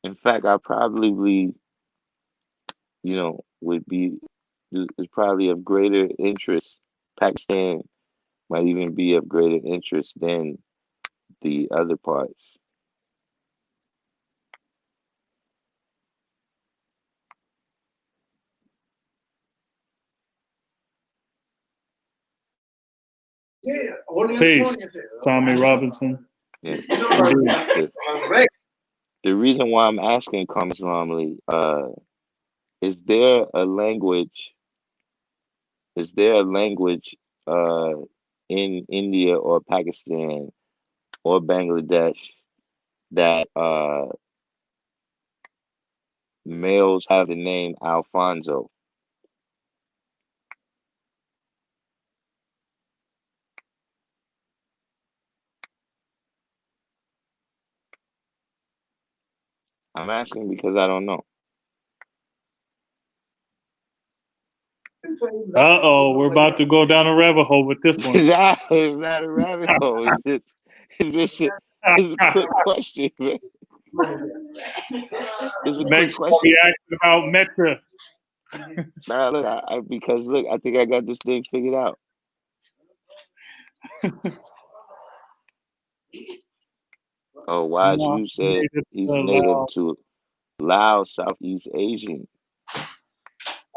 In fact, I probably, would be is probably of greater interest. Pakistan might even be of greater interest than the other parts. Peace, Tommy Robinson. Yeah. The reason why I'm asking Calm Islamly, is there a language? Is there a language uh, in India or Pakistan or Bangladesh that males have the name Alfonso? I'm asking because I don't know. We're about to go down a rabbit hole with this one. It's not a rabbit hole. It's a quick question, man. It's a quick Next, question. we asked about Metra. Nah, look, because look, I think I got this thing figured out. Oh, Wise No, You said he's native Lao. to Laos, Southeast Asian.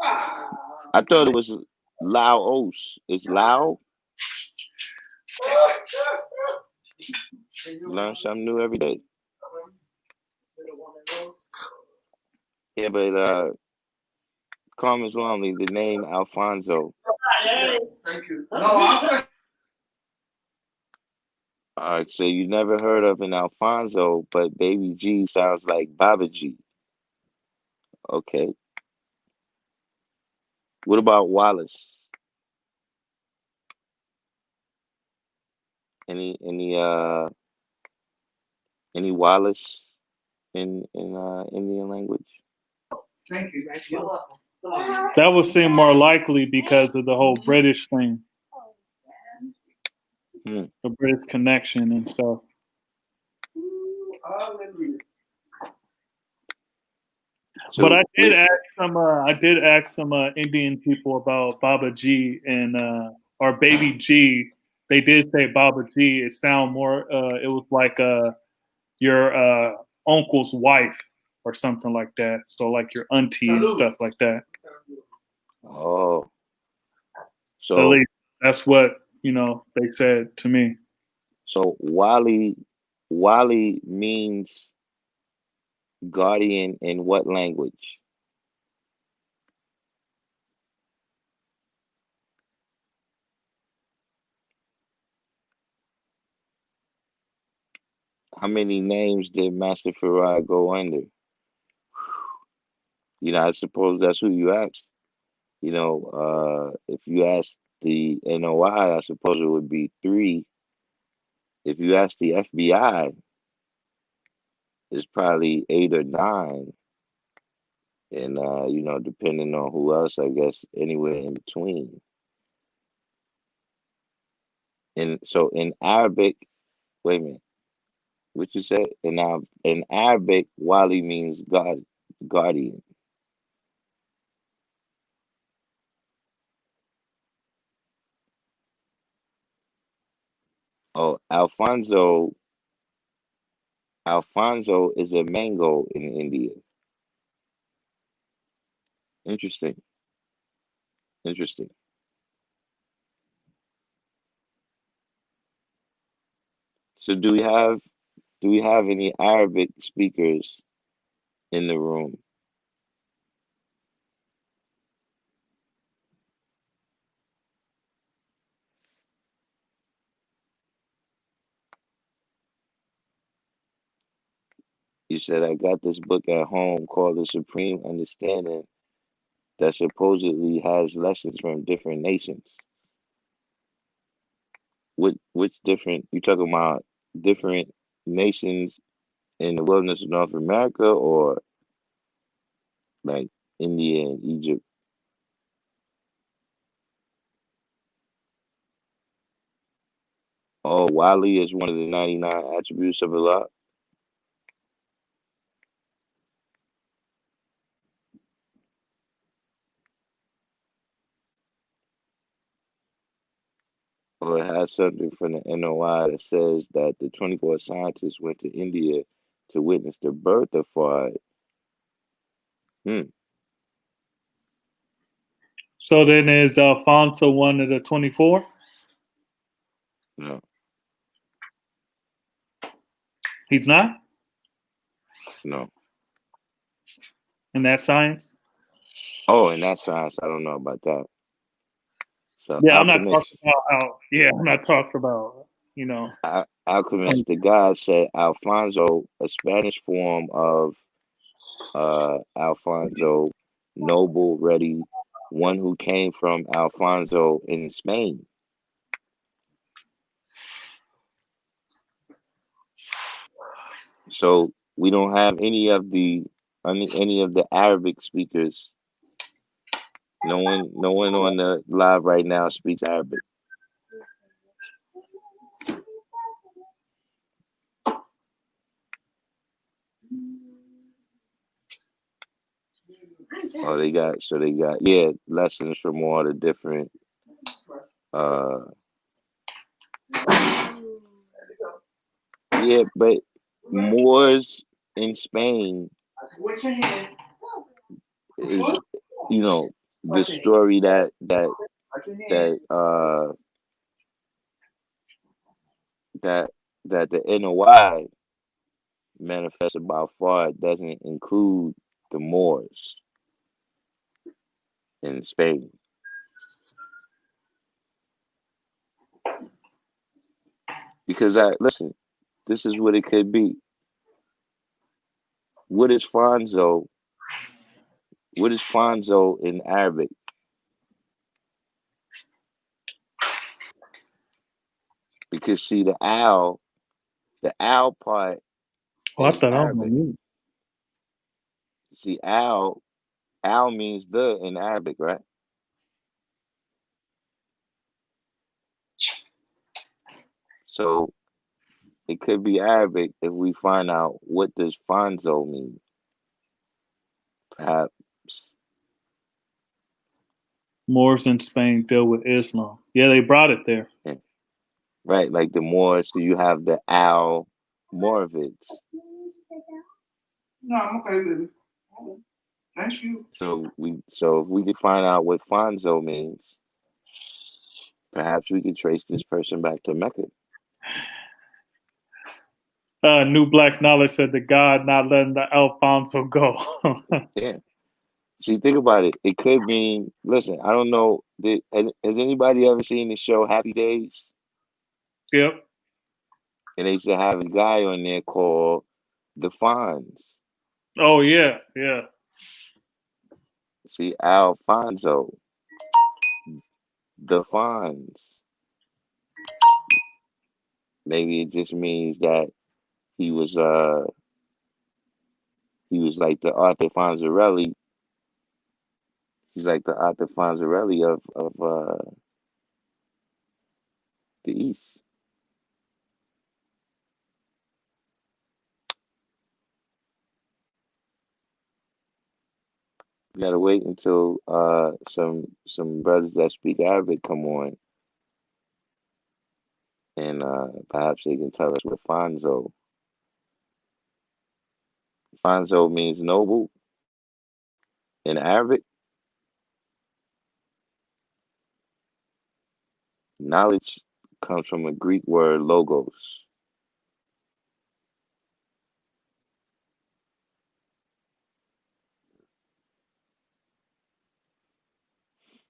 I thought it was Laos. It's Lao. Learn something new every day. Yeah, but Calm Islamly, the name Alfonso. Thank you. No, All right, so you never heard of an Alfonso, but Baby G sounds like Baba G. Okay. What about Wallace? Any Wallace in Indian language? thank you. Thank you. That would seem more likely because of the whole British thing, Hmm. the British connection and stuff. So But I did ask some Indian people about Baba G and or Baby G. They did say Baba G. It sound more. It was like your uncle's wife or something like that. So like your auntie and stuff like that. oh, At so least that's what they said to me. so Wali means guardian in what language? How many names did Master Farad go under? I suppose that's who you asked. If you ask the NOI, I suppose it would be three. If you ask the FBI, it's probably 8 or 9. And depending on who else, I guess anywhere in between. And so in Arabic, wait a minute, what you said? In Arabic, Wali means God, guardian. Oh, Alfonso is a mango in India. Interesting. Interesting. So do we have any Arabic speakers in the room? You said I got this book at home called The Supreme Understanding that supposedly has lessons from different nations. Which different? You talking about different nations in the wilderness of North America, or like India and Egypt? Oh, Wali is one of the 99 attributes of Allah. Or it has something from the NOI that says that the 24 scientists went to India to witness the birth of Fard. Hmm. So then is Alfonso one of the 24? No, He's not no. in that science? Oh, in that science, I don't know about that. So Yeah, I'm not talking alchemist, about how. Yeah, I'm not talking about. You know. alchemist, the god said Alfonso, a Spanish form of Alfonso, noble, ready, one who came from Alfonso in Spain. So we don't have any of the Arabic speakers. No one on the live right now speaks Arabic. Oh, they got lessons from all the different uh but Moors in Spain is the story that that that the NOI manifests about far doesn't include the Moors in Spain. Because listen, this is what it could be. What is Fonzo? What is Fonzo in Arabic? Because see the owl part Oh, I in thought I was on Arabic. mute. See, owl means the in Arabic, right? So it could be Arabic if we find out what does Fonzo mean. Perhaps Moors in Spain deal with Islam. Yeah, they brought it there. eh, right, like the Moors. So you have the owl Moravids. No, I'm okay, baby. Thank you. So if we could find out what Fonzo means, perhaps we could trace this person back to Mecca. New Black Knowledge said the God not letting the Alfonso go. Yeah. See, think about it. It could mean. Listen, I don't know. Has anybody ever seen the show Happy Days? Yep. And they used to have a guy on there called the Fonz. Oh yeah, yeah. See, Alfonso, the Fonz. Maybe it just means that he was like the Arthur Fonzarelli. He's like the Arthur Fonzarelli of the East. We gotta wait until some brothers that speak Arabic come on, and perhaps they can tell us what Fonzo. Fonzo means noble in Arabic. Knowledge comes from a Greek word logos.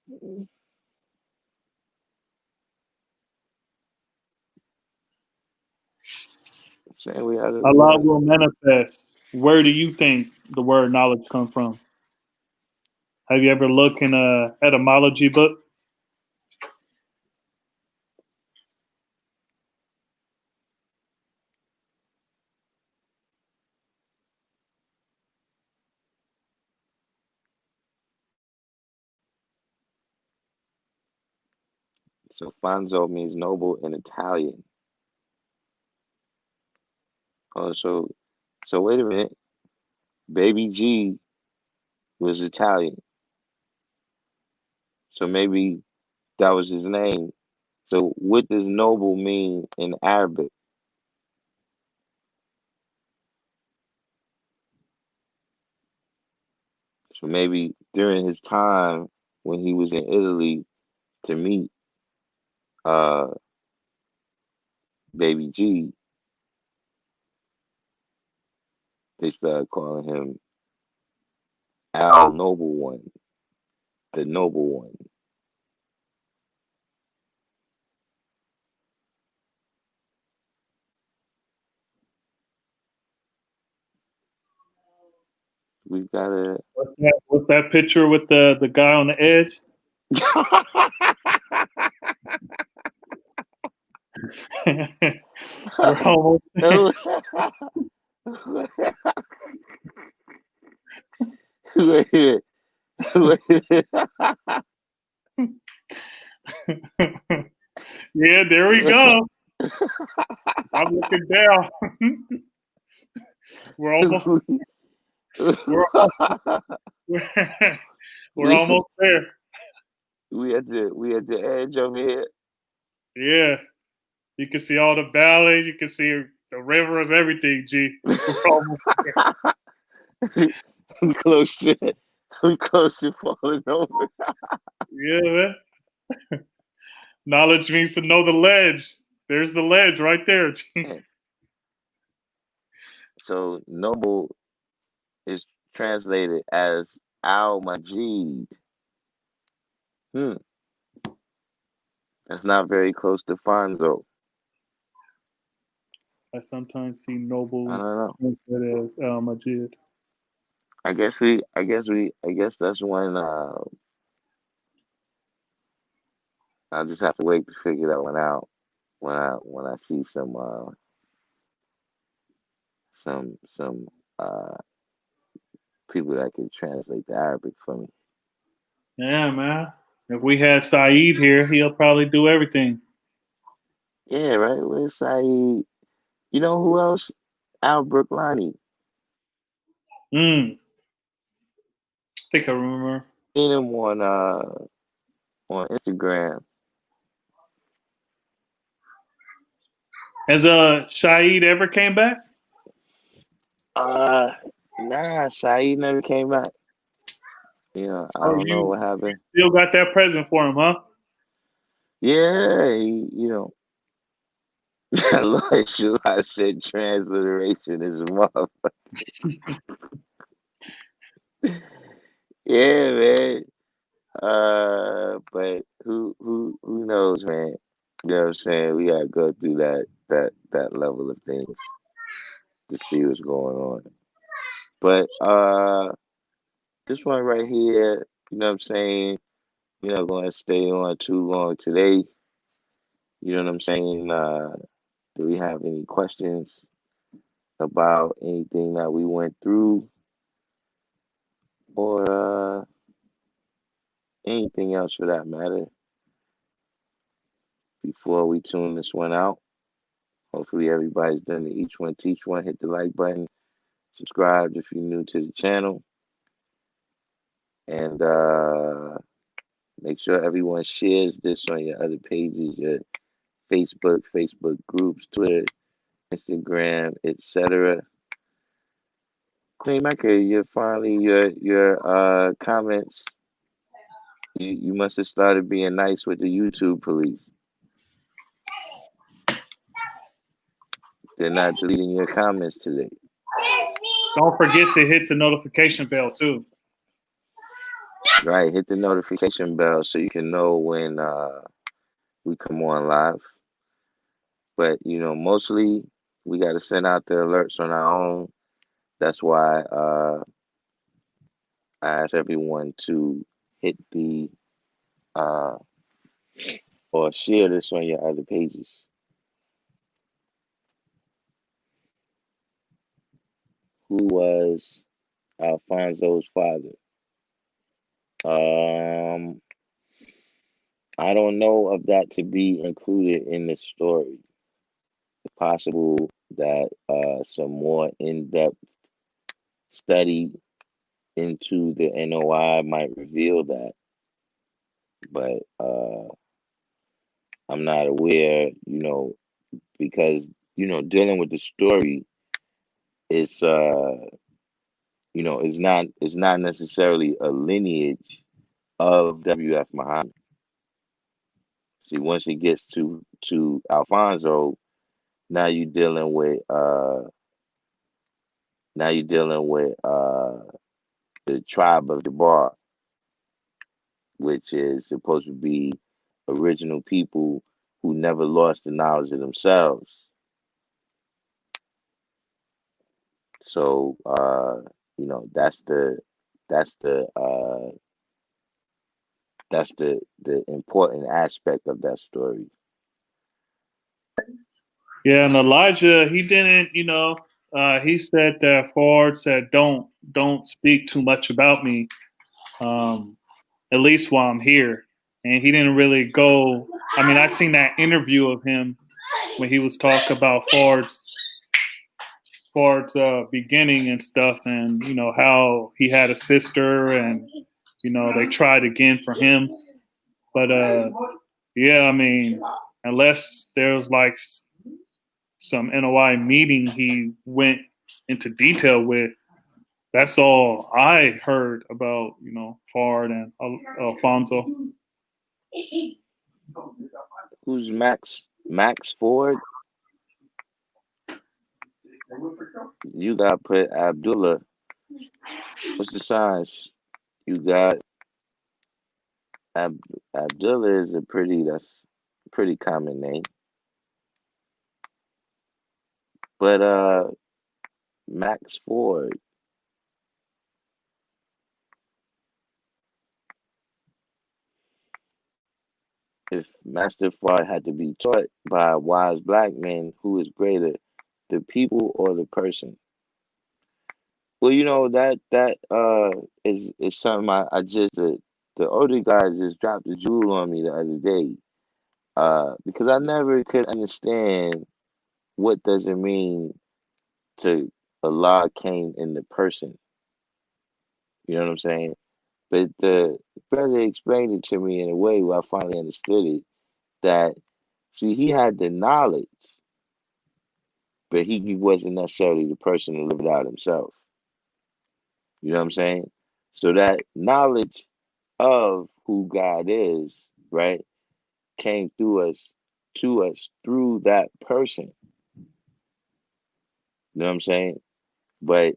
I'm saying Allah will manifest. Where do you think the word knowledge come from? Have you ever looked in a etymology book? So Fonzo means noble in Italian. Oh, so wait a minute. Baby G was Italian. So maybe that was his name. So what does noble mean in Arabic? So maybe during his time when he was in Italy to meet uh Baby G, they started calling him Al Noble One, the Noble One. We've gotta What's that picture with the guy on the edge? We're almost there. Wait, wait. Yeah, there we go. I'm looking down. We're almost we're we're, we're almost there. we at the edge over here. Yeah. You can see all the valleys, you can see the rivers, everything, G. We're almost there. I'm close to falling over. Yeah, man. Knowledge means to know the ledge. There's the ledge right there. G. So noble is translated as Al Majid. That's not very close to Fonzo. I sometimes see I noble don't know. as Al Majid. I guess that's when I'll just have to wait to figure that one out when I see some uh people that can translate the Arabic for me. Yeah, man. If we had Saeed here, he'll probably do everything. Yeah, right. Where's Saeed? You know who else? Al Brooklani. I think I remember. Seen him on Instagram. Has Saeed ever came back? Nah, Saeed never came back. I So don't know you what happened. still got that present for him, huh? Yeah, Lord Shula said transliteration is a motherfucker. Yeah, man. But who knows, man? You know what I'm saying? We gotta go through that level of things to see what's going on. But this one right here, you know what I'm saying? We're not going to stay on too long today. You know what I'm saying? Do we have any questions about anything that we went through, or anything else for that matter, before we tune this one out? Hopefully everybody's done the each one teach one. Hit the like button, subscribe if you're new to the channel, and make sure everyone shares this on your other pages, your Facebook groups, Twitter, Instagram, etc. Queen Mecca, you're finally your comments. You must have started being nice with the YouTube police. They're not deleting your comments today. Don't forget to hit the notification bell too. Right, hit the notification bell so you can know when we come on live. But you know, mostly we got to send out the alerts on our own. That's why I ask everyone to hit the or share this on your other pages. Who was Alfonso's father? I don't know of that to be included in the story. It's possible that some more in-depth study into the NOI might reveal that, but I'm not aware, you know, because you know, dealing with the story is you know, is not necessarily a lineage of W.F. Muhammad. See, once it gets to Alfonso, now you're dealing with the tribe of Jabbar, which is supposed to be original people who never lost the knowledge of themselves. So you know, that's the the important aspect of that story. Yeah, and Elijah, he didn't, you know, he said that Ford said, don't speak too much about me, at least while I'm here. And he didn't really go. I mean, I seen that interview of him when he was talking about Ford's beginning and stuff, and you know how he had a sister, and you know they tried again for him, but yeah, I mean, unless there was like some NOI meeting he went into detail with. That's all I heard about, you know, Fard and Alfonso. Who's Max Ford? You got put Abdullah. What's the signs? You got Abdullah is that's a pretty common name. But Max Ford. If Master Fard had to be taught by a wise black man, who is greater, the people or the person? Well, you know that is something I just the older guys just dropped the jewel on me the other day. Because I never could understand what does it mean to Allah came in the person. You know what I'm saying? But the brother explained it to me in a way where I finally understood it. That see, he had the knowledge, but he wasn't necessarily the person to live it out himself. You know what I'm saying? So that knowledge of who God is, right, came through us to us through that person. You know what I'm saying? But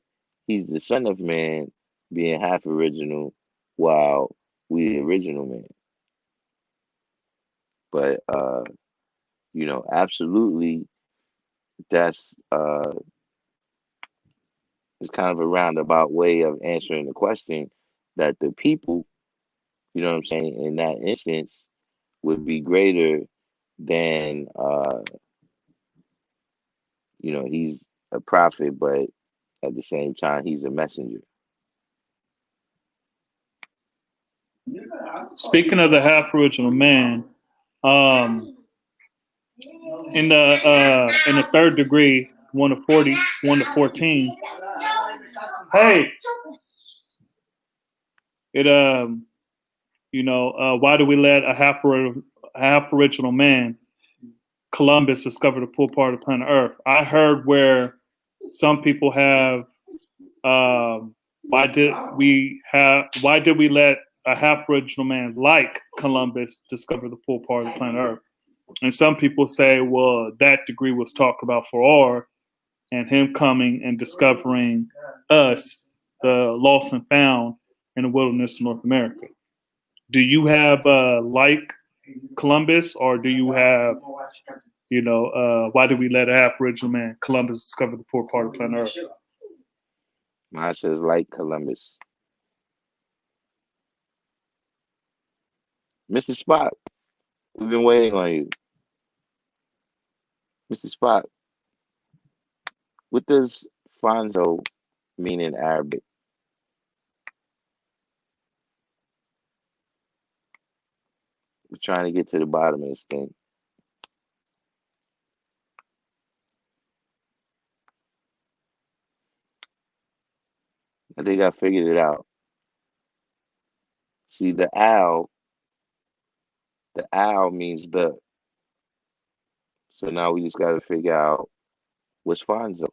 he's the son of man being half original while we the original man. But absolutely that's it's kind of a roundabout way of answering the question that the people, you know what I'm saying, in that instance would be greater than he's a prophet, but at the same time he's a messenger. Speaking of the half original man, um, in the third degree, 1 to 40, 1 to 14. Hey, it why do we let a half original man, Columbus, discover the full part of planet Earth? I heard where some people have why did we let a half original man like Columbus discover the full part of planet Earth? And some people say, well, that degree was talked about for R, and him coming and discovering us, the lost and found in the wilderness of North America. Do you have like Columbus, or do you have, why did we let a half original man, Columbus, discover the full part of planet Earth? Mine says like Columbus. Mr. Spock, we've been waiting on you. Mr. Spock, what does Fonzo mean in Arabic? We're trying to get to the bottom of this thing. I think I figured it out. See, the owl means the. So now we just got to figure out what's Fonzo.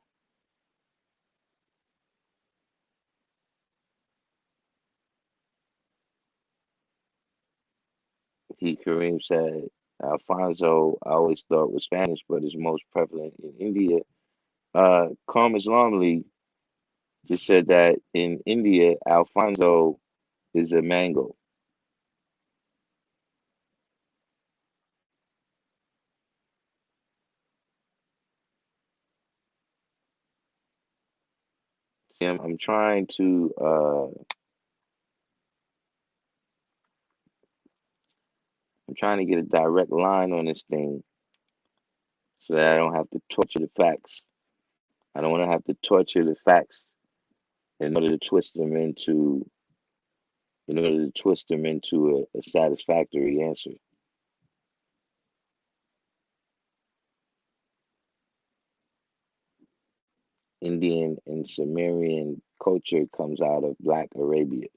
Kareem said, Alfonso I always thought was Spanish, but is most prevalent in India. Karma's Longley just said that in India, Alfonso is a mango. See, I'm trying to get a direct line on this thing so that I don't have to torture the facts. I don't want to have to torture the facts in order to twist them into a satisfactory answer. Indian and Sumerian culture comes out of Black Arabia.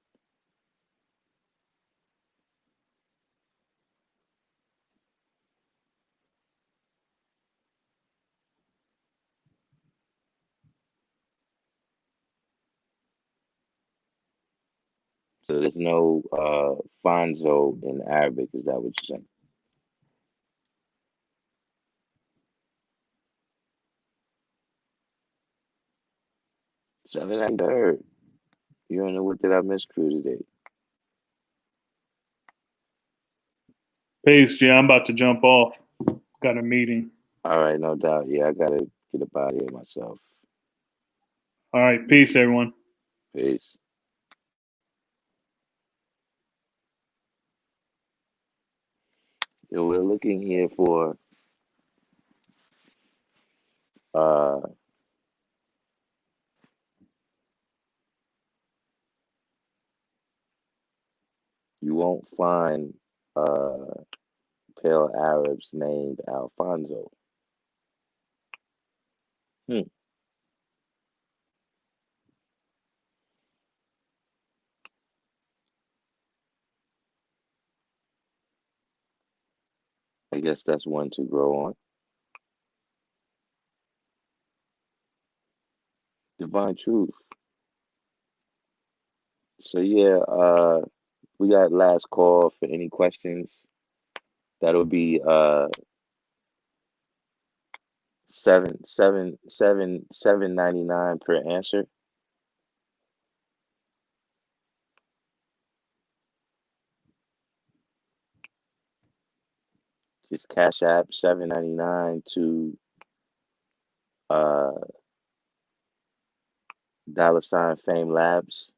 So there's no Fonzo in Arabic. Is that what you're saying? Something I heard. You don't know what did I miss, crew, today? Peace, G. I'm about to jump off. Got a meeting. All right, no doubt. Yeah, I gotta get up out of here myself. All right, peace, everyone. Peace. We're looking here for uh you won't find pale Arabs named Alfonso. Hmm. I guess that's one to grow on. Divine truth. So yeah, we got last call for any questions. That'll be $799 per answer. Just Cash App $7.99 to uh $ Fame Labs.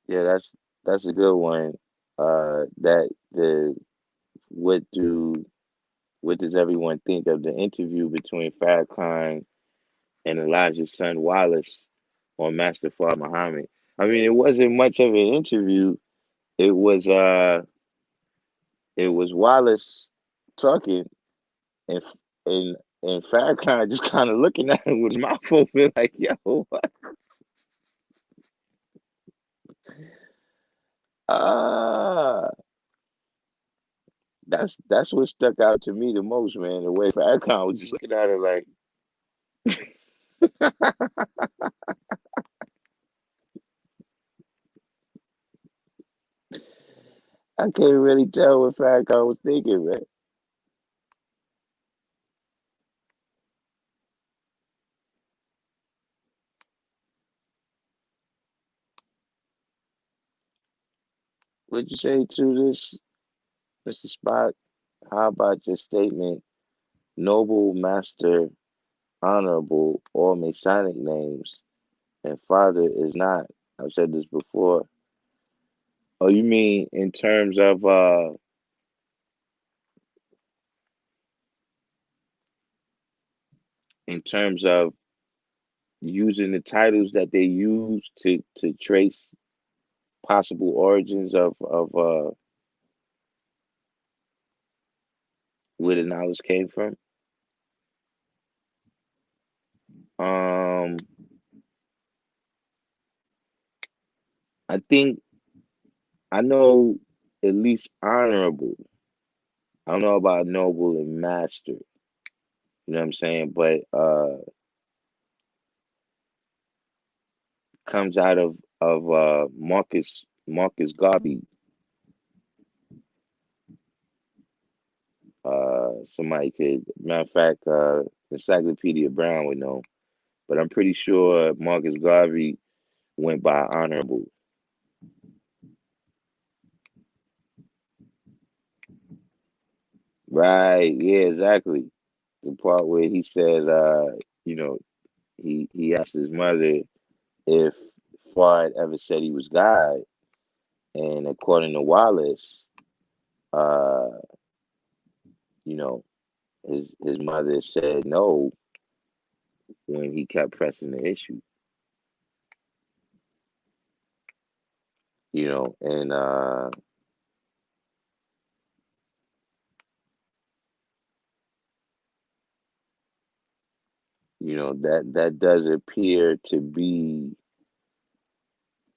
Yeah, that's a good one. That the what do what does everyone think of the interview between Farrakhan and Elijah's son Wallace on Master Fard Muhammad? I mean, it wasn't much of an interview. It was uh it was Wallace talking, and and and Farrakhan just kind of looking at him with his mouth open like, yo, what? Ah, that's what stuck out to me the most, man. The way Farrakhan was just looking at her like, I can't really tell what Farrakhan was thinking, man. What'd you say to this, Mr. Spock? How about your statement, noble, master, honorable, all Masonic names, and father is not? I've said this before. Oh, you mean in terms of using the titles that they use to trace possible origins of where the knowledge came from? Um, I think I know at least honorable. I don't know about noble and master. You know what I'm saying? But comes out of Marcus Garvey. Somebody could, matter of fact, Encyclopedia Brown would know. But I'm pretty sure Marcus Garvey went by honorable. Right? Yeah, exactly. The part where he said, you know, he asked his mother if Fard ever said he was God, and according to Wallace, uh, you know, his mother said no when he kept pressing the issue. And that does appear to be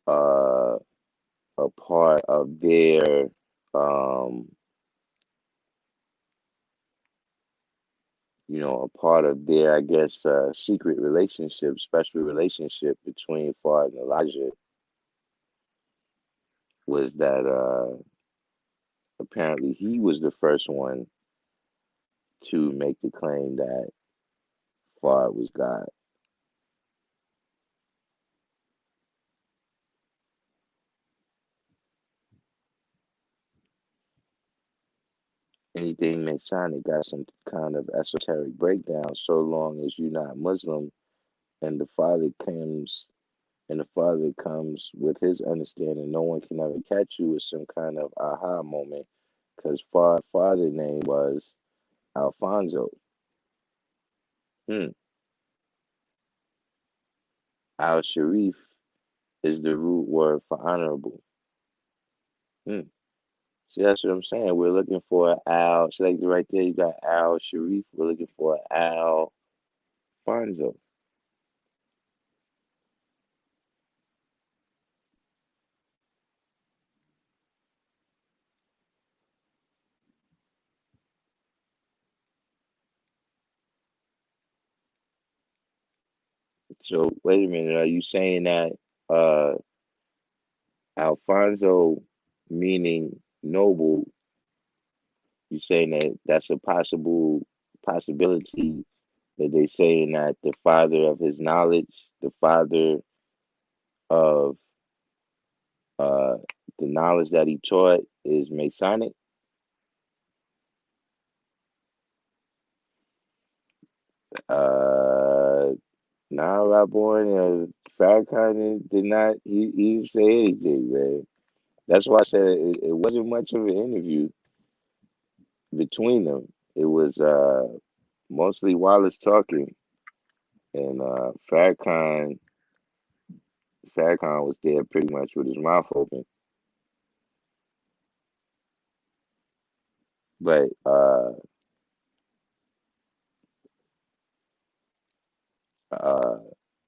uh, a part of their um, a part of their, I guess, secret relationship, special relationship between Fard and Elijah, was that apparently he was the first one to make the claim that Fard was God. Anything Masonic got some kind of esoteric breakdown, so long as you're not Muslim and the Father comes with his understanding, no one can ever catch you with some kind of aha moment, because Father's name was Alfonso. Hmm. Al Sharif is the root word for honorable. Hmm. See, that's what I'm saying. We're looking for Al. See, like right there, you got Al Sharif. We're looking for Alfonso. So wait a minute, are you saying that uh Alfonso, meaning noble, you saying that that's a possibility that they saying that the father of his knowledge, the father of uh the knowledge that he taught is Masonic? Uh nah, Rabbi, Farrakhan did not he didn't say anything, man. That's why I said it wasn't much of an interview between them. It was mostly Wallace talking, and Farrakhan was there pretty much with his mouth open. But uh,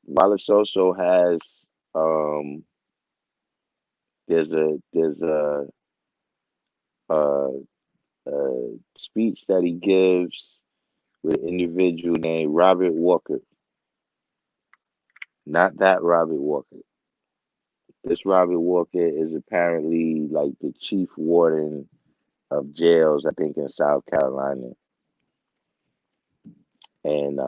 Wallace also has um, there's a speech that he gives with an individual named Robert Walker. Not that Robert Walker. This Robert Walker is apparently like the chief warden of jails, I think, in South Carolina. And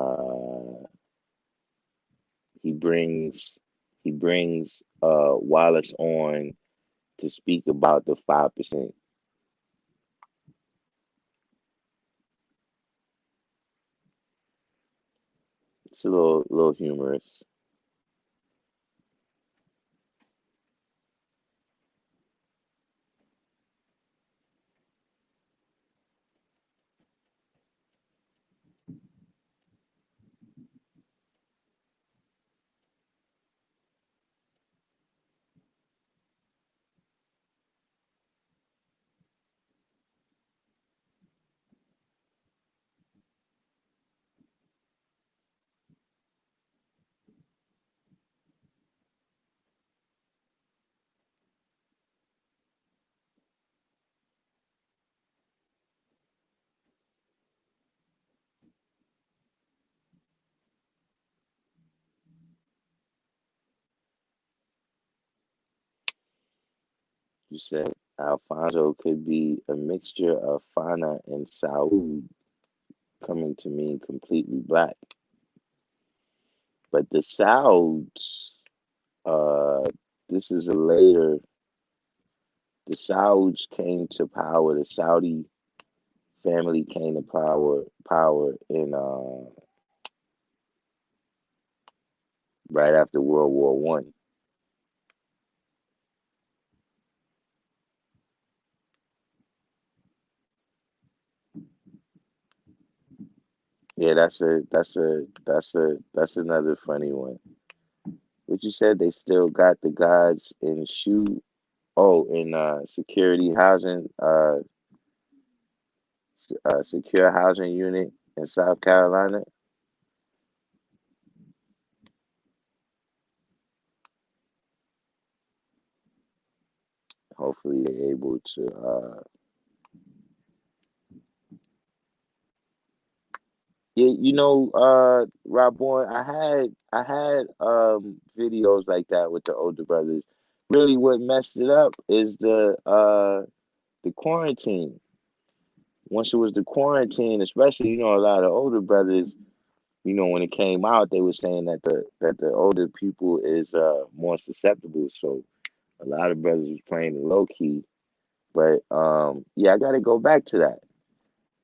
he brings he brings Wallace on to speak about the 5%. It's a little humorous. You said Alfonso could be a mixture of Fana and Saud, coming to mean completely black. But the Sauds, uh, this is a later. The Sauds came to power. The Saudi family came to power in right after World War I. Yeah, that's another funny one. What you said, they still got the gods in shoe. Oh, in security housing, secure housing unit in South Carolina. Hopefully, they're able to. Yeah, Rob Boy, I had videos like that with the older brothers. Really, what messed it up is the quarantine. Once it was the quarantine, especially a lot of older brothers, when it came out, they were saying that the older people is more susceptible. So a lot of brothers was playing it low key. But yeah, I got to go back to that.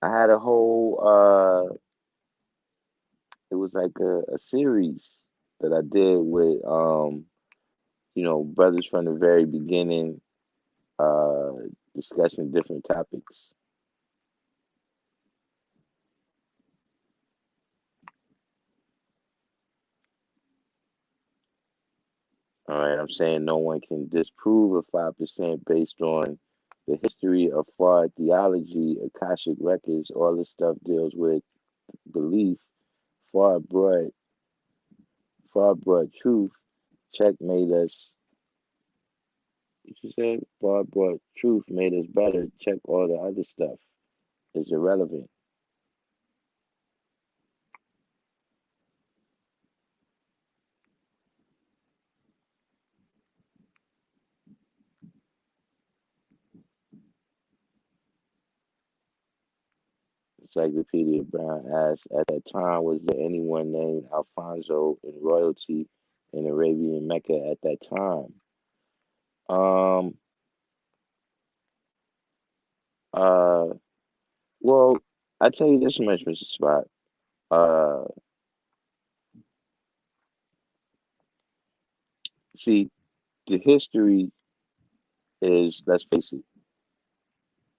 I had a whole it was like a series that I did with brothers from the very beginning, uh discussing different topics. All right, I'm saying no one can disprove a 5% based on the history of far theology, Akashic records, all this stuff deals with belief, far broad, far broad truth. Check made us. She said far broad truth made us better. Check all the other stuff is irrelevant. Encyclopedia Brown asks, at that time, was there anyone named Alfonso in royalty in Arabian Mecca at that time? Um, uh, well, I tell you this much, Mr. Spot. Uh, see, the history is, let's face it,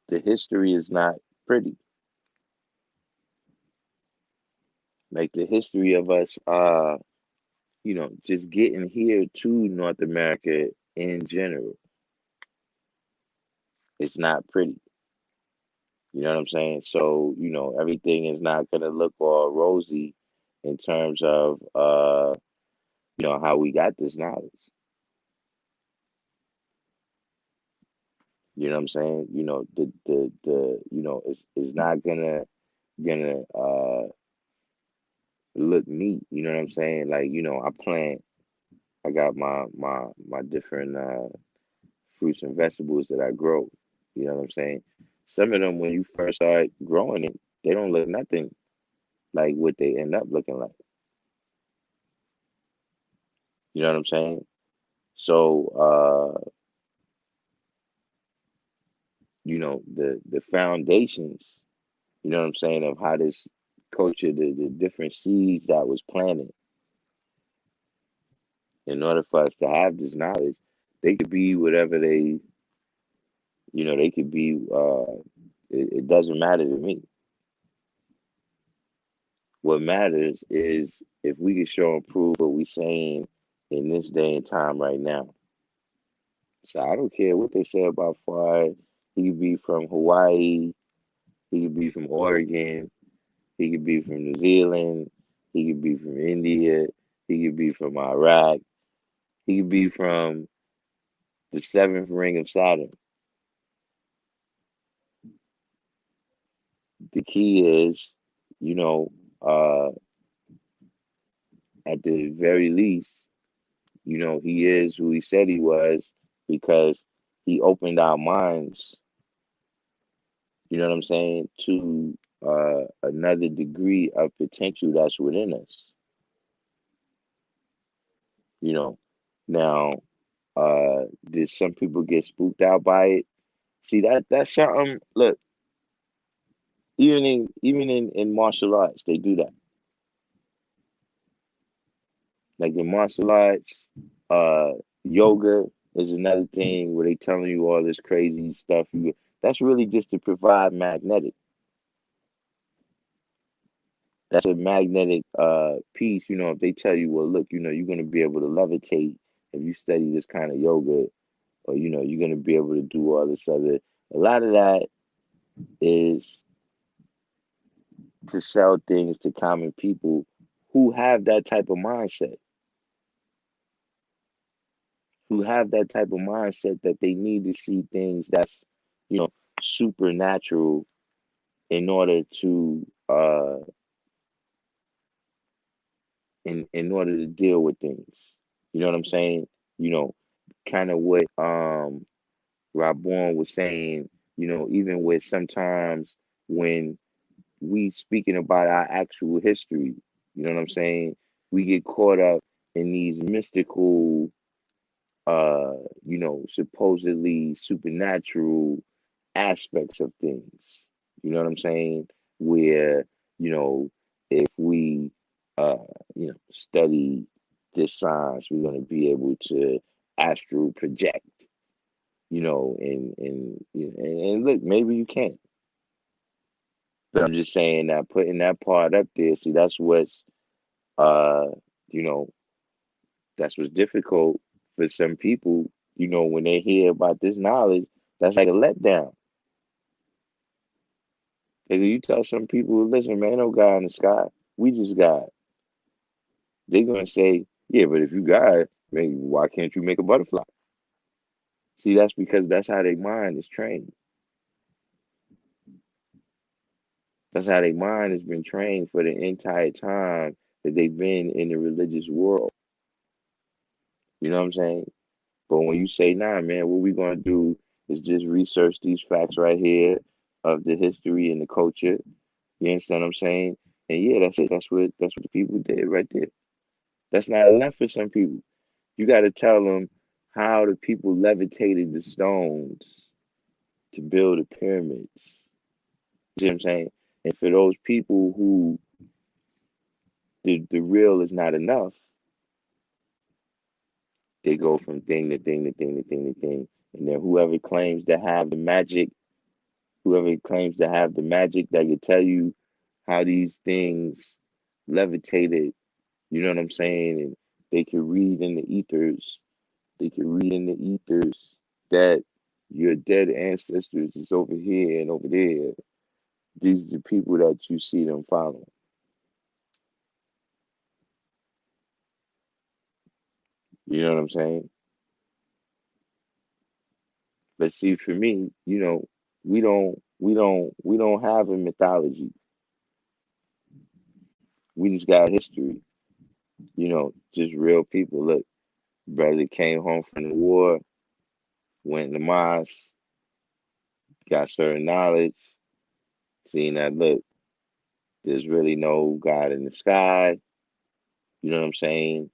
the history is not pretty. Like the history of us, just getting here to North America in general, it's not pretty. You know what I'm saying? So, everything is not gonna look all rosy in terms of how we got this knowledge. You know what I'm saying? It's not gonna look neat. You know what I'm saying? Like, I got my different fruits and vegetables that I grow. You know what I'm saying? Some of them, when you first start growing it, they don't look nothing like what they end up looking like. You know what I'm saying? So, the foundations, you know what I'm saying, of how this culture, the different seeds that was planted in order for us to have this knowledge, they could be whatever they could be. It doesn't matter to me. What matters is if we can show and prove what we're saying in this day and time right now. So I don't care what they say about Fard. He could be from Hawaii. He could be from Oregon. He could be from New Zealand. He could be from India. He could be from Iraq. He could be from the seventh ring of Saturn. The key is, you know, uh, at the very least, he is who he said he was because he opened our minds, you know what I'm saying, to another degree of potential that's within us. You know, now, did some people get spooked out by it? See, that's something. Look, even in martial arts, they do that. Like in martial arts, uh, yoga is another thing where they telling you all this crazy stuff. That's really just to provide magnetic. That's a magnetic piece. If they tell you, well, look, you're gonna be able to levitate if you study this kind of yoga, or you're gonna be able to do all this other. A lot of that is to sell things to common people who have that type of mindset, that they need to see things that's, you know, supernatural in order to in order to deal with things. You know what I'm saying? You know, kind of what Rabon was saying, even with sometimes when we speaking about our actual history, you know what I'm saying? We get caught up in these mystical, uh, supposedly supernatural aspects of things. You know what I'm saying? Where, you know, if we, study this science, we're going to be able to astral project, and look, maybe you can't. But I'm just saying that putting that part up there, see, uh, you know, that's what's difficult for some people, when they hear about this knowledge, that's like a letdown. Like you tell some people, listen, man, ain't no God in the sky. We just God. They're gonna say, yeah, but if you God, man, why can't you make a butterfly? See, that's because that's how their mind is trained. That's how their mind has been trained for the entire time that they've been in the religious world. You know what I'm saying? But when you say, nah, man, what we gonna do is just research these facts right here of the history and the culture, You understand what I'm saying? And yeah, that's it. That's what the people did right there. That's not enough for some people. You got to tell them how the people levitated the stones to build the pyramids. You know what I'm saying? And for those people who the real is not enough, they go from thing to thing to thing to thing to thing. And then whoever claims to have the magic that can tell you how these things levitated, you know what I'm saying? And they can read in the ethers. They can read in the ethers that your dead ancestors is over here and over there. These are the people that you see them following. You know what I'm saying? But see, for me, we don't have a mythology. We just got history. Just real people. Look, brother came home from the war, went in the mosque, got certain knowledge, seen that look, there's really no God in the sky. You know what I'm saying?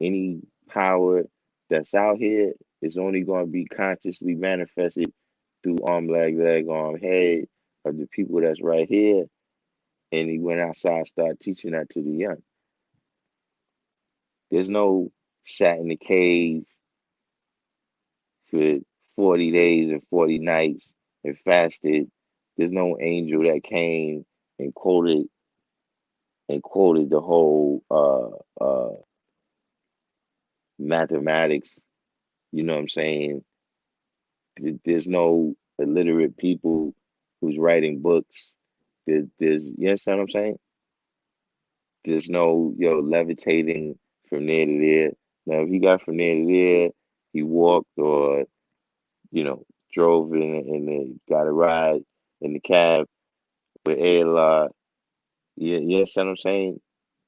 Any power that's out here is only going to be consciously manifested through arm, leg, arm, head of the people that's right here. And he went outside, started teaching that to the young. There's no sat in the cave for 40 days and 40 nights and fasted. There's no angel that came and quoted the whole mathematics. You know what I'm saying? There's no illiterate people who's writing books. You understand what I'm saying? There's no levitating from there to there. Now, if he got from there to there, he walked or you know drove and got a ride in the cab with Allah. You understand what I'm saying?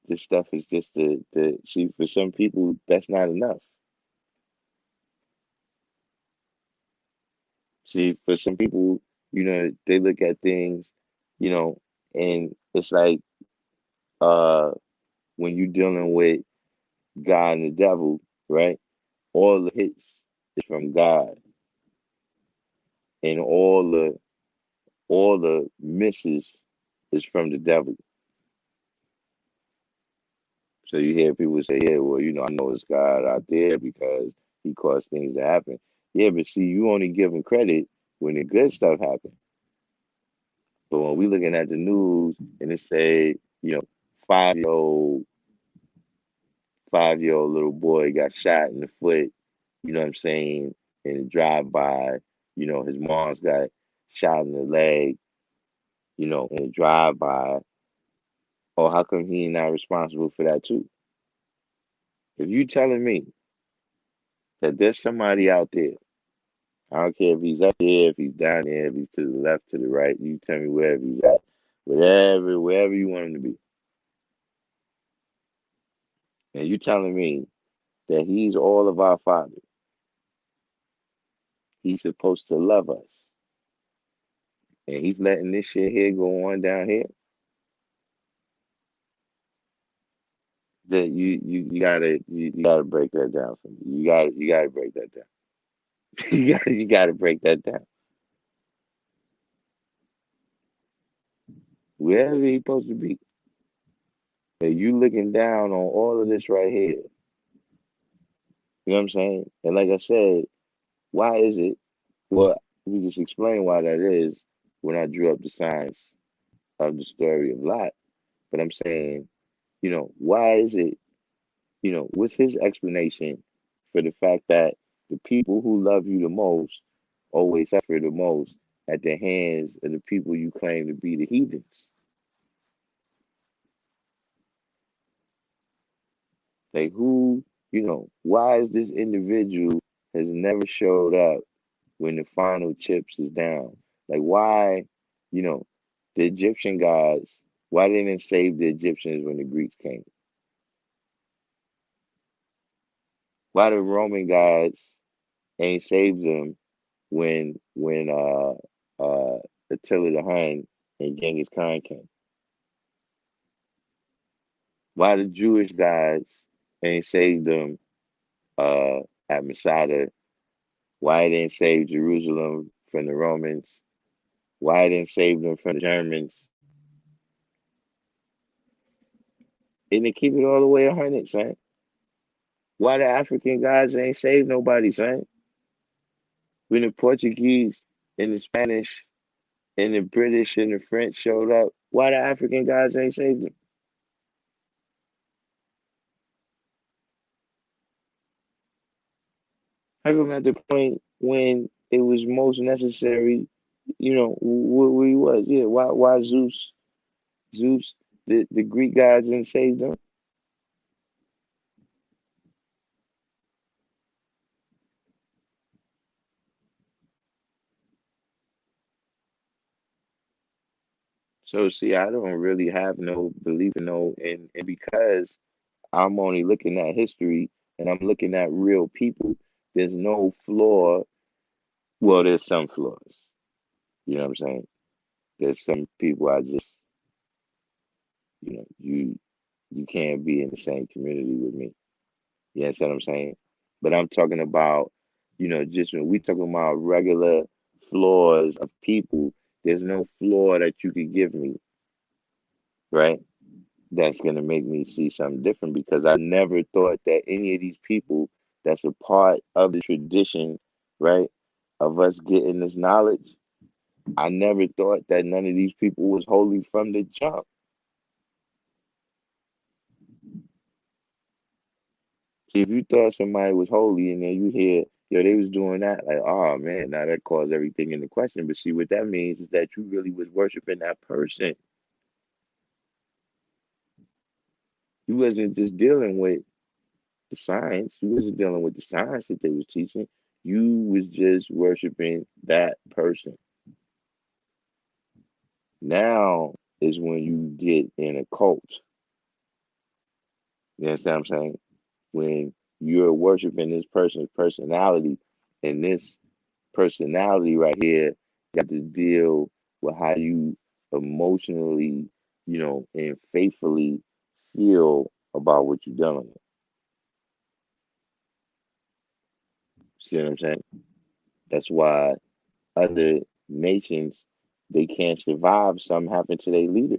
This stuff is just the see for some people that's not enough. See, for some people, they look at things, you know, and it's like uh when you're dealing with God and the devil, right? All the hits is from God, and all the misses is from the devil. So you hear people say, "Yeah, well, I know it's God out there because He caused things to happen." Yeah, but see, you only give Him credit when the good stuff happens. But when we looking at the news and it say, 5-year-old 5-year-old little boy got shot in the foot, you know what I'm saying, in a drive by, his mom's got shot in the leg, in a drive by. Oh, how come he not responsible for that too? If you telling me that there's somebody out there, I don't care if he's up there, if he's down there, if he's to the left, to the right, you tell me wherever he's at. Wherever you want him to be. And you telling me that he's all of our Father. He's supposed to love us. And he's letting this shit here go on down here. That you gotta break that down for me. You gotta break that down. you gotta break that down. Wherever he's supposed to be. And you looking down on all of this right here. You know what I'm saying? And like I said, why is it? Well, we just explain why that is when I drew up the science of the story of Lot. But I'm saying, why is it, what's his explanation for the fact that the people who love you the most always suffer the most at the hands of the people you claim to be the heathens? Like why is this individual has never showed up when the final chips is down? Like why, you know, the Egyptian gods, why they didn't save the Egyptians when the Greeks came? Why the Roman gods ain't saved them when Attila the Hun and Genghis Khan came. Why the Jewish guys ain't saved them at Masada? Why they didn't save Jerusalem from the Romans? Why they didn't save them from the Germans? And they keep it all the way 100, son. Why the African guys ain't saved nobody, son? When the Portuguese and the Spanish and the British and the French showed up, why the African guys ain't saved them? How come at the point when it was most necessary, where he was? Yeah, why Zeus, the Greek guys didn't save them? So see, I don't really have no belief in no, and because I'm only looking at history and I'm looking at real people, there's no flaw. Well, there's some flaws. You know what I'm saying? There's some people I just, you can't be in the same community with me. You understand what I'm saying? But I'm talking about, just when we talking about regular flaws of people, there's no flaw that you could give me, right? That's gonna make me see something different because I never thought that any of these people that's a part of the tradition, right, of us getting this knowledge, I never thought that none of these people was holy from the jump. See, if you thought somebody was holy and then you hear, yo, they was doing that, like, oh man, now that calls everything into question. But see, what that means is that you really was worshiping that person. You wasn't just dealing with the science. You wasn't dealing with the science that they was teaching. You was just worshiping that person. Now is when you get in a cult. You understand what I'm saying? When you're worshiping this person's personality, and this personality right here got to deal with how you emotionally, and faithfully feel about what you're dealing with. See what I'm saying? That's why other nations they can't survive. Something happened to their leader.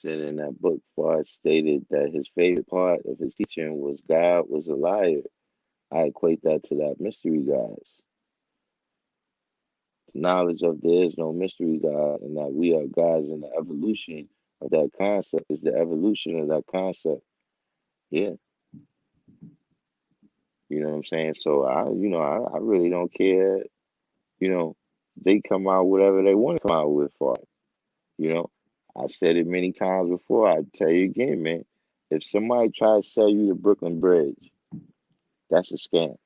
Said in that book, Fard stated that his favorite part of his teaching was God was a liar. I equate that to that mystery guys. The knowledge of there is no mystery God and that we are gods and the evolution of that concept is the evolution of that concept. Yeah, you know what I'm saying? So I really don't care, you know, they come out whatever they want to come out with for it. You know, I've said it many times before. I tell you again, man. If somebody tries to sell you the Brooklyn Bridge, that's a scam.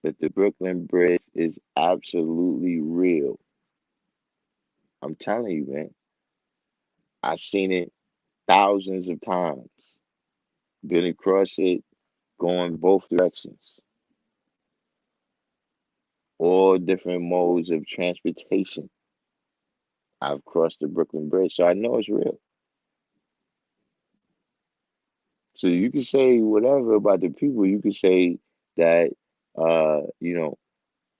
But the Brooklyn Bridge is absolutely real. I'm telling you, man. I've seen it thousands of times. Been across it, going both directions. All different modes of transportation. I've crossed the Brooklyn Bridge, so I know it's real. So you can say whatever about the people. You can say that, you know,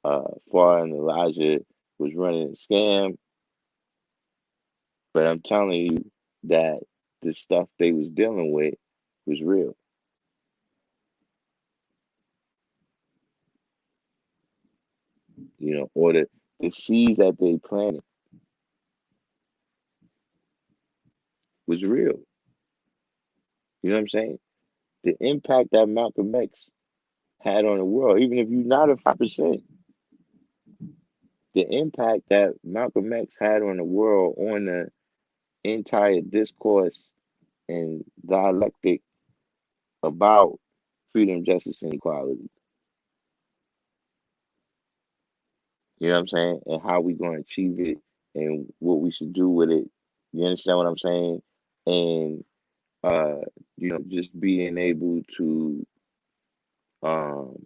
Farah and Elijah was running a scam, but I'm telling you that the stuff they was dealing with was real. Or the seeds that they planted was real. You know what I'm saying? The impact that Malcolm X had on the world, even if you're not a 5%, the impact that Malcolm X had on the world, on the entire discourse and dialectic about freedom, justice, and equality. You know what I'm saying? And how we going to achieve it and what we should do with it. You understand what I'm saying? And uh, just being able to um,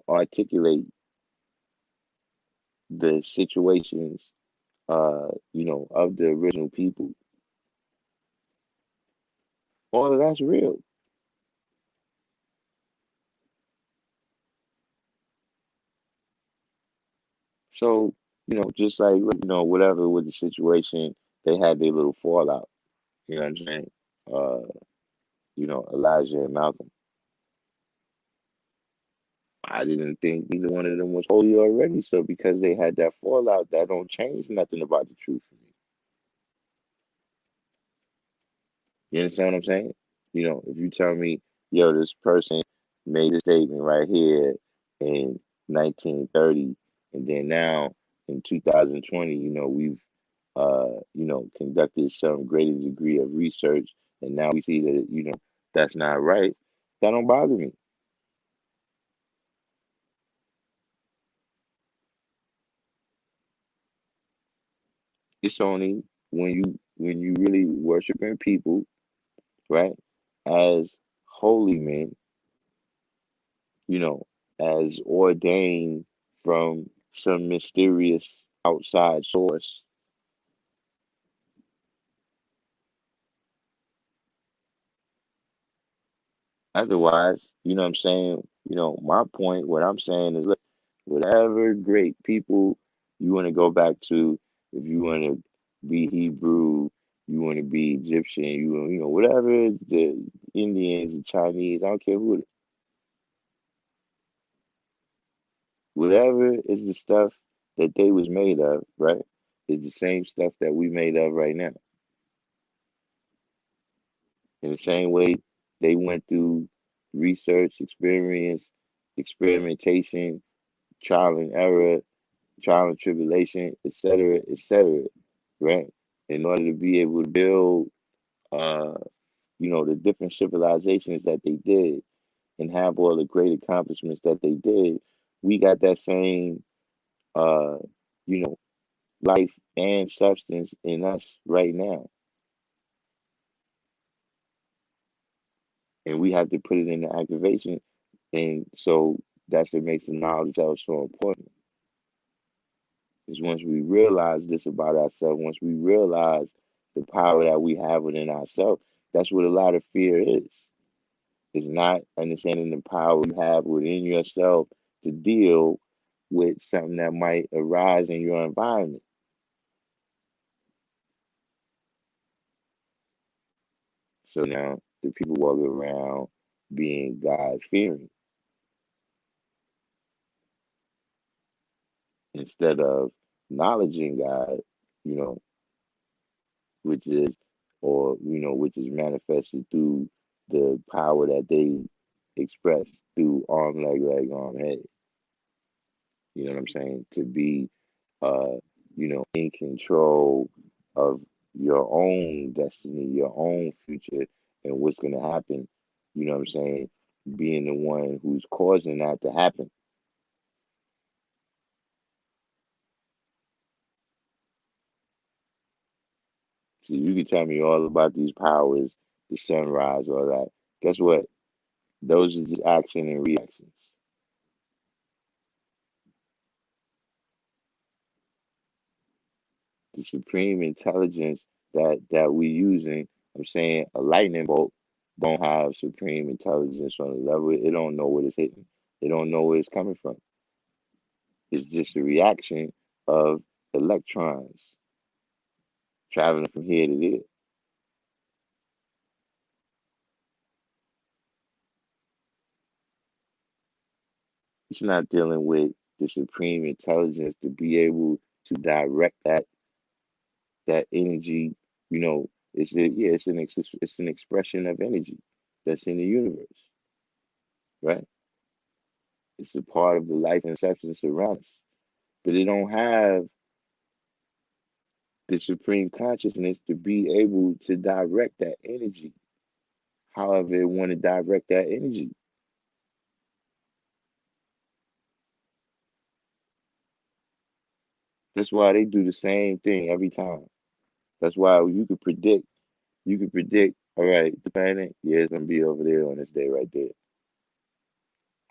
articulate the situations of the original people. All of that's real. So, just like, whatever with the situation, they had their little fallout. You know what I'm saying? Uh, Elijah and Malcolm. I didn't think neither one of them was holy already. So because they had that fallout, that don't change nothing about the truth for me. You understand what I'm saying? If you tell me, yo, this person made a statement right here in 1930, and then now in 2020, we've conducted some greater degree of research, and now we see that, that's not right. That don't bother me. It's only when you really worshiping people, right, as holy men, you know, as ordained from some mysterious outside source. Otherwise, what I'm saying, my point, what I'm saying is, look, whatever great people you want to go back to, if you want to be Hebrew, you want to be Egyptian, whatever the Indians, the Chinese, I don't care who it is, whatever is the stuff that they was made of, right, is the same stuff that we made of right now. In the same way they went through research, experience, experimentation, trial and error, trial and tribulation, etc., right? In order to be able to build, uh, the different civilizations that they did and have all the great accomplishments that they did, we got that same, uh, you know, life and substance in us right now. And we have to put it into activation. And so that's what makes the knowledge that was so important. Is once we realize this about ourselves, once we realize the power that we have within ourselves, that's what a lot of fear is. It's not understanding the power you have within yourself to deal with something that might arise in your environment. So now the people walk around being God fearing instead of acknowledging God, you know, which is which is manifested through the power that they express through arm, leg, arm, head. You know what I'm saying? To be in control of your own destiny, your own future, and what's gonna happen, you know what I'm saying? Being the one who's causing that to happen. So you can tell me all about these powers, the sunrise, all that. Guess what? Those are just action and reactions. The supreme intelligence that we using, I'm saying a lightning bolt don't have supreme intelligence on the level. It don't know what it's hitting. It don't know where it's coming from. It's just a reaction of electrons traveling from here to there. It's not dealing with the supreme intelligence to be able to direct that energy. It's an expression of energy that's in the universe, right? It's a part of the life and substance around us. But it don't have the supreme consciousness to be able to direct that energy however it want to direct that energy. That's why they do the same thing every time. That's why you could predict. You could predict. All right, the planet, yeah, it's gonna be over there on this day right there.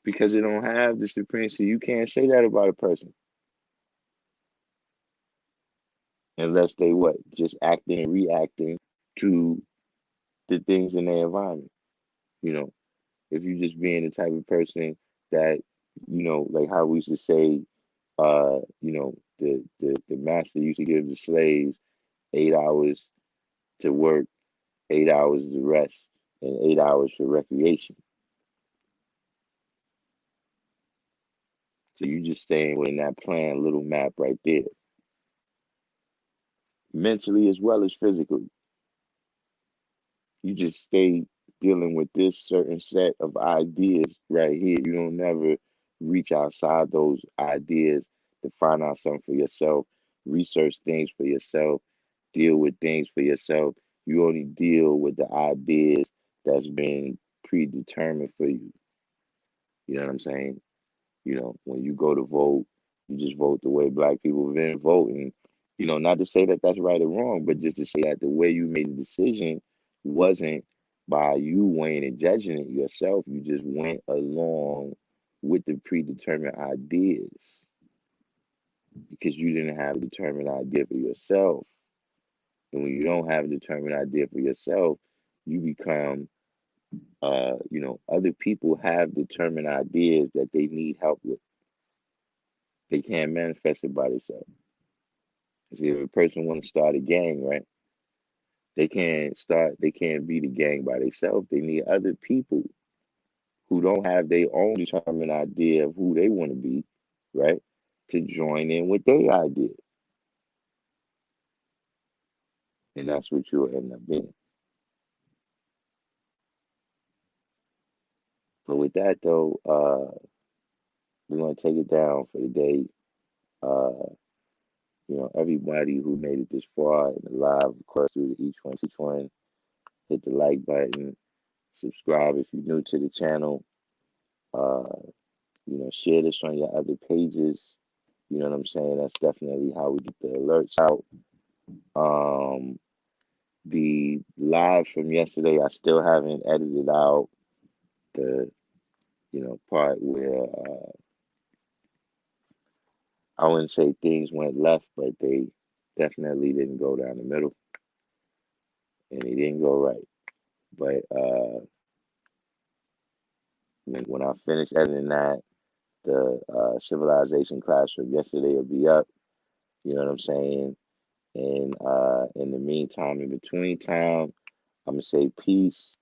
Because it don't have the supremacy. You can't say that about a person unless they what? Just acting and reacting to the things in their environment. You know, if you just being the type of person that, like how we used to say, the master used to give the slaves 8 hours to work, 8 hours to rest, and 8 hours for recreation. So you just staying within that plan, little map right there, mentally as well as physically. You just stay dealing with this certain set of ideas right here. You don't never reach outside those ideas to find out something for yourself, research things for yourself, deal with things for yourself. You only deal with the ideas that's been predetermined for you. You know what I'm saying? When you go to vote, you just vote the way black people have been voting. Not to say that that's right or wrong, but just to say that the way you made the decision wasn't by you weighing and judging it yourself. You just went along with the predetermined ideas because you didn't have a determined idea for yourself. And when you don't have a determined idea for yourself, you become, other people have determined ideas that they need help with. They can't manifest it by themselves. See, if a person want to start a gang, right? They can't be the gang by themselves. They need other people who don't have their own determined idea of who they want to be, right? To join in with their idea. And that's what you'll end up being. But with that though, we're gonna take it down for the day. Uh, everybody who made it this far in the live, of course, through each one, hit the like button, subscribe if you're new to the channel. Uh, share this on your other pages. You know what I'm saying? That's definitely how we get the alerts out. The live from yesterday, I still haven't edited out the, part where I wouldn't say things went left, but they definitely didn't go down the middle and they didn't go right. But when I finish editing that, the civilization class from yesterday will be up. You know what I'm saying? And in the meantime, in between time, I'm gonna say peace.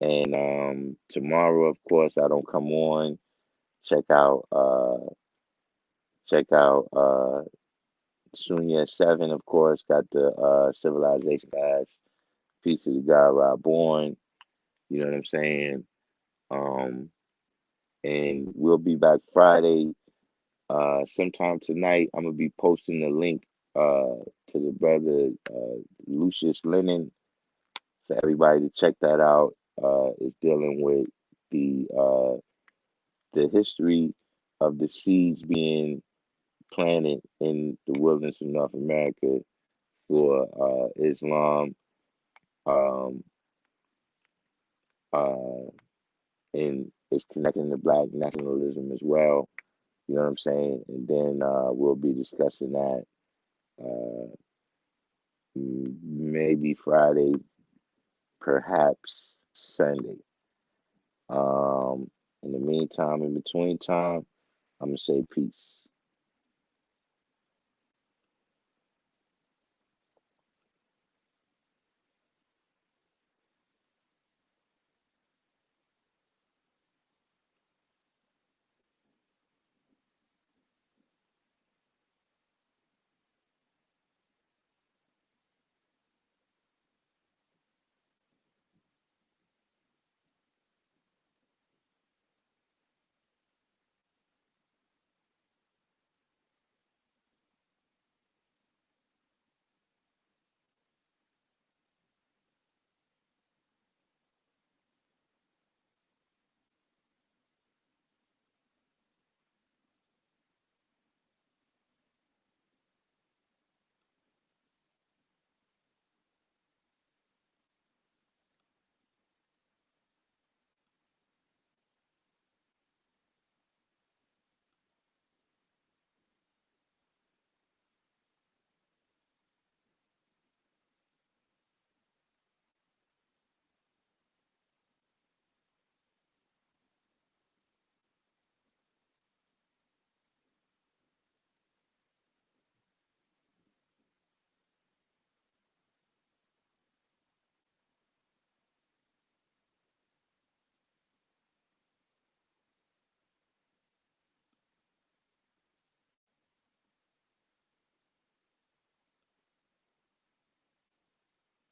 And tomorrow, of course, I don't come on. Check out check out Sunya 7, of course, got the civilization class. Peace to the God Rob Born. You know what I'm saying? Um, and we'll be back Friday. Sometime tonight, I'm gonna be posting the link to the brother Lucius Lennon for everybody to check that out. It's dealing with the history of the seeds being planted in the wilderness of North America for Islam, um, uh, and it's connecting to Black nationalism as well. You know what I'm saying? And then we'll be discussing that uh, maybe Friday, perhaps Sunday. In the meantime, in between time, I'm gonna say peace.